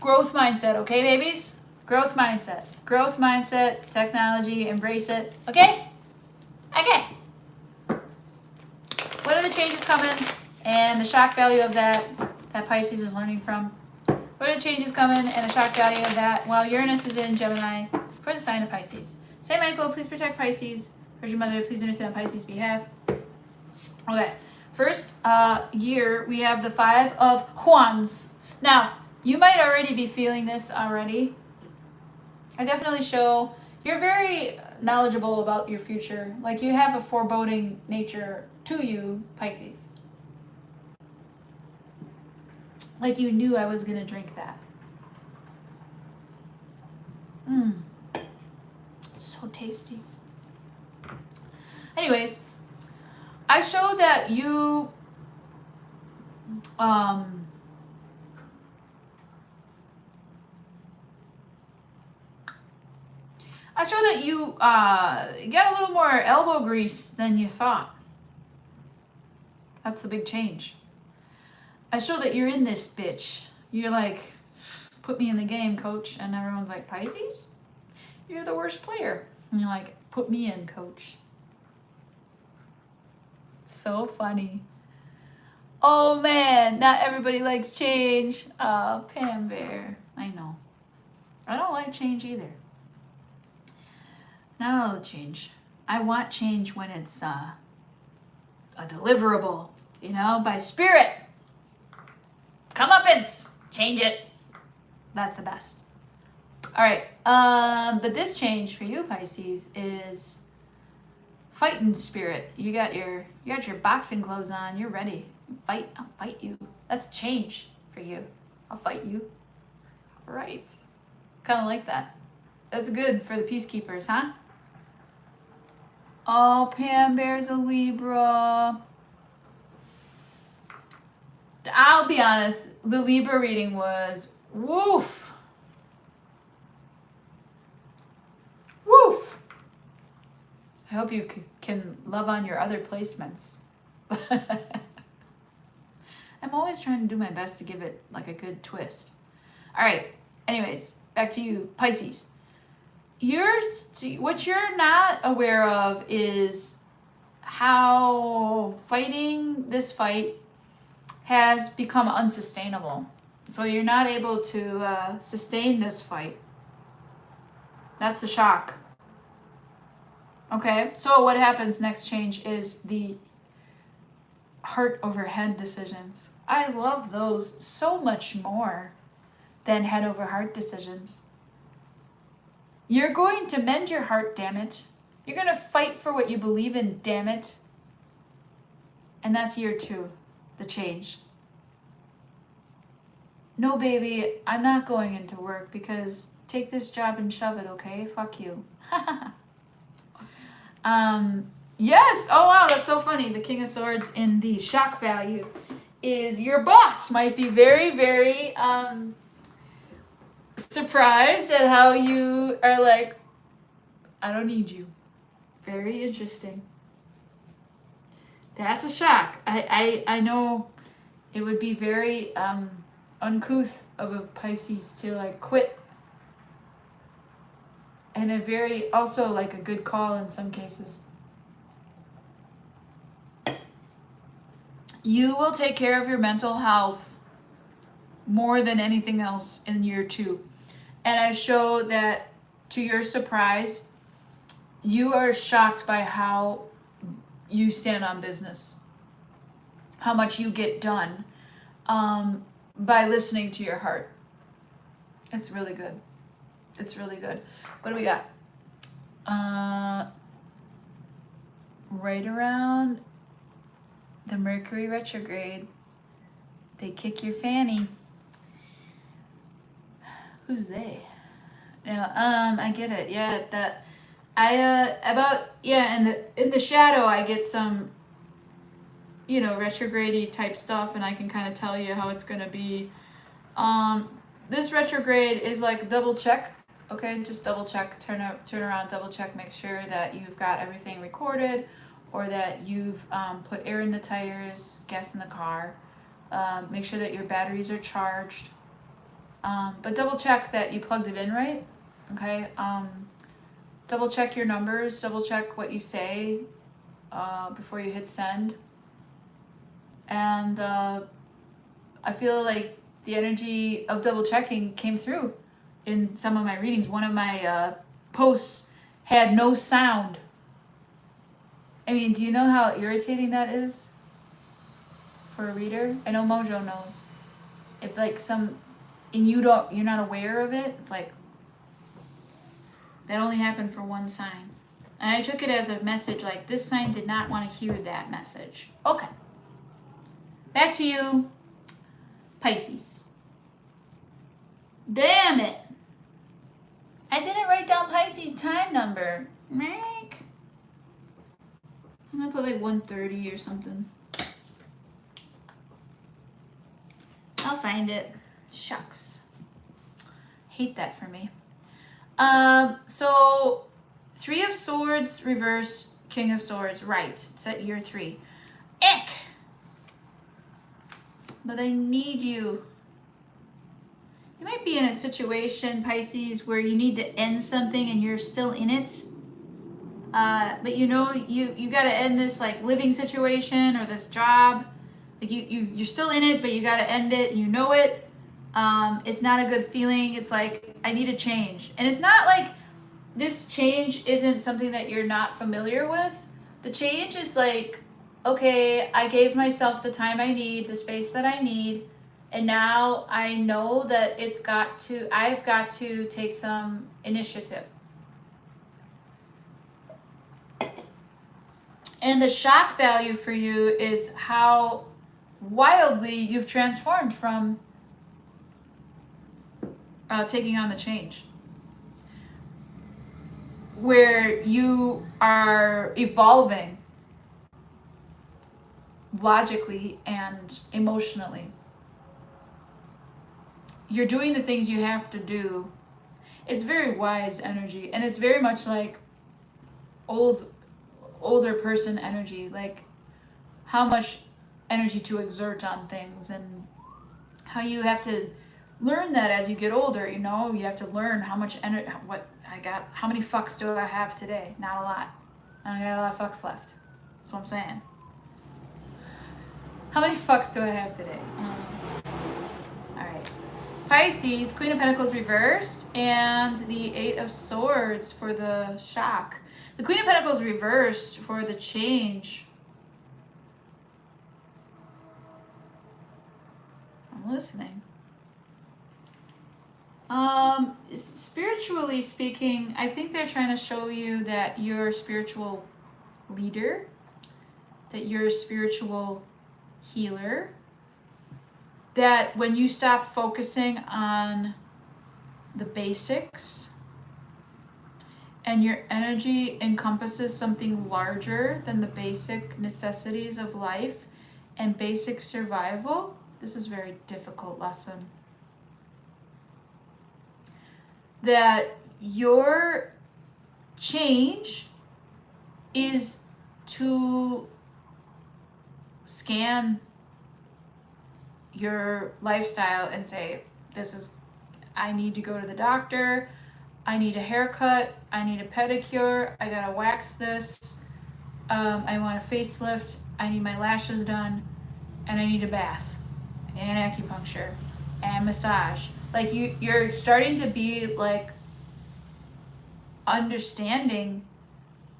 growth mindset, okay, babies? Growth mindset. Growth mindset, technology, embrace it. Okay? Okay. What are the changes coming? And the shock value of that Pisces is learning from. What are the changes coming and the shock value of that while Uranus is in Gemini for the sign of Pisces? Saint Michael, please protect Pisces. Virgin Mother, please intercede on Pisces' behalf. Okay. First year, we have the 5 of Wands. Now, you might already be feeling this already. I definitely show you're very knowledgeable about your future. Like you have a foreboding nature to you, Pisces. Like you knew I was going to drink that. So tasty. Anyways, I show that you get a little more elbow grease than you thought. That's the big change. I show that you're in this bitch. You're like, put me in the game, coach. And everyone's like, Pisces? You're the worst player. And you're like, put me in, coach. So funny. Oh man, not everybody likes change. Pam Bear. I know. I don't like change either. Not all the change. I want change when it's a deliverable, you know, by spirit. Comeuppance. Change it. That's the best. All right. But this change for you, Pisces, is fighting spirit. You got your boxing clothes on. You're ready. Fight. I'll fight you. That's change for you. I'll fight you. All right. Kind of like that. That's good for the peacekeepers, huh? Oh, Pam Bear's a Libra. I'll be honest, the Libra reading was woof. Woof. I hope you can love on your other placements. I'm always trying to do my best to give it like a good twist. All right. Anyways, back to you, Pisces. What you're not aware of is how fighting this fight has become unsustainable. So you're not able to sustain this fight. That's the shock. Okay, so what happens next change is the heart over head decisions. I love those so much more than head over heart decisions. You're going to mend your heart, damn it. You're going to fight for what you believe in, damn it. And that's year 2, the change. No, baby, I'm not going into work because take this job and shove it, okay? Fuck you. Yes. Oh, wow, that's so funny. The King of Swords in the shock value is your boss might be very, very surprised at how you are like, I don't need you. Very interesting. That's a shock. I know it would be very uncouth of a Pisces to like quit. And a very, also like a good call in some cases. You will take care of your mental health more than anything else in year 2. And I show that, to your surprise, you are shocked by how you stand on business, how much you get done by listening to your heart. It's really good. It's really good. What do we got? Right around the Mercury retrograde, they kick your fanny. Who's they? No, I get it. Yeah, that in the shadow I get some, retrograde-y type stuff, and I can kind of tell you how it's gonna be. This retrograde is like double check, Okay, just double check, turn around, double check, make sure that you've got everything recorded, or that you've put air in the tires, gas in the car. Make sure that your batteries are charged. But double check that you plugged it in right. Okay. Double check your numbers. Double check what you say before you hit send. And I feel like the energy of double checking came through in some of my readings. One of my posts had no sound. I mean, do you know how irritating that is for a reader? I know Mojo knows. If like you're not aware of it, it's like that only happened for one sign. And I took it as a message like this sign did not want to hear that message. Okay. Back to you, Pisces. Damn it. I didn't write down Pisces time number. Mac. I'm gonna put like 1:30 or something. I'll find it. Shucks. Hate that for me. So 3 of Swords, reverse, King of Swords, right. It's at year 3. Ick! But I need you. You might be in a situation, Pisces, where you need to end something and you're still in it. But you know, you got to end this like living situation or this job. Like you're still in it, but you got to end it. And you know it. It's not a good feeling. It's like, I need a change. And it's not like this change isn't something that you're not familiar with. The change is like, okay, I gave myself the time I need, the space that I need. And now I know that I've got to take some initiative. And the shock value for you is how wildly you've transformed from taking on the change. Where you are evolving logically and emotionally. You're doing the things you have to do. It's very wise energy, and it's very much like older person energy, like how much energy to exert on things and how you have to learn that as you get older. You know, you have to learn how much energy, how many fucks do I have today? Not a lot. I got a lot of fucks left. That's what I'm saying. How many fucks do I have today? All right. Pisces, Queen of Pentacles reversed, and the 8 of Swords for the shock. The Queen of Pentacles reversed for the change. I'm listening. Spiritually speaking, I think they're trying to show you that you're a spiritual leader, that you're a spiritual healer, that when you stop focusing on the basics and your energy encompasses something larger than the basic necessities of life and basic survival, this is a very difficult lesson. That your change is to scan your lifestyle and say, I need to go to the doctor, I need a haircut, I need a pedicure, I gotta wax this, I want a facelift, I need my lashes done, and I need a bath, and acupuncture, and massage. Like you're starting to be like understanding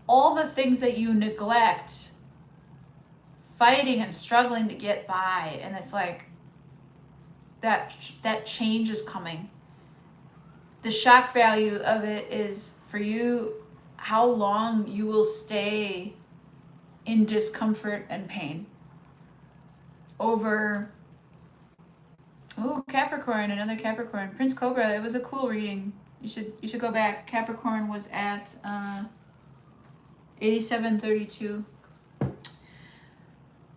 all the things that you neglect, fighting and struggling to get by, and it's like that change is coming. The shock value of it is for you how long you will stay in discomfort and pain over. Oh, Capricorn, another Capricorn. Prince Cobra, it was a cool reading. You should go back. Capricorn was at 8732.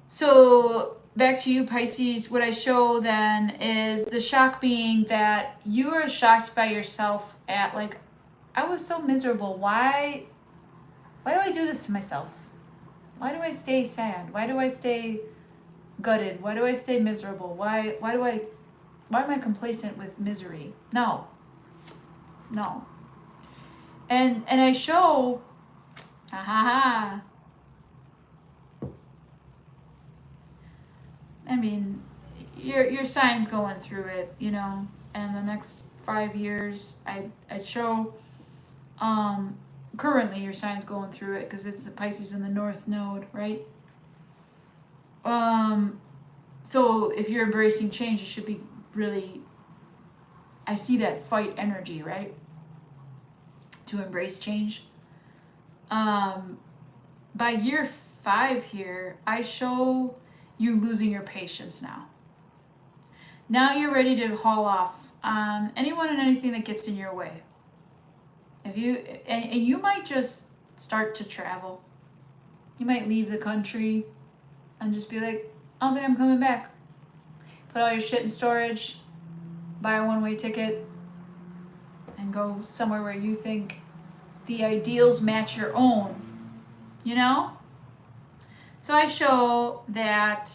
So back to you, Pisces. What I show then is the shock being that you are shocked by yourself at like I was so miserable. Why do I do this to myself? Why do I stay sad? Why do I stay gutted? Why do I stay miserable? Why am I complacent with misery? No. And I show, I mean, your sign's going through it, you know, and the next 5 years, I'd show, currently your sign's going through it because it's the Pisces in the North Node, right? So if you're embracing change, you should be really, I see that fight energy, right? To embrace change. By year 5 here, I show you losing your patience now. Now you're ready to haul off on anyone and anything that gets in your way. If you and you might just start to travel. You might leave the country and just be like, I don't think I'm coming back. Put all your shit in storage, buy a one-way ticket, and go somewhere where you think the ideals match your own, you know? So I show that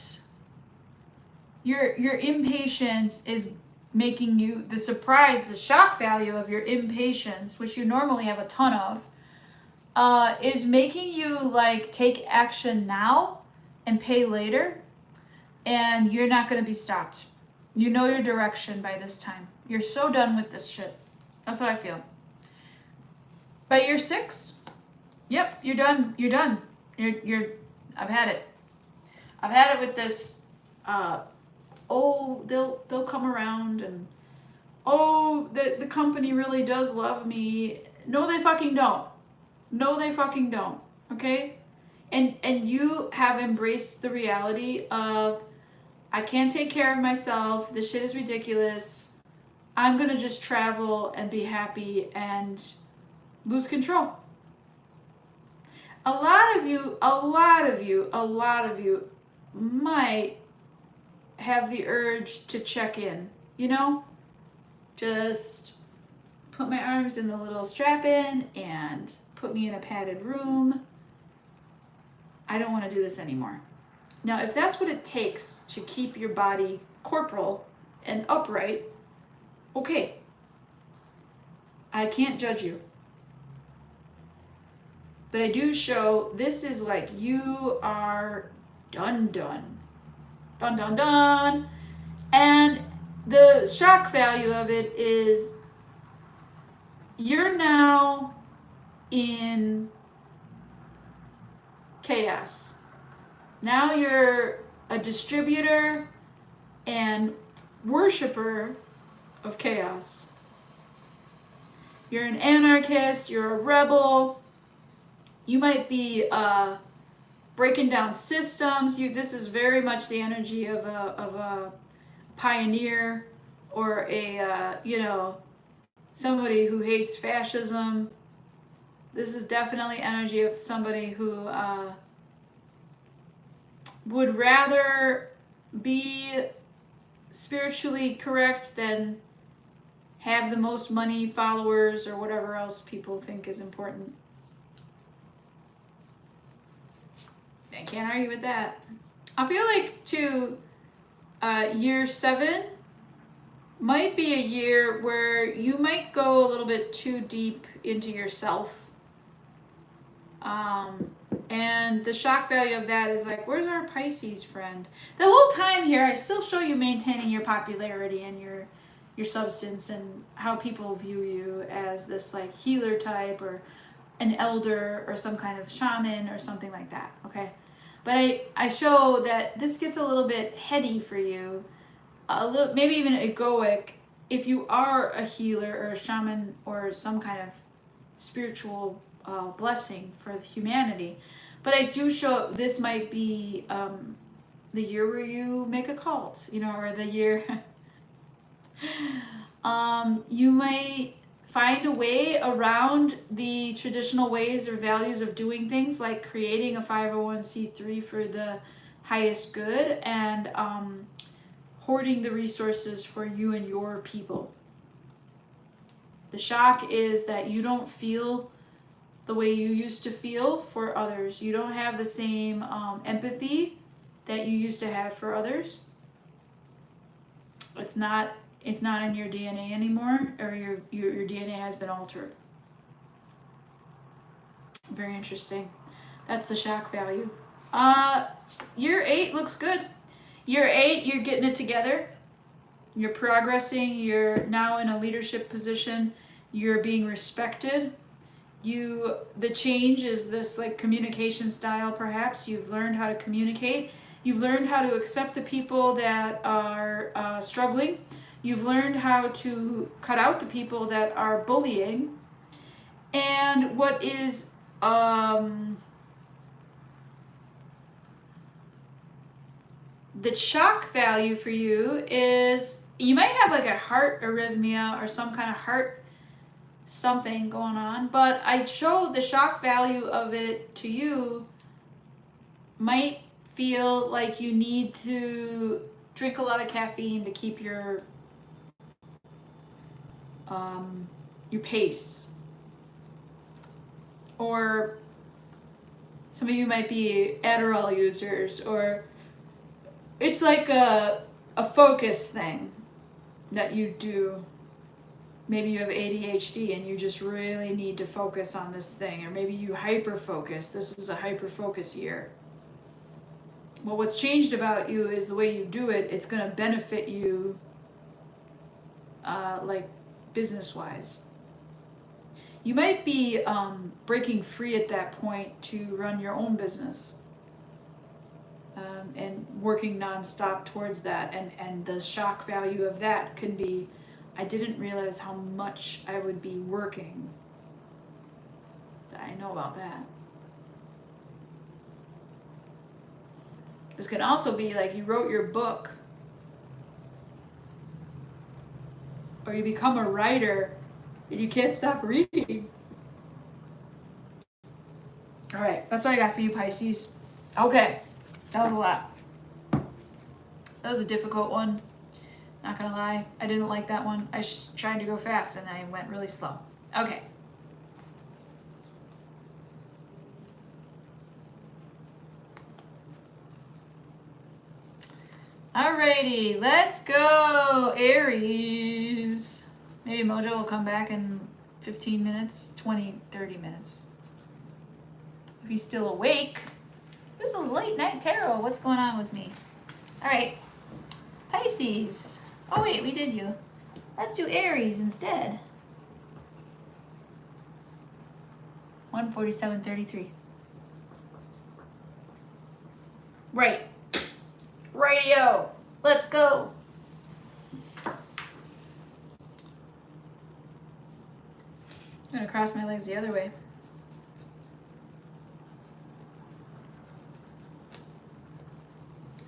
your impatience is making you, the surprise, the shock value of your impatience, which you normally have a ton of, is making you like take action now and pay later, and you're not going to be stopped. You know your direction by this time. You're so done with this shit. That's what I feel. By year 6, yep, you're done. You're done. I've had it. I've had it with this, they'll come around and, the company really does love me. No, they fucking don't. No, they fucking don't. Okay? And you have embraced the reality of, I can't take care of myself. This shit is ridiculous. I'm going to just travel and be happy and lose control. A lot of you might have the urge to check in, you know? Just put my arms in the little strap-in and put me in a padded room. I don't want to do this anymore. Now, if that's what it takes to keep your body corporal and upright, okay. I can't judge you. But I do show this is like you are done. And the shock value of it is you're now in chaos. Now you're a distributor and worshiper of chaos. You're an anarchist, you're a rebel. You might be breaking down systems. This is very much the energy of a pioneer or a somebody who hates fascism. This is definitely energy of somebody who would rather be spiritually correct than have the most money, followers, or whatever else people think is important. I can't argue with that. I feel like year 7 might be a year where you might go a little bit too deep into yourself. And the shock value of that is like, where's our Pisces friend? The whole time here, I still show you maintaining your popularity and your substance and how people view you as this like healer type or an elder or some kind of shaman or something like that, okay? But I show that this gets a little bit heady for you, a little, maybe even egoic, if you are a healer or a shaman or some kind of spiritual blessing for humanity. But I do show this might be the year where you make a cult, or the year you might find a way around the traditional ways or values of doing things, like creating a 501c3 for the highest good and hoarding the resources for you and your people. The shock is that you don't feel the way you used to feel for others. You don't have the same empathy that you used to have for others. It's not in your DNA anymore, or your DNA has been altered. Very interesting. That's the shock value. Year 8 looks good. Year 8, you're getting it together. You're progressing. You're now in a leadership position. You're being respected. The change is this like communication style, perhaps. You've learned how to communicate. You've learned how to accept the people that are struggling. You've learned how to cut out the people that are bullying. And what is the shock value for you is you might have like a heart arrhythmia or some kind of heart something going on, but I showed the shock value of it to you might feel like you need to drink a lot of caffeine to keep your pace. Or some of you might be Adderall users, or it's like a focus thing that you do. Maybe you have ADHD and you just really need to focus on this thing, or maybe you hyper focus. This is a hyper focus year. Well, what's changed about you is the way you do it. It's going to benefit you, like business wise. You might be breaking free at that point to run your own business. And working nonstop towards that, and the shock value of that can be, I didn't realize how much I would be working. I know about that. This can also be like you wrote your book, or you become a writer and you can't stop reading. All right, that's what I got for you, Pisces. Okay. That was a lot. That was a difficult one. Not gonna lie, I didn't like that one. I tried to go fast and I went really slow. Okay. Alrighty, let's go, Aries. Maybe Mojo will come back in 15 minutes, 20, 30 minutes. If he's still awake. This is late night tarot. What's going on with me? All right. Pisces. Oh, wait, we did you. Let's do Aries instead. 147.33. Right. Radio. Let's go. I'm going to cross my legs the other way.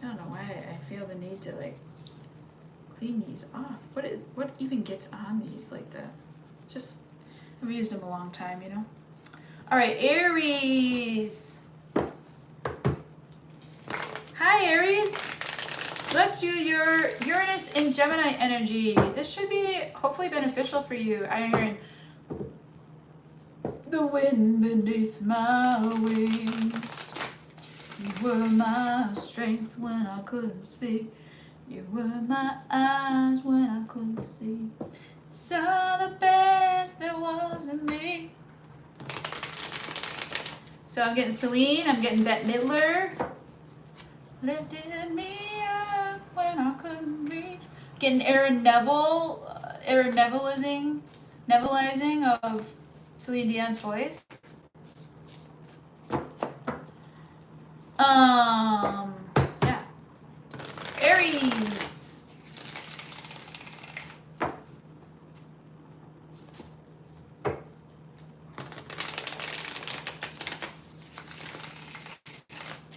I don't know why I feel the need to like clean these off. What even gets on these like that? Just, I've used them a long time, you know? All right, Aries. Hi, Aries. Let's do your Uranus in Gemini energy. This should be hopefully beneficial for you. I'm hearing the wind beneath my wings. You were my strength when I couldn't speak. You were my eyes when I couldn't see. Saw the best there was in me. So I'm getting Celine, I'm getting Bette Midler. Lifted me up when I couldn't reach. Getting Aaron Nevilleizing of Celine Dion's voice. Yeah. Aries.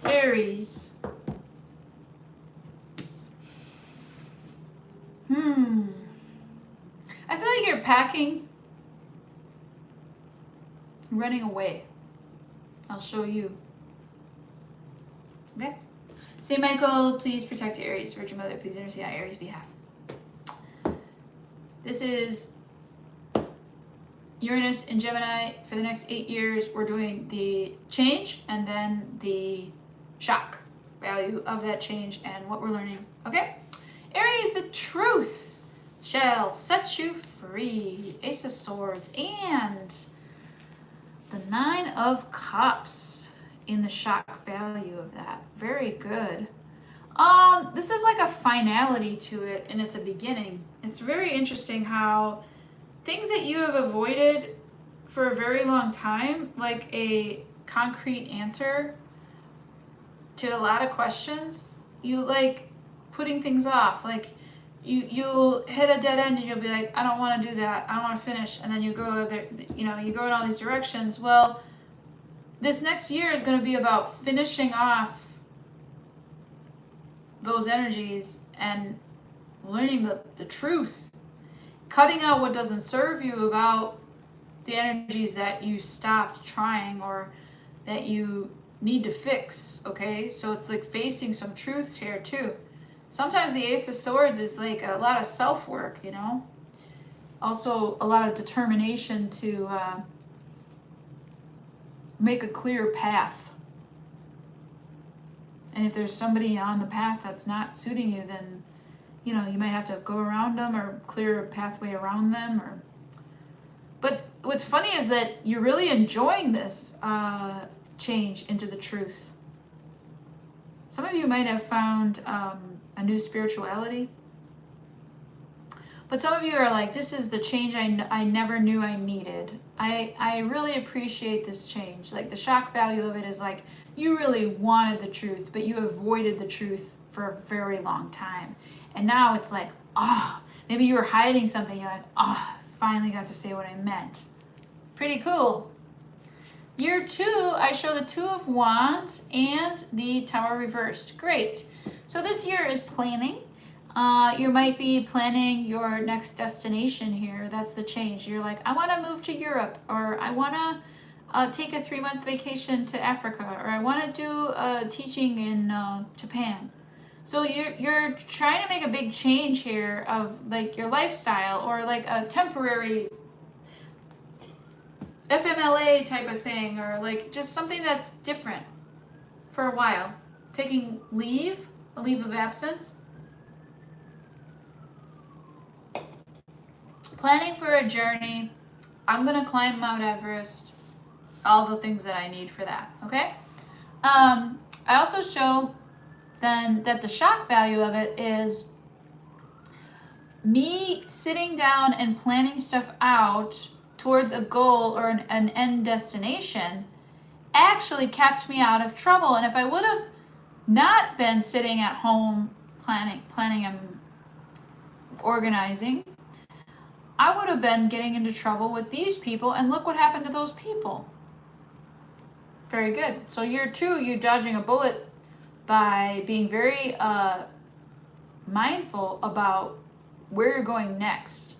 Aries. I feel like you're packing, running away. I'll show you. Okay. Saint Michael, please protect Aries. Virgin Mother, please intercede on Aries' behalf. This is Uranus in Gemini for the next 8 years. We're doing the change and then the shock value of that change and what we're learning. Okay? Aries, the truth shall set you free. Ace of Swords and the Nine of Cups in the shock value of that. Very good. This is like a finality to it, and it's a beginning. It's very interesting how things that you have avoided for a very long time, like a concrete answer to a lot of questions, you like putting things off. Like you'll hit a dead end and you'll be like, I don't want to do that. I don't want to finish. And then you go there, you go in all these directions. Well, this next year is going to be about finishing off those energies and learning the truth, cutting out what doesn't serve you about the energies that you stopped trying or that you need to fix. Okay, so it's like facing some truths here too. Sometimes the Ace of Swords is like a lot of self-work, also a lot of determination to make a clear path. And if there's somebody on the path that's not suiting you, then, you might have to go around them or clear a pathway around them. But what's funny is that you're really enjoying this change into the truth. Some of you might have found a new spirituality. But some of you are like, this is the change I never knew I needed. I really appreciate this change. Like the shock value of it is like, you really wanted the truth, but you avoided the truth for a very long time. And now it's like, maybe you were hiding something. You're like, finally got to say what I meant. Pretty cool. Year 2, I show the Two of Wands and the Tower reversed. Great. So this year is planning. You might be planning your next destination here. That's the change. You're like, I want to move to Europe, or I want to take a 3-month vacation to Africa, or I want to do teaching in Japan. So you're trying to make a big change here of like your lifestyle, or like a temporary FMLA type of thing, or like just something that's different for a while. Taking leave, a leave of absence. Planning for a journey. I'm going to climb Mount Everest. All the things that I need for that, okay? I also show then that the shock value of it is me sitting down and planning stuff out towards a goal or an end destination actually kept me out of trouble. And if I would have not been sitting at home planning and organizing, I would have been getting into trouble with these people, and look what happened to those people. Very good. So year 2, you dodging a bullet by being very mindful about where you're going next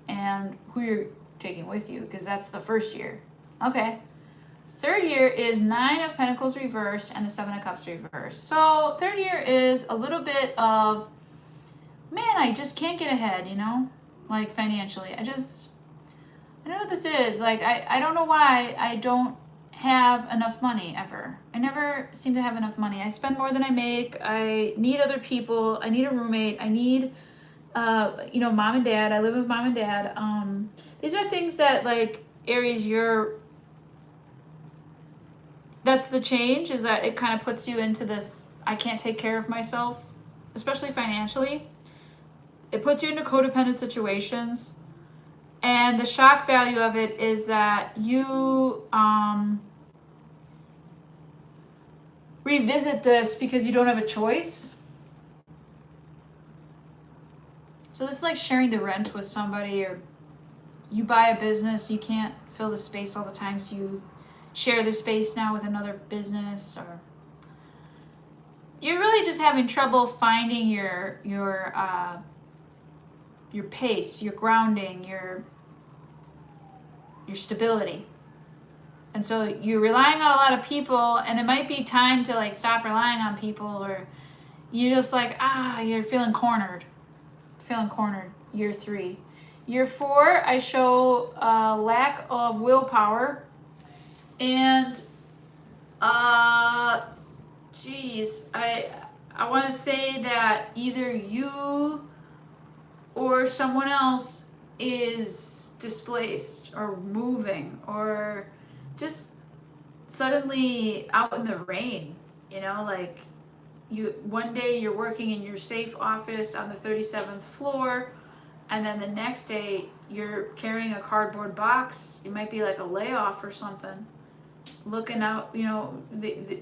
and who you're taking with you, because that's the first year. Okay. 3rd year is 9 of Pentacles reversed and the 7 of Cups reversed. So 3rd year is a little bit of, man, I just can't get ahead, like financially. I don't know what this is. Like, I don't know why I don't have enough money ever. I never seem to have enough money. I spend more than I make. I need other people. I need a roommate. I need, mom and dad. I live with mom and dad. These are things that, like, Aries, that's the change, is that it kind of puts you into this, I can't take care of myself, especially financially. It puts you into codependent situations. And the shock value of it is that you revisit this because you don't have a choice. So this is like sharing the rent with somebody, or you buy a business, you can't fill the space all the time, so you share the space now with another business, or you're really just having trouble finding your pace, your grounding, your stability. And so you're relying on a lot of people, and it might be time to like stop relying on people, or you're just like, you're feeling cornered. Year 3. Year 4, I show lack of willpower. And, geez, I want to say that either you or someone else is displaced or moving or just suddenly out in the rain, you know, like one day you're working in your safe office on the 37th floor, and then the next day you're carrying a cardboard box. It might be like a layoff or something. Looking out, you know,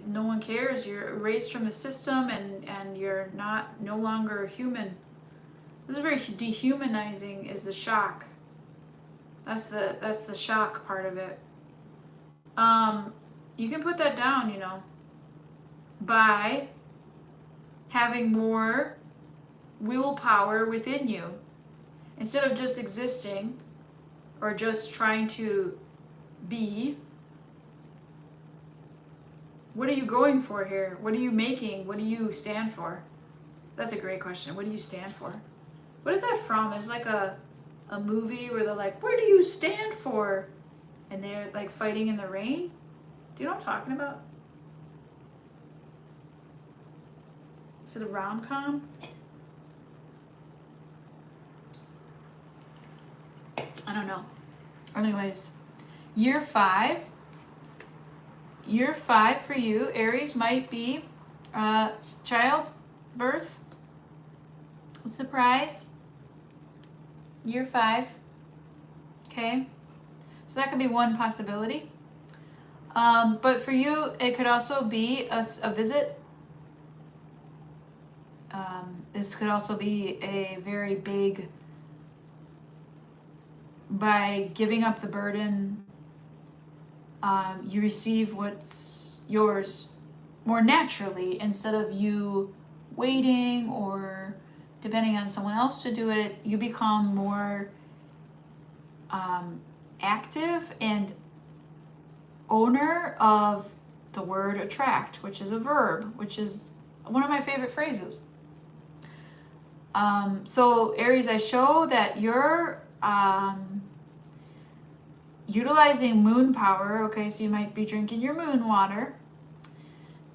no one cares. You're erased from the system, and you're no longer human. This is very dehumanizing. Is the shock. That's the shock part of it. You can put that down, you know, by having more willpower within you. Instead of just existing or just trying to be, what are you going for here? What are you making? What do you stand for? That's a great question. What do you stand for? What is that from? It's like a movie where they're like, what do you stand for? And they're like fighting in the rain. Do you know what I'm talking about? Is it a rom-com? I don't know. Anyways, year 5. Year 5 for you, Aries, might be childbirth. Surprise. Year 5. Okay. So that could be one possibility. But for you, it could also be a visit. This could also be a very big, by giving up the burden, you receive what's yours more naturally instead of you waiting or depending on someone else to do it. You become more active and owner of the word attract, which is a verb, which is one of my favorite phrases. So Aries, I show that you're utilizing moon power. Okay, so you might be drinking your moon water.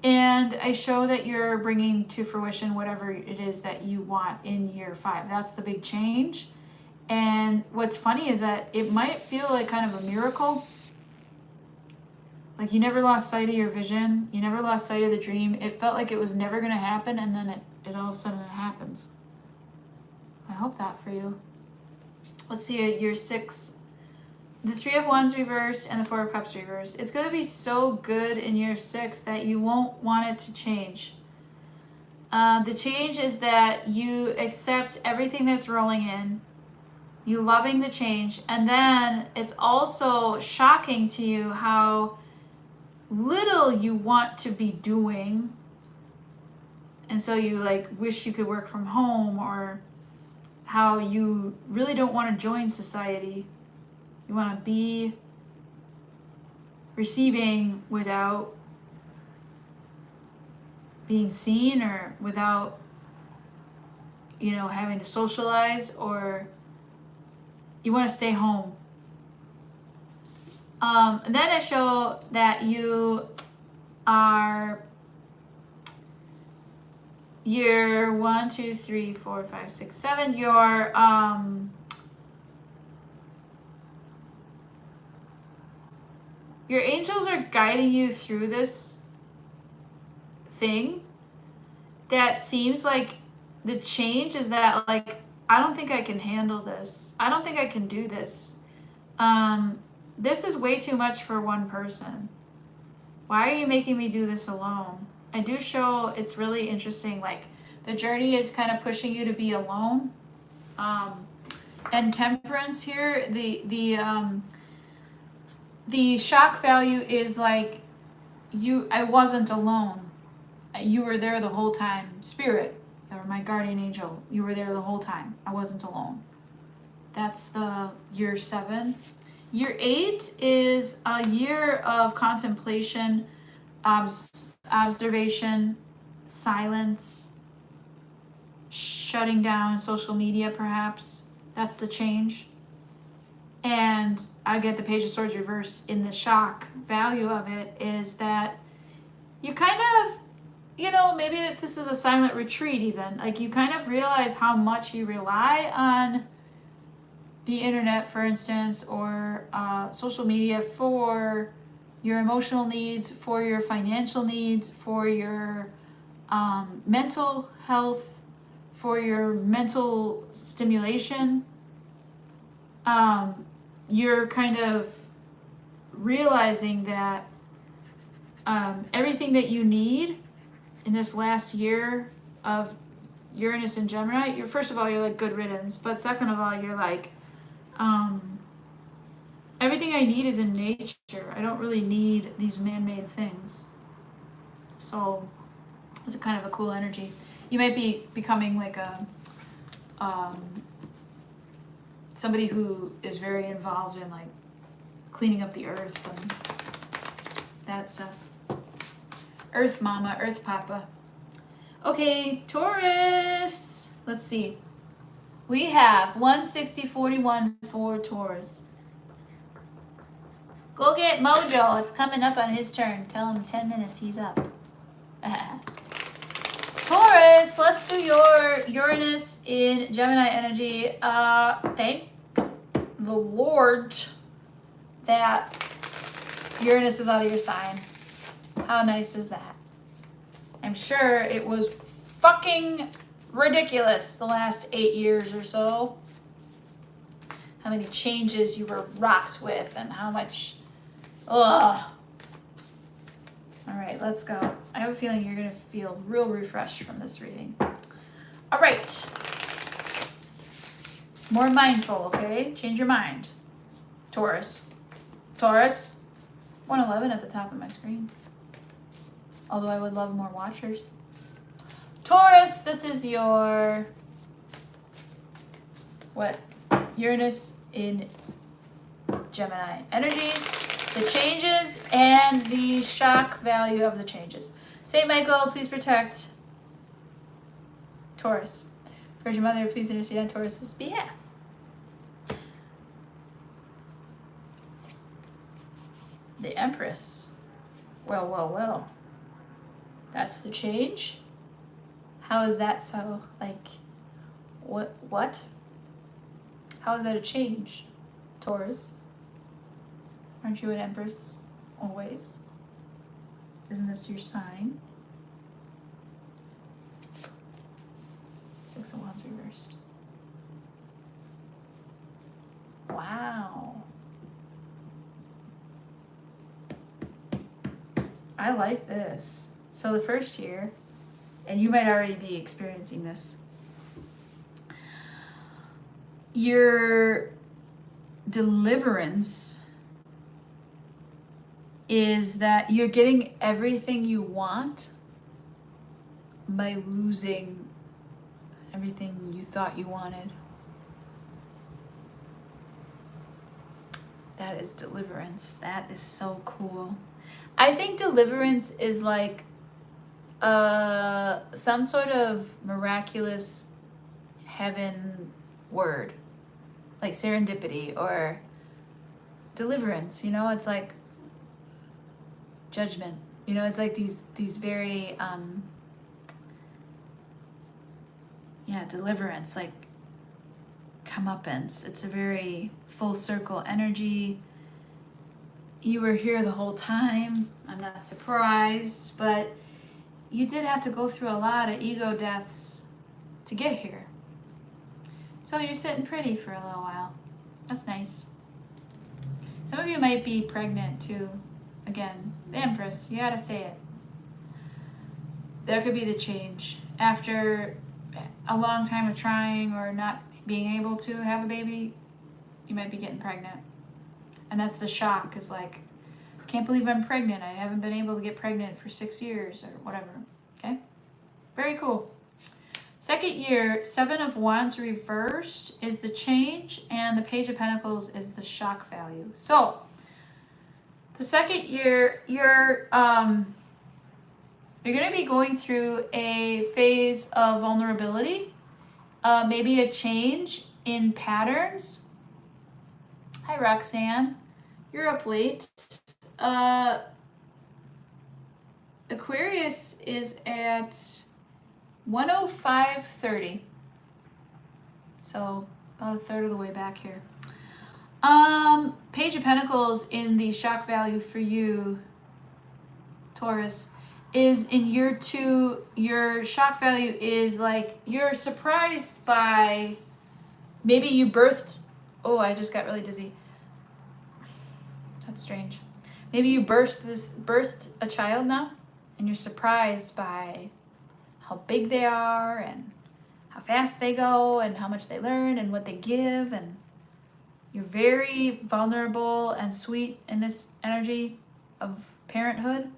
And I show that you're bringing to fruition whatever it is that you want in year 5. That's the big change. And what's funny is that it might feel like kind of a miracle. Like you never lost sight of your vision. You never lost sight of the dream. It felt like it was never going to happen, and then it all of a sudden it happens. I hope that for you. Let's see, year 6. The 3 of Wands reversed and the 4 of Cups reversed. It's going to be so good in year 6 that you won't want it to change. The change is that you accept everything that's rolling in. You loving the change. And then it's also shocking to you how little you want to be doing. And so you like wish you could work from home, or how you really don't want to join society. You want to be receiving without being seen, or without, you know, having to socialize, or you want to stay home. And then I show that you are year 1, 2, 3, 4, 5, 6, 7. Your angels are guiding you through this thing that seems like the change is that, like, I don't think I can handle this. I don't think I can do this. This is way too much for one person. Why are you making me do this alone? I do show it's really interesting. Like the journey is kind of pushing you to be alone. And Temperance here, the shock value is like I wasn't alone. You were there the whole time. Spirit, or my guardian angel, you were there the whole time. I wasn't alone. That's the year 7. Year 8 is a year of contemplation, observation, silence, shutting down social media perhaps. That's the change. And I get the Page of Swords reverse in the shock value of it is that you kind of, you know, maybe if this is a silent retreat even, like you kind of realize how much you rely on the internet, for instance, or social media for your emotional needs, for your financial needs, for your mental health, for your mental stimulation. You're kind of realizing that everything that you need in this last year of Uranus and Gemini, you're first of all, you're like good riddance, but second of all, you're like, everything I need is in nature. I don't really need these man-made things. So it's a kind of a cool energy. You might be becoming like a somebody who is very involved in like cleaning up the earth and that stuff. Earth mama, earth papa. Okay, Taurus. Let's see. We have 160-41 for Taurus. Go get Mojo. It's coming up on his turn. Tell him 10 minutes he's up. Taurus, let's do your Uranus in Gemini energy. Thank the Lord that Uranus is out of your sign. How nice is that? I'm sure it was fucking ridiculous the last 8 years or so. How many changes you were rocked with and how much... Ugh. All right, let's go. I have a feeling you're going to feel real refreshed from this reading. All right. More mindful, okay? Change your mind. Taurus. Taurus. 111 at the top of my screen. Although I would love more watchers. Taurus, this is your... what? Uranus in Gemini energy. The changes and the shock value of the changes. Saint Michael, please protect Taurus. Virgin Mother, please intercede on Taurus's behalf. The Empress. Well, well, well. That's the change? How is that so, like, what? How is that a change, Taurus? Aren't you an Empress always? Isn't this your sign? Six of Wands reversed. Wow. I like this. So the first year, and you might already be experiencing this, your deliverance is that you're getting everything you want by losing everything you thought you wanted. That is deliverance. That is so cool. I think deliverance is like some sort of miraculous heaven word, like serendipity or deliverance, you know? It's like judgment, you know? It's like these very deliverance, like comeuppance. It's a very full circle energy. You were here the whole time. I'm not surprised, but you did have to go through a lot of ego deaths to get here. So you're sitting pretty for a little while. That's nice. Some of you might be pregnant too. Again, the Empress, you gotta say it. There could be the change. After a long time of trying or not being able to have a baby, you might be getting pregnant. And that's the shock, is like, I can't believe I'm pregnant. I haven't been able to get pregnant for 6 years or whatever. Okay? Very cool. Second year, Seven of Wands reversed is the change, and the Page of Pentacles is the shock value. So, the second year, you're going to be going through a phase of vulnerability, maybe a change in patterns, Hi, Roxanne. You're up late. Aquarius is at 105.30. So about a third of the way back here. Page of Pentacles in the shock value for you, Taurus, is in year 2. Your shock value is like you're surprised by maybe you birthed. Oh, I just got really dizzy. That's strange. Maybe you birthed a child now, and you're surprised by how big they are and how fast they go and how much they learn and what they give, and you're very vulnerable and sweet in this energy of parenthood.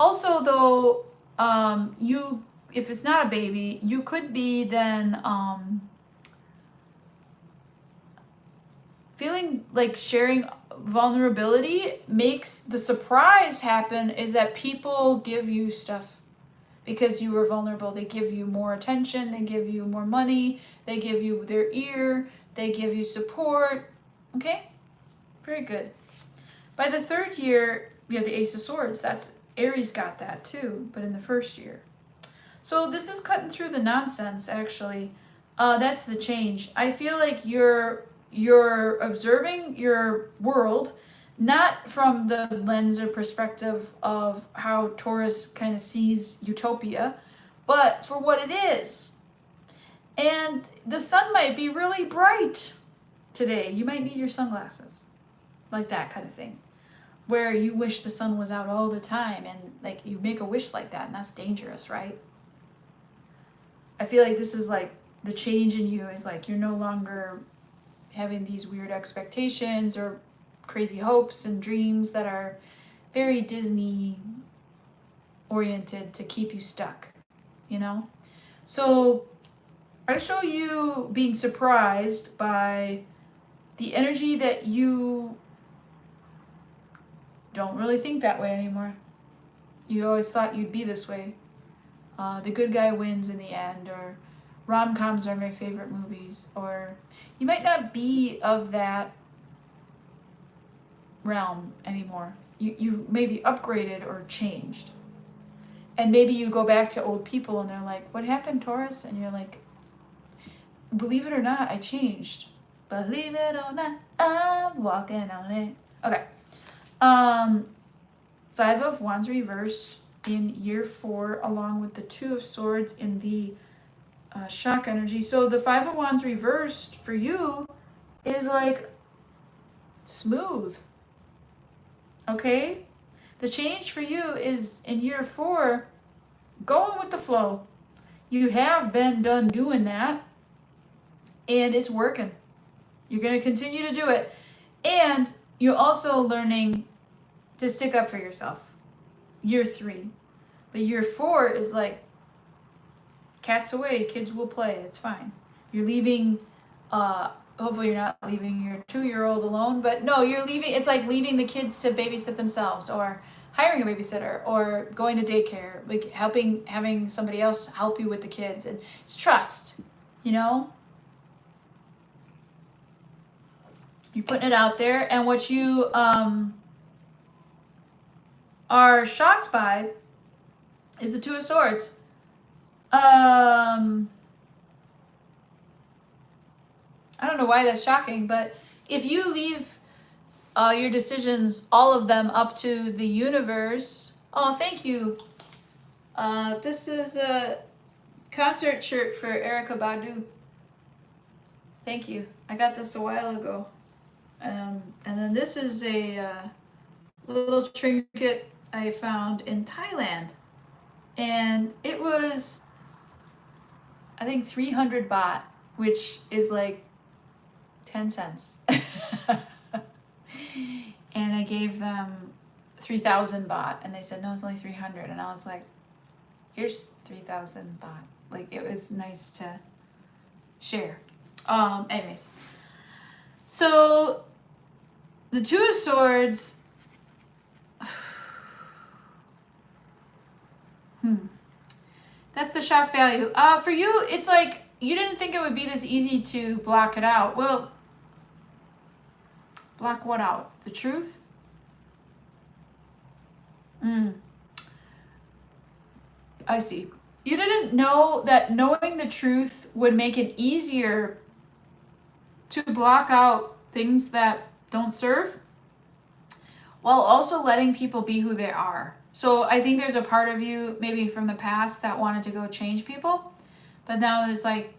Also, though, you, if it's not a baby, you could be then feeling like sharing vulnerability makes the surprise happen is that people give you stuff because you were vulnerable. They give you more attention, they give you more money, they give you their ear, they give you support. Okay? Very good. By the 3rd year, you have the Ace of Swords. That's Aries got that too, but in the 1st year. So this is cutting through the nonsense, actually. That's the change. I feel like you're observing your world not from the lens or perspective of how Taurus kind of sees utopia, but for what it is. And the sun might be really bright today. You might need your sunglasses, like that kind of thing, where you wish the sun was out all the time, and like you make a wish like that, and that's dangerous, right? I feel like this is like the change in you is like you're no longer having these weird expectations or crazy hopes and dreams that are very Disney oriented to keep you stuck, you know? So I show you being surprised by the energy that you don't really think that way anymore. You always thought you'd be this way. The good guy wins in the end, or rom-coms are my favorite movies, or you might not be of that realm anymore. You maybe upgraded or changed. And maybe you go back to old people and they're like, what happened, Taurus? And you're like, believe it or not, I changed. Believe it or not, I'm walking on it. Okay. 5 of Wands reversed in year 4, along with the 2 of Swords in the shock energy. So the 5 of Wands reversed for you is like smooth. Okay? The change for you is in year 4, going with the flow. You have been done doing that, and it's working. You're going to continue to do it. And you're also learning to stick up for yourself. Year 3. But year 4 is like, cats away, kids will play, it's fine. You're leaving, hopefully you're not leaving your 2-year-old alone, but no, you're leaving, it's like leaving the kids to babysit themselves, or hiring a babysitter, or going to daycare, like having somebody else help you with the kids. And it's trust, you know? You're putting it out there, and what you are shocked by is the 2 of Swords. I don't know why that's shocking, but if you leave your decisions, all of them, up to the universe. Oh, thank you. This is a concert shirt for Erykah Badu. Thank you. I got this a while ago. And then this is a little trinket I found in Thailand. And it was, I think, 300 baht, which is like 10 cents. And I gave them 3,000 baht, and they said, no, it's only 300. And I was like, here's 3,000 baht. Like, it was nice to share. Anyways. So, the 2 of Swords, that's the shock value. For you, it's like you didn't think it would be this easy to block it out. Well, Block what out? The truth? I see. You didn't know that knowing the truth would make it easier to block out things that don't serve, while also letting people be who they are. So I think there's a part of you, maybe from the past, that wanted to go change people, but now there's like,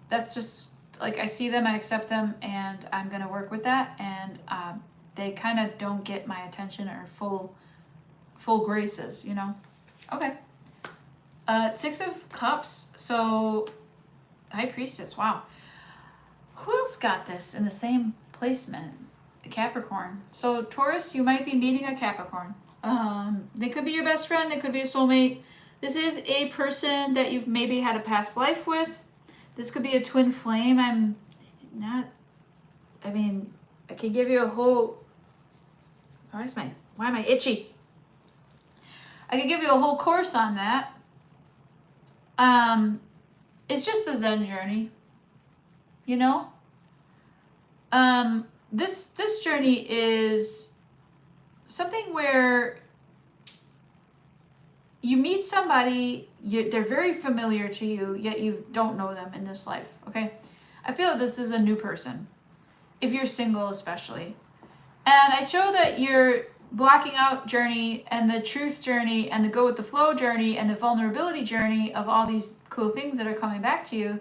that's just like, I see them, I accept them, and I'm gonna work with that, and they kind of don't get my attention or full graces, you know? Okay. Six of Cups, so High Priestess, wow. Who else got this in the same placement? Capricorn. So Taurus, you might be meeting a Capricorn. They could be your best friend, they could be a soulmate. This is a person that you've maybe had a past life with. This could be a twin flame. I could give you a whole, why am I itchy? I could give you a whole course on that. It's just the Zen journey, you know? This journey is something where you meet somebody, they're very familiar to you, yet you don't know them in this life, okay? I feel that this is a new person, if you're single especially. And I show that your blocking out journey and the truth journey and the go with the flow journey and the vulnerability journey of all these cool things that are coming back to you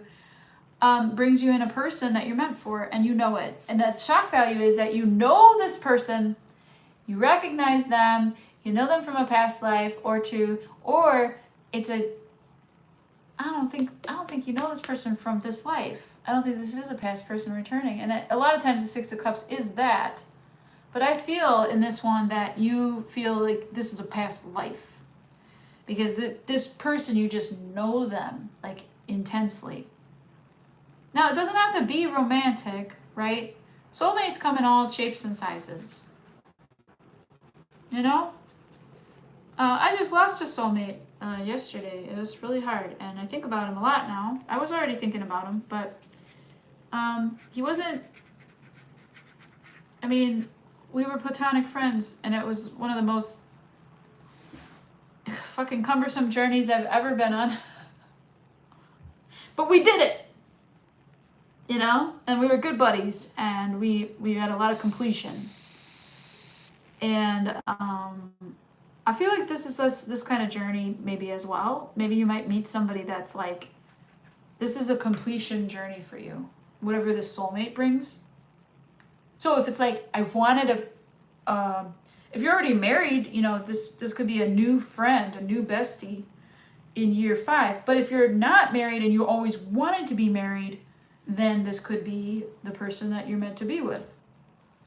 brings you in a person that you're meant for, and you know it. And that shock value is that you know this person, you recognize them, you know them from a past life or two, or it's a, I don't think you know this person from this life. I don't think this is a past person returning. And a lot of times the Six of Cups is that. But I feel in this one that you feel like this is a past life. Because this person, you just know them, like, intensely. Now, it doesn't have to be romantic, right? Soulmates come in all shapes and sizes. You know? I just lost a soulmate yesterday. It was really hard, and I think about him a lot now. I was already thinking about him, but he wasn't... I mean, we were platonic friends, and it was one of the most fucking cumbersome journeys I've ever been on. But we did it! You know? And we were good buddies, and we had a lot of completion. And I feel like this is this kind of journey maybe as well. Maybe you might meet somebody that's like, this is a completion journey for you. Whatever this soulmate brings. So if it's like, I've wanted if you're already married, you know, this could be a new friend, a new bestie in year 5. But if you're not married and you always wanted to be married, then this could be the person that you're meant to be with.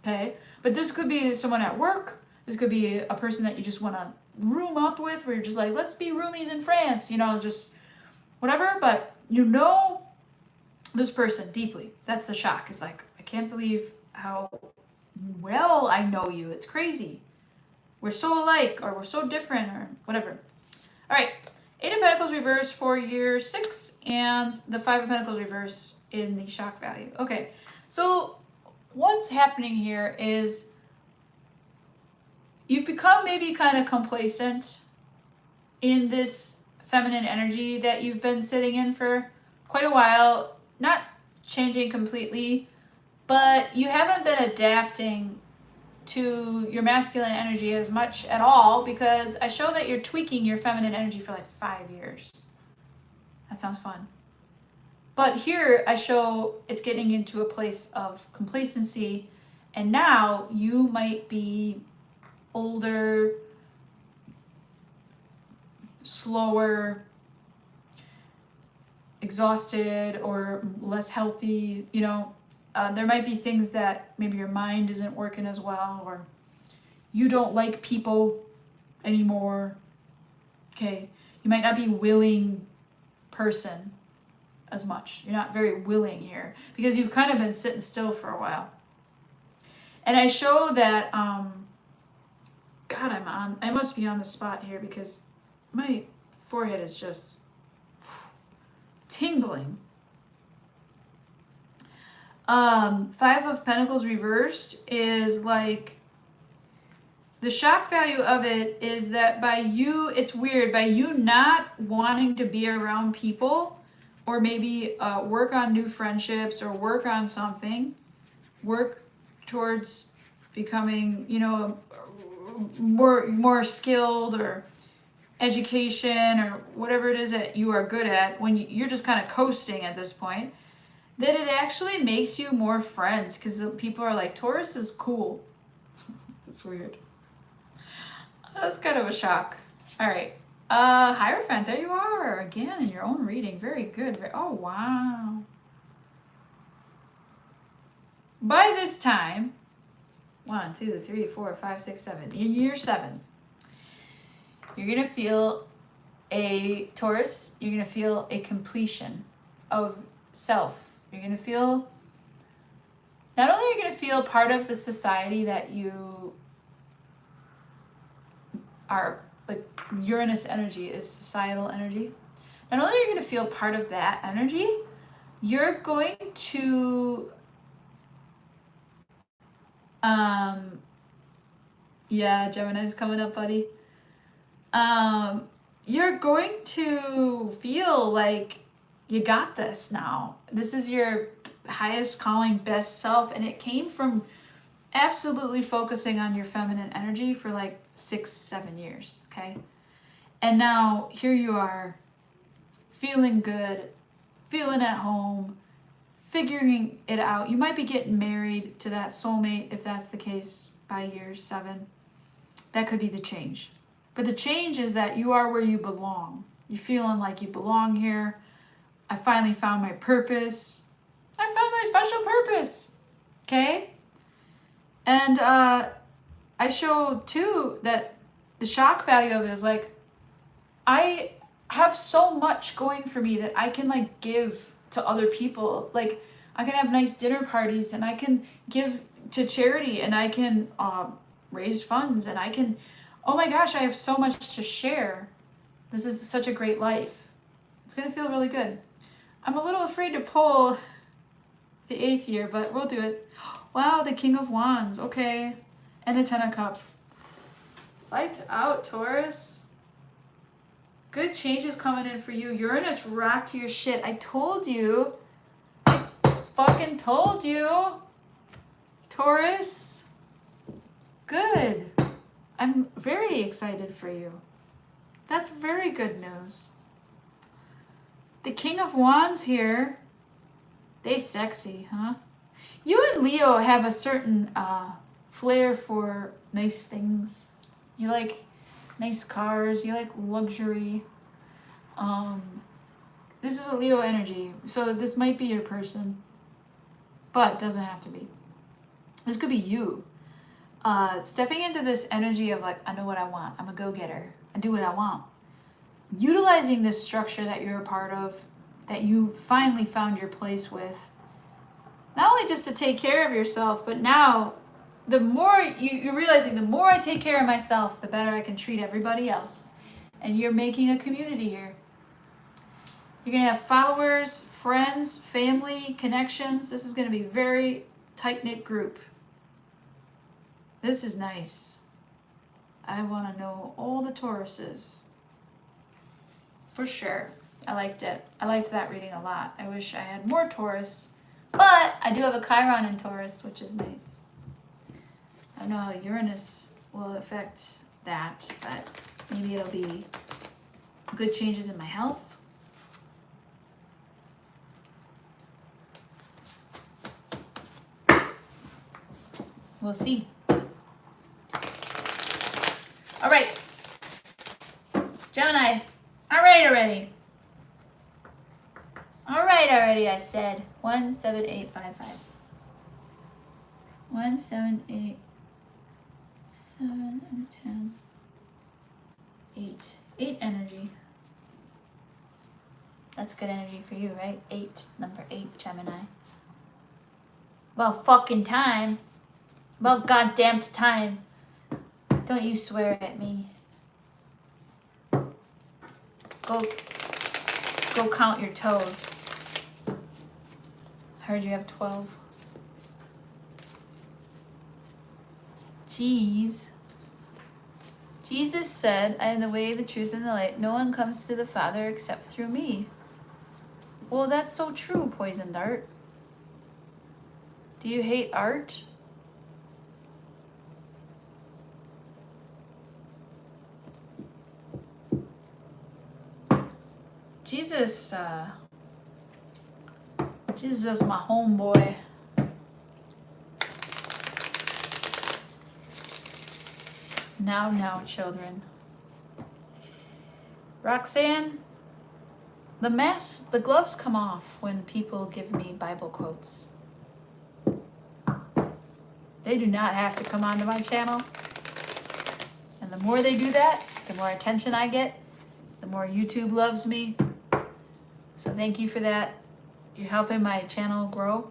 Okay? But this could be someone at work. This could be a person that you just want to room up with, where you're just like, let's be roomies in France, you know, just whatever. But you know this person deeply. That's the shock. It's like, I can't believe how well I know you. It's crazy. We're so alike, or we're so different, or whatever. All right. 8 of Pentacles reversed for year 6, and the 5 of Pentacles reversed in the shock value. Okay. So what's happening here is you've become maybe kind of complacent in this feminine energy that you've been sitting in for quite a while. Not changing completely, but you haven't been adapting to your masculine energy as much at all, because I show that you're tweaking your feminine energy for like 5 years. That sounds fun. But here I show it's getting into a place of complacency, and now you might be older, slower, exhausted, or less healthy, you know. There might be things that maybe your mind isn't working as well, or you don't like people anymore. Okay, you might not be willing person as much. You're not very willing here because you've kind of been sitting still for a while. And I show that, God, I must be on the spot here because my forehead is just tingling. Five of Pentacles reversed is like, the shock value of it is that by you, it's weird, by you not wanting to be around people, or maybe work on new friendships or work on something, work towards becoming, you know, more skilled, or education, or whatever it is that you are good at, when you're just kind of coasting at this point, that it actually makes you more friends, because people are like, Taurus is cool. That's weird. That's kind of a shock. All right. Hierophant, there you are again in your own reading. Very good. Oh, wow. By this time, 1, 2, 3, 4, 5, 6, 7, in year 7, you're going to feel Taurus, you're going to feel a completion of self. You're going to feel, not only are you going to feel part of the society that you are, like Uranus energy is societal energy. Not only are you going to feel part of that energy, you're going to, yeah, Gemini's coming up, buddy. You're going to feel like you got this now. This is your highest calling, best self, and it came from absolutely focusing on your feminine energy for like 6-7 years, okay? And now here you are, feeling good, feeling at home, figuring it out. You might be getting married to that soulmate if that's the case by year 7. That could be the change. But the change is that you are where you belong. You're feeling like you belong here. I finally found my purpose. I found my special purpose. Okay? And I show too that the shock value of it is like, I have so much going for me that I can like give to other people. Like I can have nice dinner parties, and I can give to charity, and I can raise funds, and I can, oh my gosh, I have so much to share. This is such a great life. It's going to feel really good. I'm a little afraid to pull the 8th year, but we'll do it. Wow, the King of Wands. Okay. And the 10 of Cups. Lights out, Taurus. Good changes coming in for you. Uranus rocked your shit. I told you. I fucking told you. Taurus. Good. I'm very excited for you. That's very good news. The King of Wands here. They sexy, huh? You and Leo have a certain flair for nice things. You like nice cars. You like luxury. This is a Leo energy. So this might be your person. But it doesn't have to be. This could be you. Stepping into this energy of like, I know what I want. I'm a go-getter. I do what I want. Utilizing this structure that you're a part of, that you finally found your place with. Not only just to take care of yourself, but now the more you're realizing, the more I take care of myself, the better I can treat everybody else. And you're making a community here. You're going to have followers, friends, family, connections. This is going to be a very tight-knit group. This is nice. I want to know all the Tauruses. For sure. I liked it. I liked that reading a lot. I wish I had more Taurus. But I do have a Chiron in Taurus, which is nice. I don't know how Uranus will affect that, but maybe it'll be good changes in my health. We'll see. All right. Gemini. All right already. All right already, I said. 17855. 1, 7, 8, 7, and 10. 8. 8 energy. That's good energy for you, right? 8. Number 8, Gemini. About fucking time. About goddamn time. Don't you swear at me. Go count your toes. Heard you have 12. Jeez. Jesus said, I am the way, the truth, and the light. No one comes to the Father except through me. Well, that's so true, Poison Dart. Do you hate art? Jesus is my homeboy. Now, children. Roxanne, the gloves come off when people give me Bible quotes. They do not have to come onto my channel. And the more they do that, the more attention I get, the more YouTube loves me. So thank you for that. You're helping my channel grow.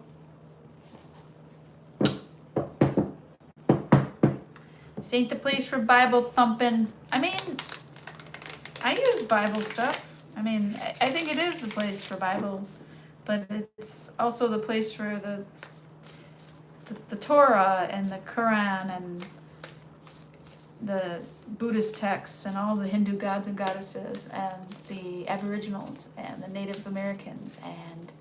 This ain't the place for Bible thumping. I mean, I use Bible stuff. I mean, I think it is the place for Bible, but it's also the place for the Torah and the Quran and the Buddhist texts and all the Hindu gods and goddesses and the Aboriginals and the Native Americans, and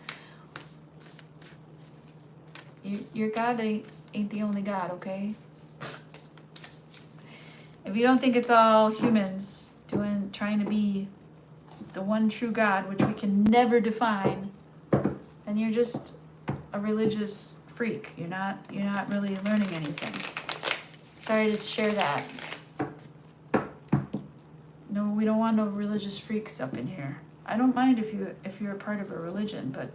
your God ain't the only God, okay? If you don't think it's all humans trying to be the one true God, which we can never define, then you're just a religious freak. You're not really learning anything. Sorry to share that. No, we don't want no religious freaks up in here. I don't mind if you're a part of a religion, but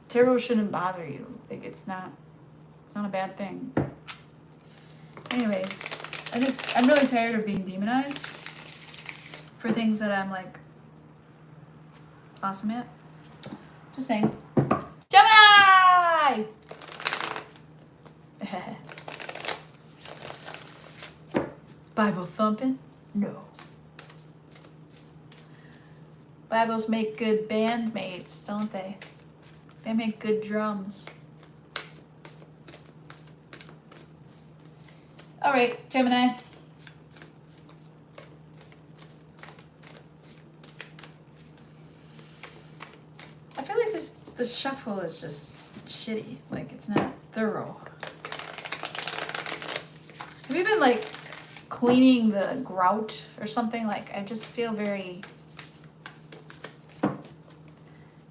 tarot shouldn't bother you. Like it's not a bad thing. Anyways, I'm really tired of being demonized for things that I'm like awesome at. Just saying. Gemini! Bible thumping? No. Bibles make good bandmates, don't they? They make good drums. All right, Gemini. I feel like this shuffle is just shitty. Like it's not thorough. Have you been like cleaning the grout or something? Like I just feel very,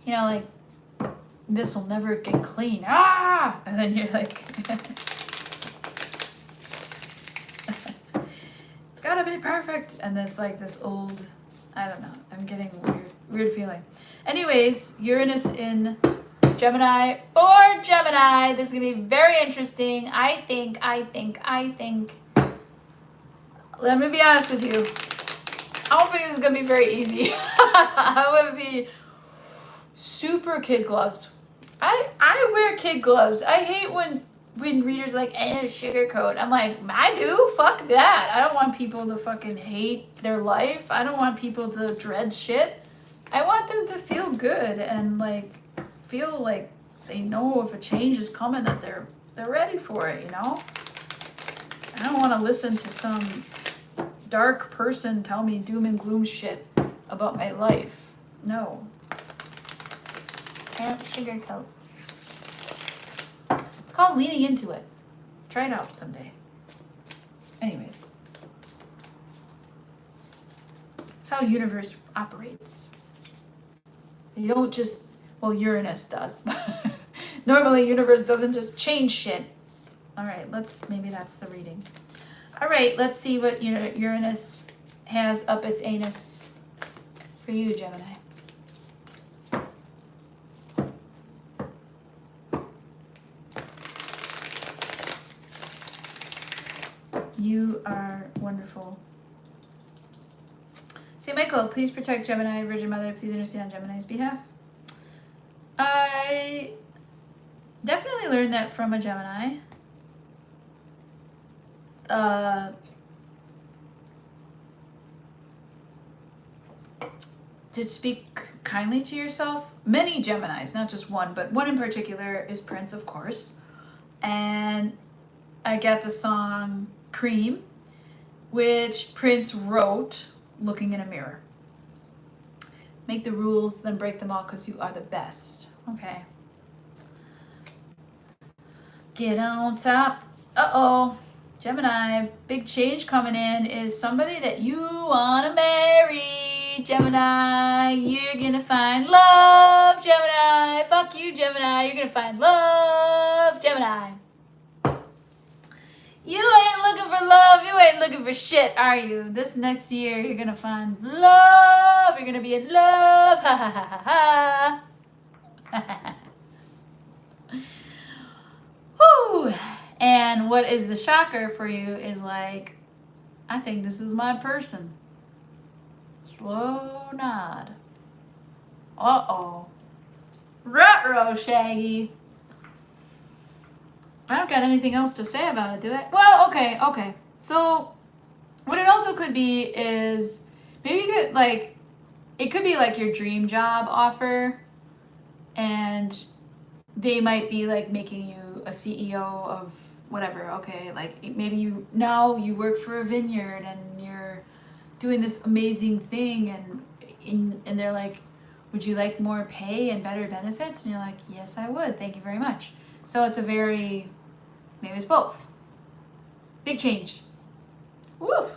like this will never get clean. Ah! And then you're like, it's gotta be perfect. And then it's like this old, I don't know. I'm getting weird feeling. Anyways, Uranus in Gemini for Gemini. This is gonna be very interesting. I think. Let me be honest with you. I don't think this is gonna be very easy. I'm gonna be super kid gloves. I wear kid gloves. I hate when readers like sugarcoat. I'm like, I do? Fuck that. I don't want people to fucking hate their life. I don't want people to dread shit. I want them to feel good and like feel like they know if a change is coming that they're ready for it, I don't want to listen to some dark person tell me doom and gloom shit about my life. No. Can't sugarcoat. It's called leaning into it. Try it out someday. Anyways. That's how the universe operates. You don't just, Uranus does. Normally universe doesn't just change shit. All right, maybe that's the reading. All right, let's see what Uranus has up its anus for you, Gemini. You are wonderful. St. Michael, please protect Gemini, Virgin Mother. Please intercede on Gemini's behalf. I definitely learned that from a Gemini. To speak kindly to yourself. Many Geminis, not just one, but one in particular is Prince, of course. And I got the song Cream, which Prince wrote looking in a mirror. Make the rules, then break them all because you are the best. Okay. Get on top. Uh-oh. Gemini, big change coming in is somebody that you want to marry. Gemini, you're going to find love. Gemini, fuck you, Gemini. You're going to find love. Gemini. You ain't looking for love. You ain't looking for shit, are you? This next year, you're going to find love. You're going to be in love. Ha ha ha ha ha. Whew. And what is the shocker for you is like, I think this is my person. Slow nod. Uh-oh. Ruh-roh, Shaggy. I don't got anything else to say about it, do I? Well, okay. So, what it also could be is, maybe you get like, it could be like your dream job offer, and they might be like making you a CEO of whatever, okay, like maybe you work for a vineyard and you're doing this amazing thing, and they're like, would you like more pay and better benefits? And you're like, yes, I would, thank you very much. So it's maybe it's both. Big change. Woo!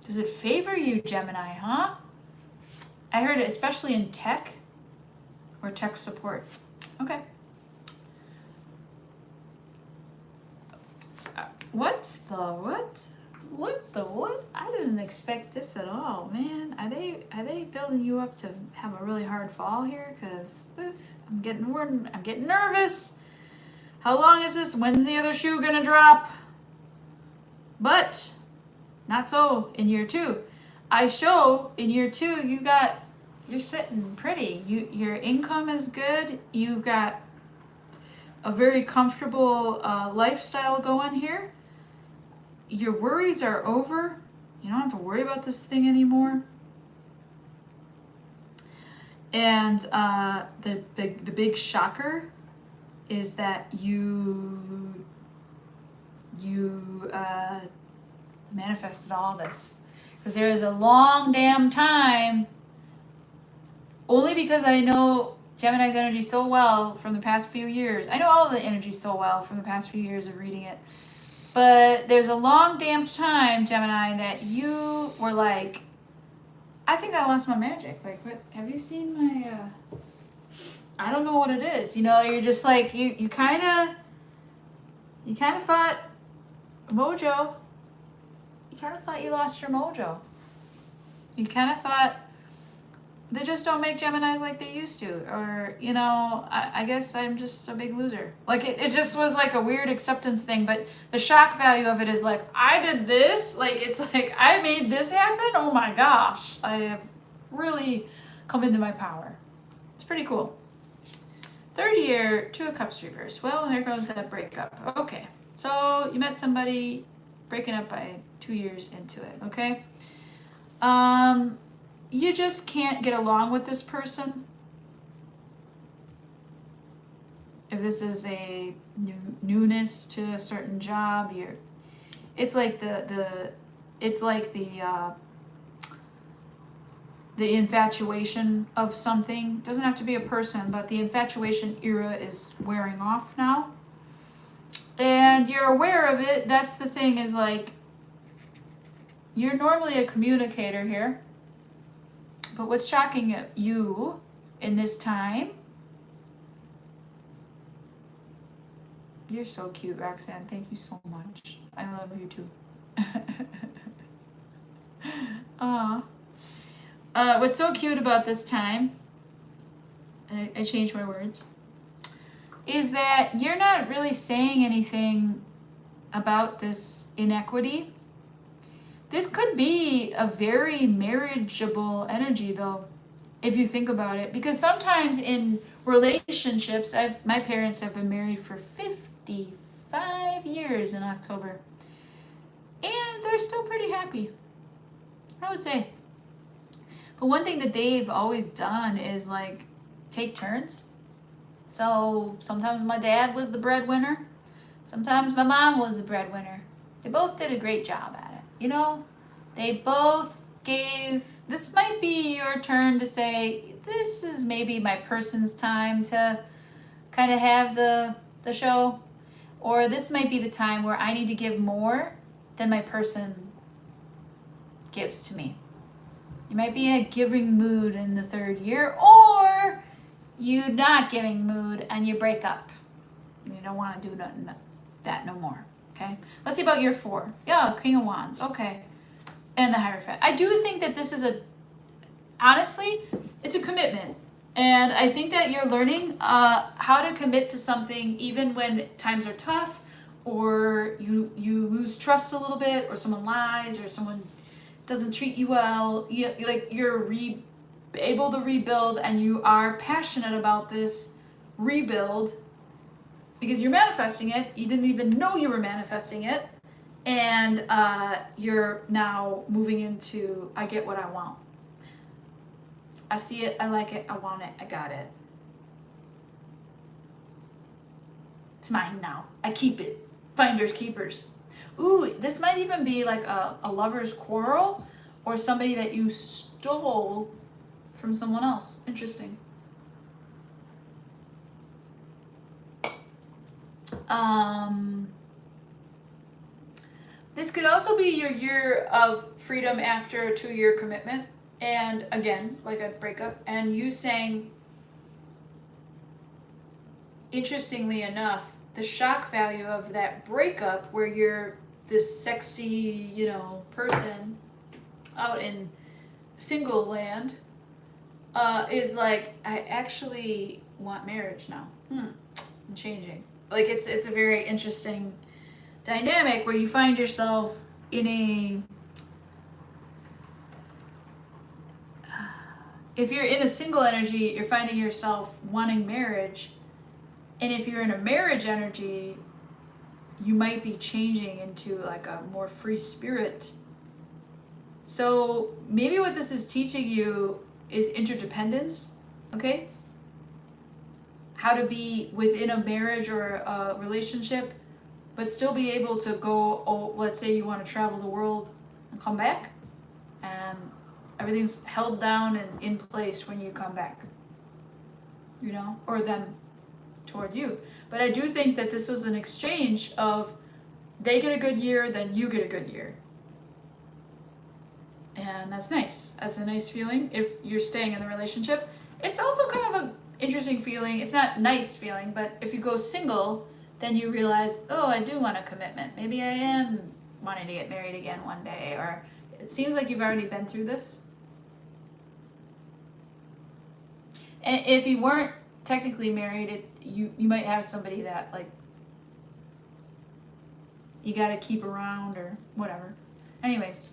Does it favor you, Gemini, huh? I heard it, especially in tech or tech support. Okay. What? I didn't expect this at all, man. Are they building you up to have a really hard fall here? Cause I'm getting nervous. How long is this? When's the other shoe gonna drop? But not so in year 2. I show in year 2 you're sitting pretty. Your income is good. You've got a very comfortable lifestyle going here. Your worries are over. You don't have to worry about this thing anymore. And the big shocker is that you manifested all this. Because there is a long damn time, only because I know Gemini's energy so well from the past few years. I know all of the energy so well from the past few years of reading it. But there's a long damn time, Gemini, that you were like, I think I lost my magic. Like, what? Have you seen my, I don't know what it is. You know, you're just like, you kind of thought, mojo. You kind of thought you lost your mojo. You kind of thought, they just don't make Geminis like they used to. Or, you know, I guess I'm just a big loser. Like, it just was like a weird acceptance thing. But the shock value of it is like, I did this. Like, it's like, I made this happen. Oh my gosh. I have really come into my power. It's pretty cool. Third year, 2 of Cups reverse. Well, here goes that breakup. Okay. So, you met somebody, breaking up by 2 years into it. Okay. You just can't get along with this person. If this is a newness to a certain job, it's like the infatuation of something. It doesn't have to be a person, but the infatuation era is wearing off now. And you're aware of it. That's the thing, is like, you're normally a communicator here. But what's shocking you in this time? You're so cute, Roxanne. Thank you so much. I love you too. What's so cute about this time, I changed my words, is that you're not really saying anything about this inequity. This could be a very marriageable energy, though, if you think about it. Because sometimes in relationships, my parents have been married for 55 years in October. And they're still pretty happy, I would say. But one thing that they've always done is, like, take turns. So sometimes my dad was the breadwinner. Sometimes my mom was the breadwinner. They both did a great job at it. You know, they both gave, this might be your turn to say, this is maybe my person's time to kind of have the show. Or this might be the time where I need to give more than my person gives to me. You might be in a giving mood in the 3rd year, or you not giving mood and you break up. You don't want to do nothing that no more. Okay. Let's see about year 4. Yeah, King of Wands. Okay. And the Hierophant. I do think that this is honestly, it's a commitment. And I think that you're learning how to commit to something even when times are tough, or you lose trust a little bit, or someone lies, or someone doesn't treat you well. You're able to rebuild, and you are passionate about this rebuild because you're manifesting it. You didn't even know you were manifesting it. And you're now moving into, I get what I want. I see it, I like it, I want it, I got it. It's mine now. I keep it. Finders keepers. Ooh, this might even be like a lover's quarrel, or somebody that you stole from someone else. Interesting. This could also be your year of freedom after a 2-year commitment. And again, like a breakup, and you saying, interestingly enough, the shock value of that breakup, where you're this sexy, person out in single land, is like, I actually want marriage now. I'm changing. Like it's a very interesting dynamic where you find yourself in a, if you're in a single energy, you're finding yourself wanting marriage. And if you're in a marriage energy, you might be changing into like a more free spirit. So maybe what this is teaching you is interdependence, okay? How to be within a marriage or a relationship, but still be able to go, let's say you want to travel the world and come back, and everything's held down and in place when you come back, or them towards you. But I do think that this was an exchange of, they get a good year, then you get a good year. And that's nice. That's a nice feeling if you're staying in the relationship. It's also kind of an interesting feeling. It's not nice feeling, but if you go single, then you realize, oh, I do want a commitment. Maybe I am wanting to get married again one day, or it seems like you've already been through this. And if you weren't technically married, you might have somebody that like you got to keep around or whatever. Anyways,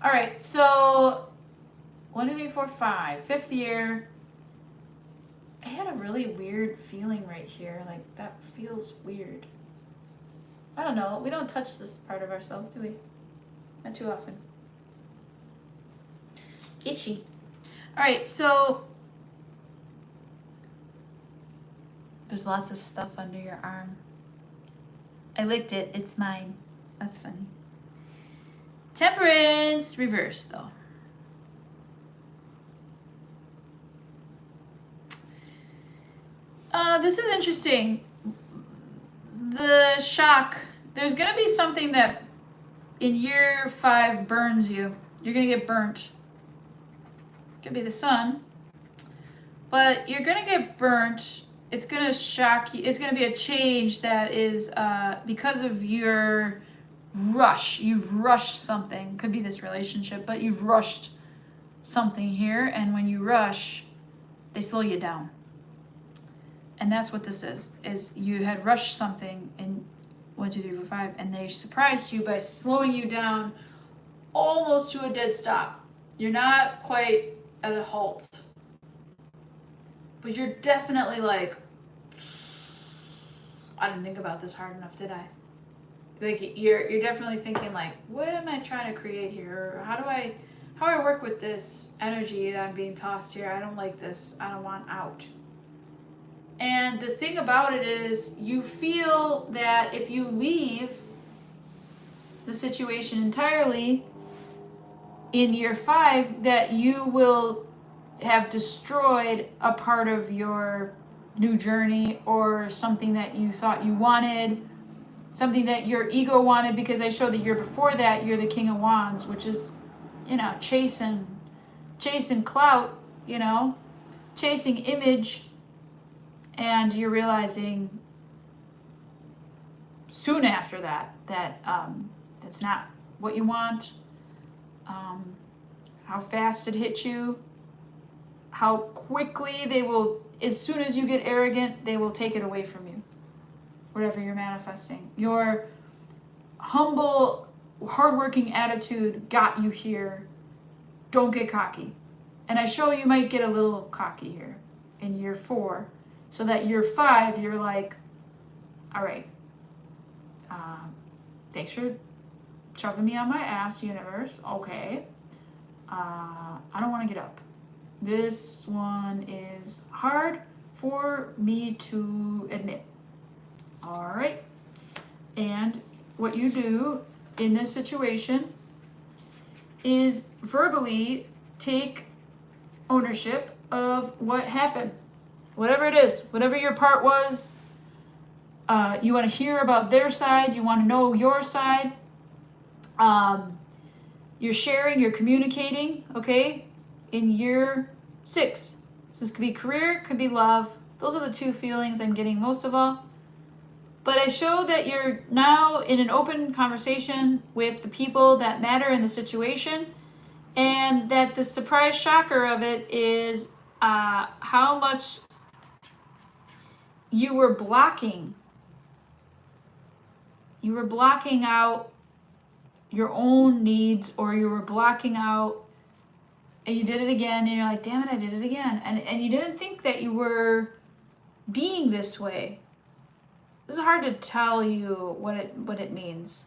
all right. So 1, 2, 3, 4, 5. 5th year. I had a really weird feeling right here. Like that feels weird. I don't know. We don't touch this part of ourselves, do we? Not too often. Itchy. All right. So there's lots of stuff under your arm. I licked it. It's mine. That's funny. Temperance reverse, though. This is interesting. The shock. There's going to be something that in year 5 burns you. You're going to get burnt. Could be the sun. But you're going to get burnt. It's going to shock you. It's going to be a change that is because of your rush. You've rushed something. Could be this relationship, but you've rushed something here. And when you rush, they slow you down. And that's what this is you had rushed something in 1, 2, 3, 4, 5, and they surprised you by slowing you down almost to a dead stop. You're not quite at a halt, but you're definitely like, I didn't think about this hard enough, did I? Like you're definitely thinking like, what am I trying to create here? Or how do I work with this energy that I'm being tossed here? I don't like this. I don't want out. And the thing about it is, you feel that if you leave the situation entirely in year 5, that you will have destroyed a part of your new journey, or something that you thought you wanted, something that your ego wanted, because I showed the year before that you're the King of Wands, which is, chasing clout, chasing image, and you're realizing soon after that that's not what you want. How fast it hit you, how quickly they will, as soon as you get arrogant, they will take it away from you, whatever you're manifesting. Your humble, hardworking attitude got you here. Don't get cocky. And I show you might get a little cocky here in year 4, so that year 5, you're like, all right, thanks for shoving me on my ass, universe. Okay. I don't want to get up. This one is hard for me to admit. All right. And what you do in this situation is verbally take ownership of what happened. Whatever it is, whatever your part was, you want to hear about their side, you want to know your side. You're sharing, you're communicating, okay, in year 6. So this could be career, could be love. Those are the 2 feelings I'm getting most of all. But I show that you're now in an open conversation with the people that matter in the situation, and that the surprise shocker of it is how much you were blocking. You were blocking out your own needs, or you were blocking out, and you did it again, and you're like, damn it, I did it again. And you didn't think that you were being this way. This is hard to tell you what it means.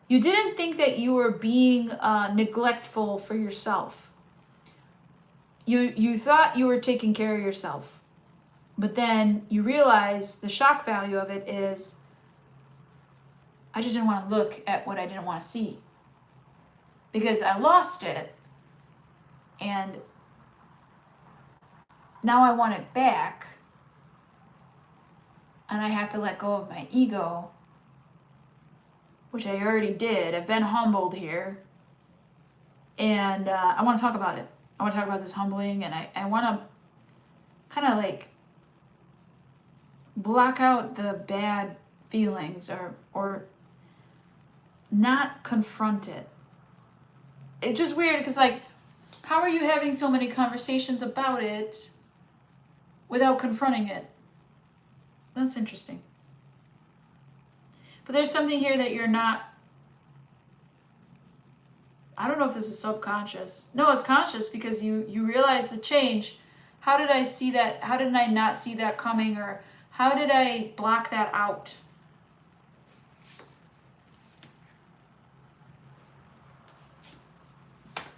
You didn't think that you were being neglectful for yourself. You thought you were taking care of yourself. But then you realize the shock value of it is, I just didn't want to look at what I didn't want to see, because I lost it, and now I want it back, and I have to let go of my ego, which I already did. I've been humbled here, and I want to talk about it. I want to talk about this humbling, and I want to kind of like block out the bad feelings, or not confront it. It's just weird, because like, how are you having so many conversations about it without confronting it? That's interesting. But there's something here that you're not, I don't know if this is subconscious. No, it's conscious, because you realize the change. How did I see that? How did I not see that coming? Or how did I block that out?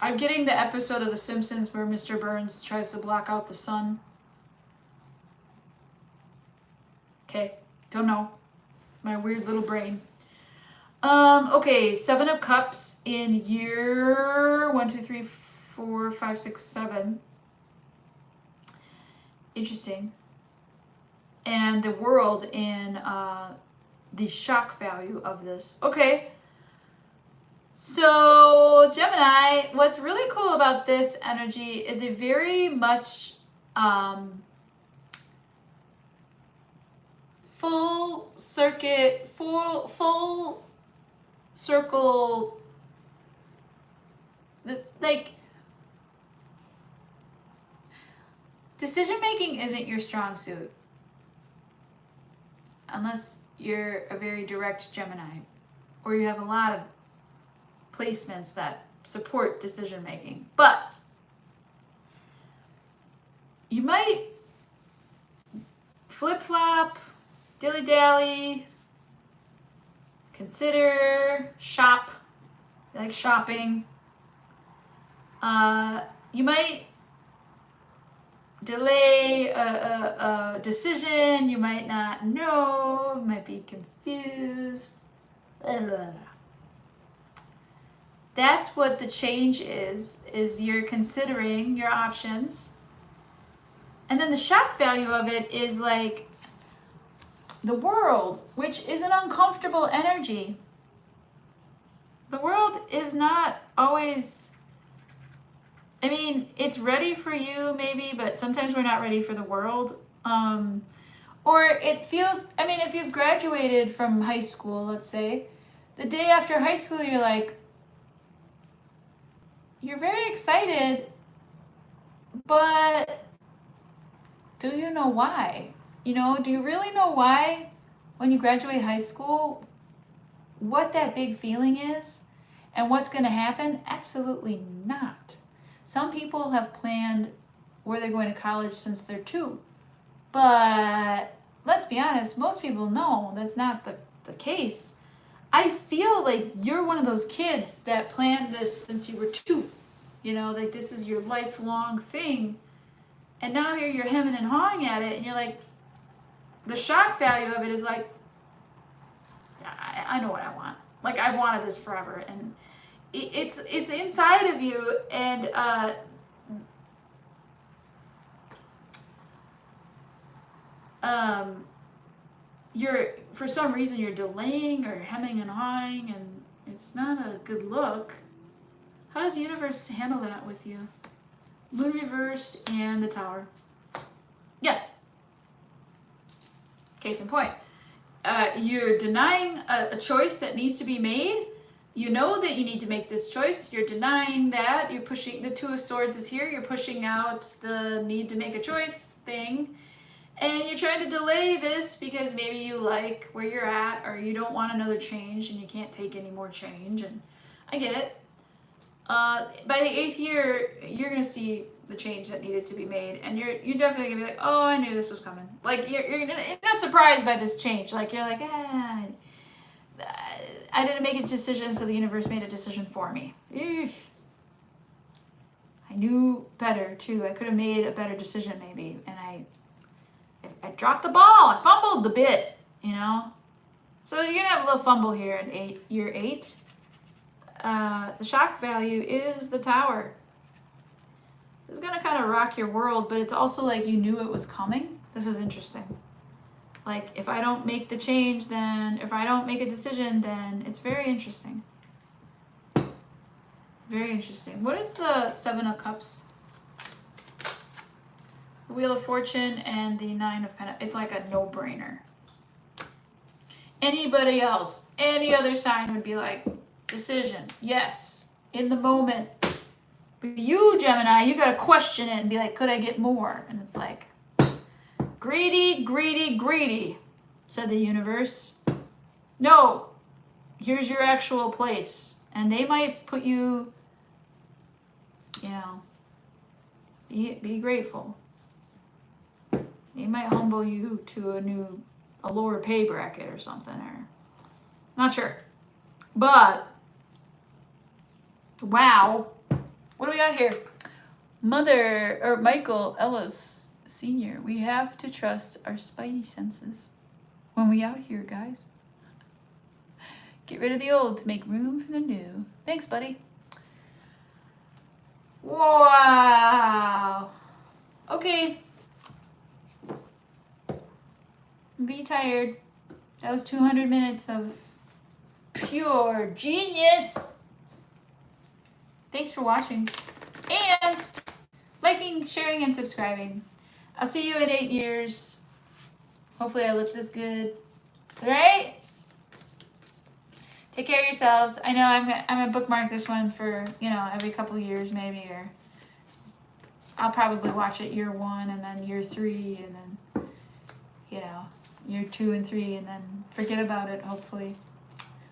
I'm getting the episode of The Simpsons where Mr. Burns tries to block out the sun. Okay, don't know. My weird little brain. Okay, 7 of Cups in year 1, 2, 3, 4, 5, 6, 7. Interesting. And the World in the shock value of this. Okay. So, Gemini, what's really cool about this energy is it very much full circle, like, decision making isn't your strong suit unless you're a very direct Gemini, or you have a lot of placements that support decision making. But you might flip-flop, dilly-dally, consider, shop. You like shopping. You might delay a decision. You might not know. You might be confused. Blah, blah, blah. That's what the change is you're considering your options. And then the shock value of it is like the world, which is an uncomfortable energy. The world is not always, I mean, it's ready for you maybe, but sometimes we're not ready for the world. Or it feels, I mean, if you've graduated from high school, let's say, the day after high school, you're like, you're very excited, but do you know why? You know, do you really know why when you graduate high school, what that big feeling is and what's going to happen? Absolutely not. Some people have planned where they're going to college since they're 2. But let's be honest, most people know that's not the case. I feel like you're one of those kids that planned this since you were 2. You know, like this is your lifelong thing. And now here you're hemming and hawing at it, and you're like, the shock value of it is like, I know what I want. Like, I've wanted this forever. And it's inside of you, and you're, for some reason, you're delaying or hemming and hawing, and it's not a good look. How does the universe handle that with you? Moon reversed and the Tower. Yeah. Case in point. You're denying a choice that needs to be made. You know that you need to make this choice. You're denying that. You're pushing, the Two of Swords is here. You're pushing out the need to make a choice thing. And you're trying to delay this because maybe you like where you're at, or you don't want another change and you can't take any more change. And I get it. By the 8th year, you're going to see the change that needed to be made. And you're definitely going to be like, oh, I knew this was coming. Like, you're not surprised by this change. Like, you're like, I didn't make a decision, so the universe made a decision for me. I knew better, too. I could have made a better decision, maybe. And I dropped the ball. I fumbled the bit, you know? So you're going to have a little fumble here in year 8. The shock value is the Tower. It's going to kind of rock your world, but it's also like you knew it was coming. This is interesting. Like, if I don't make the change, then, if I don't make a decision, then it's very interesting. Very interesting. What is the 7 of Cups? The Wheel of Fortune and the 9 of Pentacles. It's like a no-brainer. Anybody else, any other sign would be like, decision, yes, in the moment. But you, Gemini, you got to question it and be like, could I get more? And it's like, greedy, greedy, greedy, said the universe. No, here's your actual place. And they might put you, you know, be grateful. They might humble you to a lower pay bracket or something, or not sure. But wow, what do we got here? Michael Ellis Sr. We have to trust our spidey senses when we out here, guys. Get rid of the old to make room for the new. Thanks, buddy. Wow. Okay. Be tired. That was 200 minutes of pure genius. Thanks for watching. And liking, sharing, and subscribing. I'll see you in 8 years. Hopefully I look this good. Right? Take care of yourselves. I know I'm gonna bookmark this one for, you know, every couple years maybe, or I'll probably watch it year 1 and then year 3 and then, you know, year 2 and 3 and then forget about it, hopefully.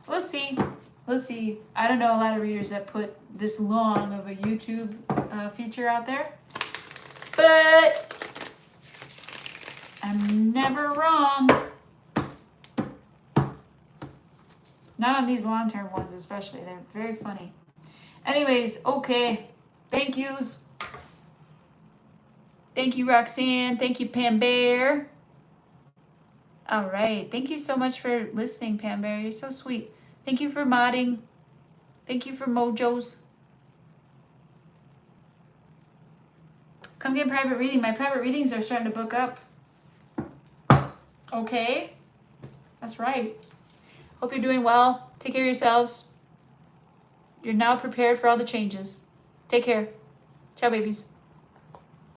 We'll see. We'll see. I don't know a lot of readers that put this long of a YouTube feature out there, but I'm never wrong. Not on these long-term ones especially. They're very funny. Anyways, okay. Thank yous. Thank you, Roxanne. Thank you, Pam Bear. All right. Thank you so much for listening, Pam Bear. You're so sweet. Thank you for modding. Thank you for mojos. Come get a private reading. My private readings are starting to book up. Okay. That's right. Hope you're doing well. Take care of yourselves. You're now prepared for all the changes. Take care. Ciao, babies.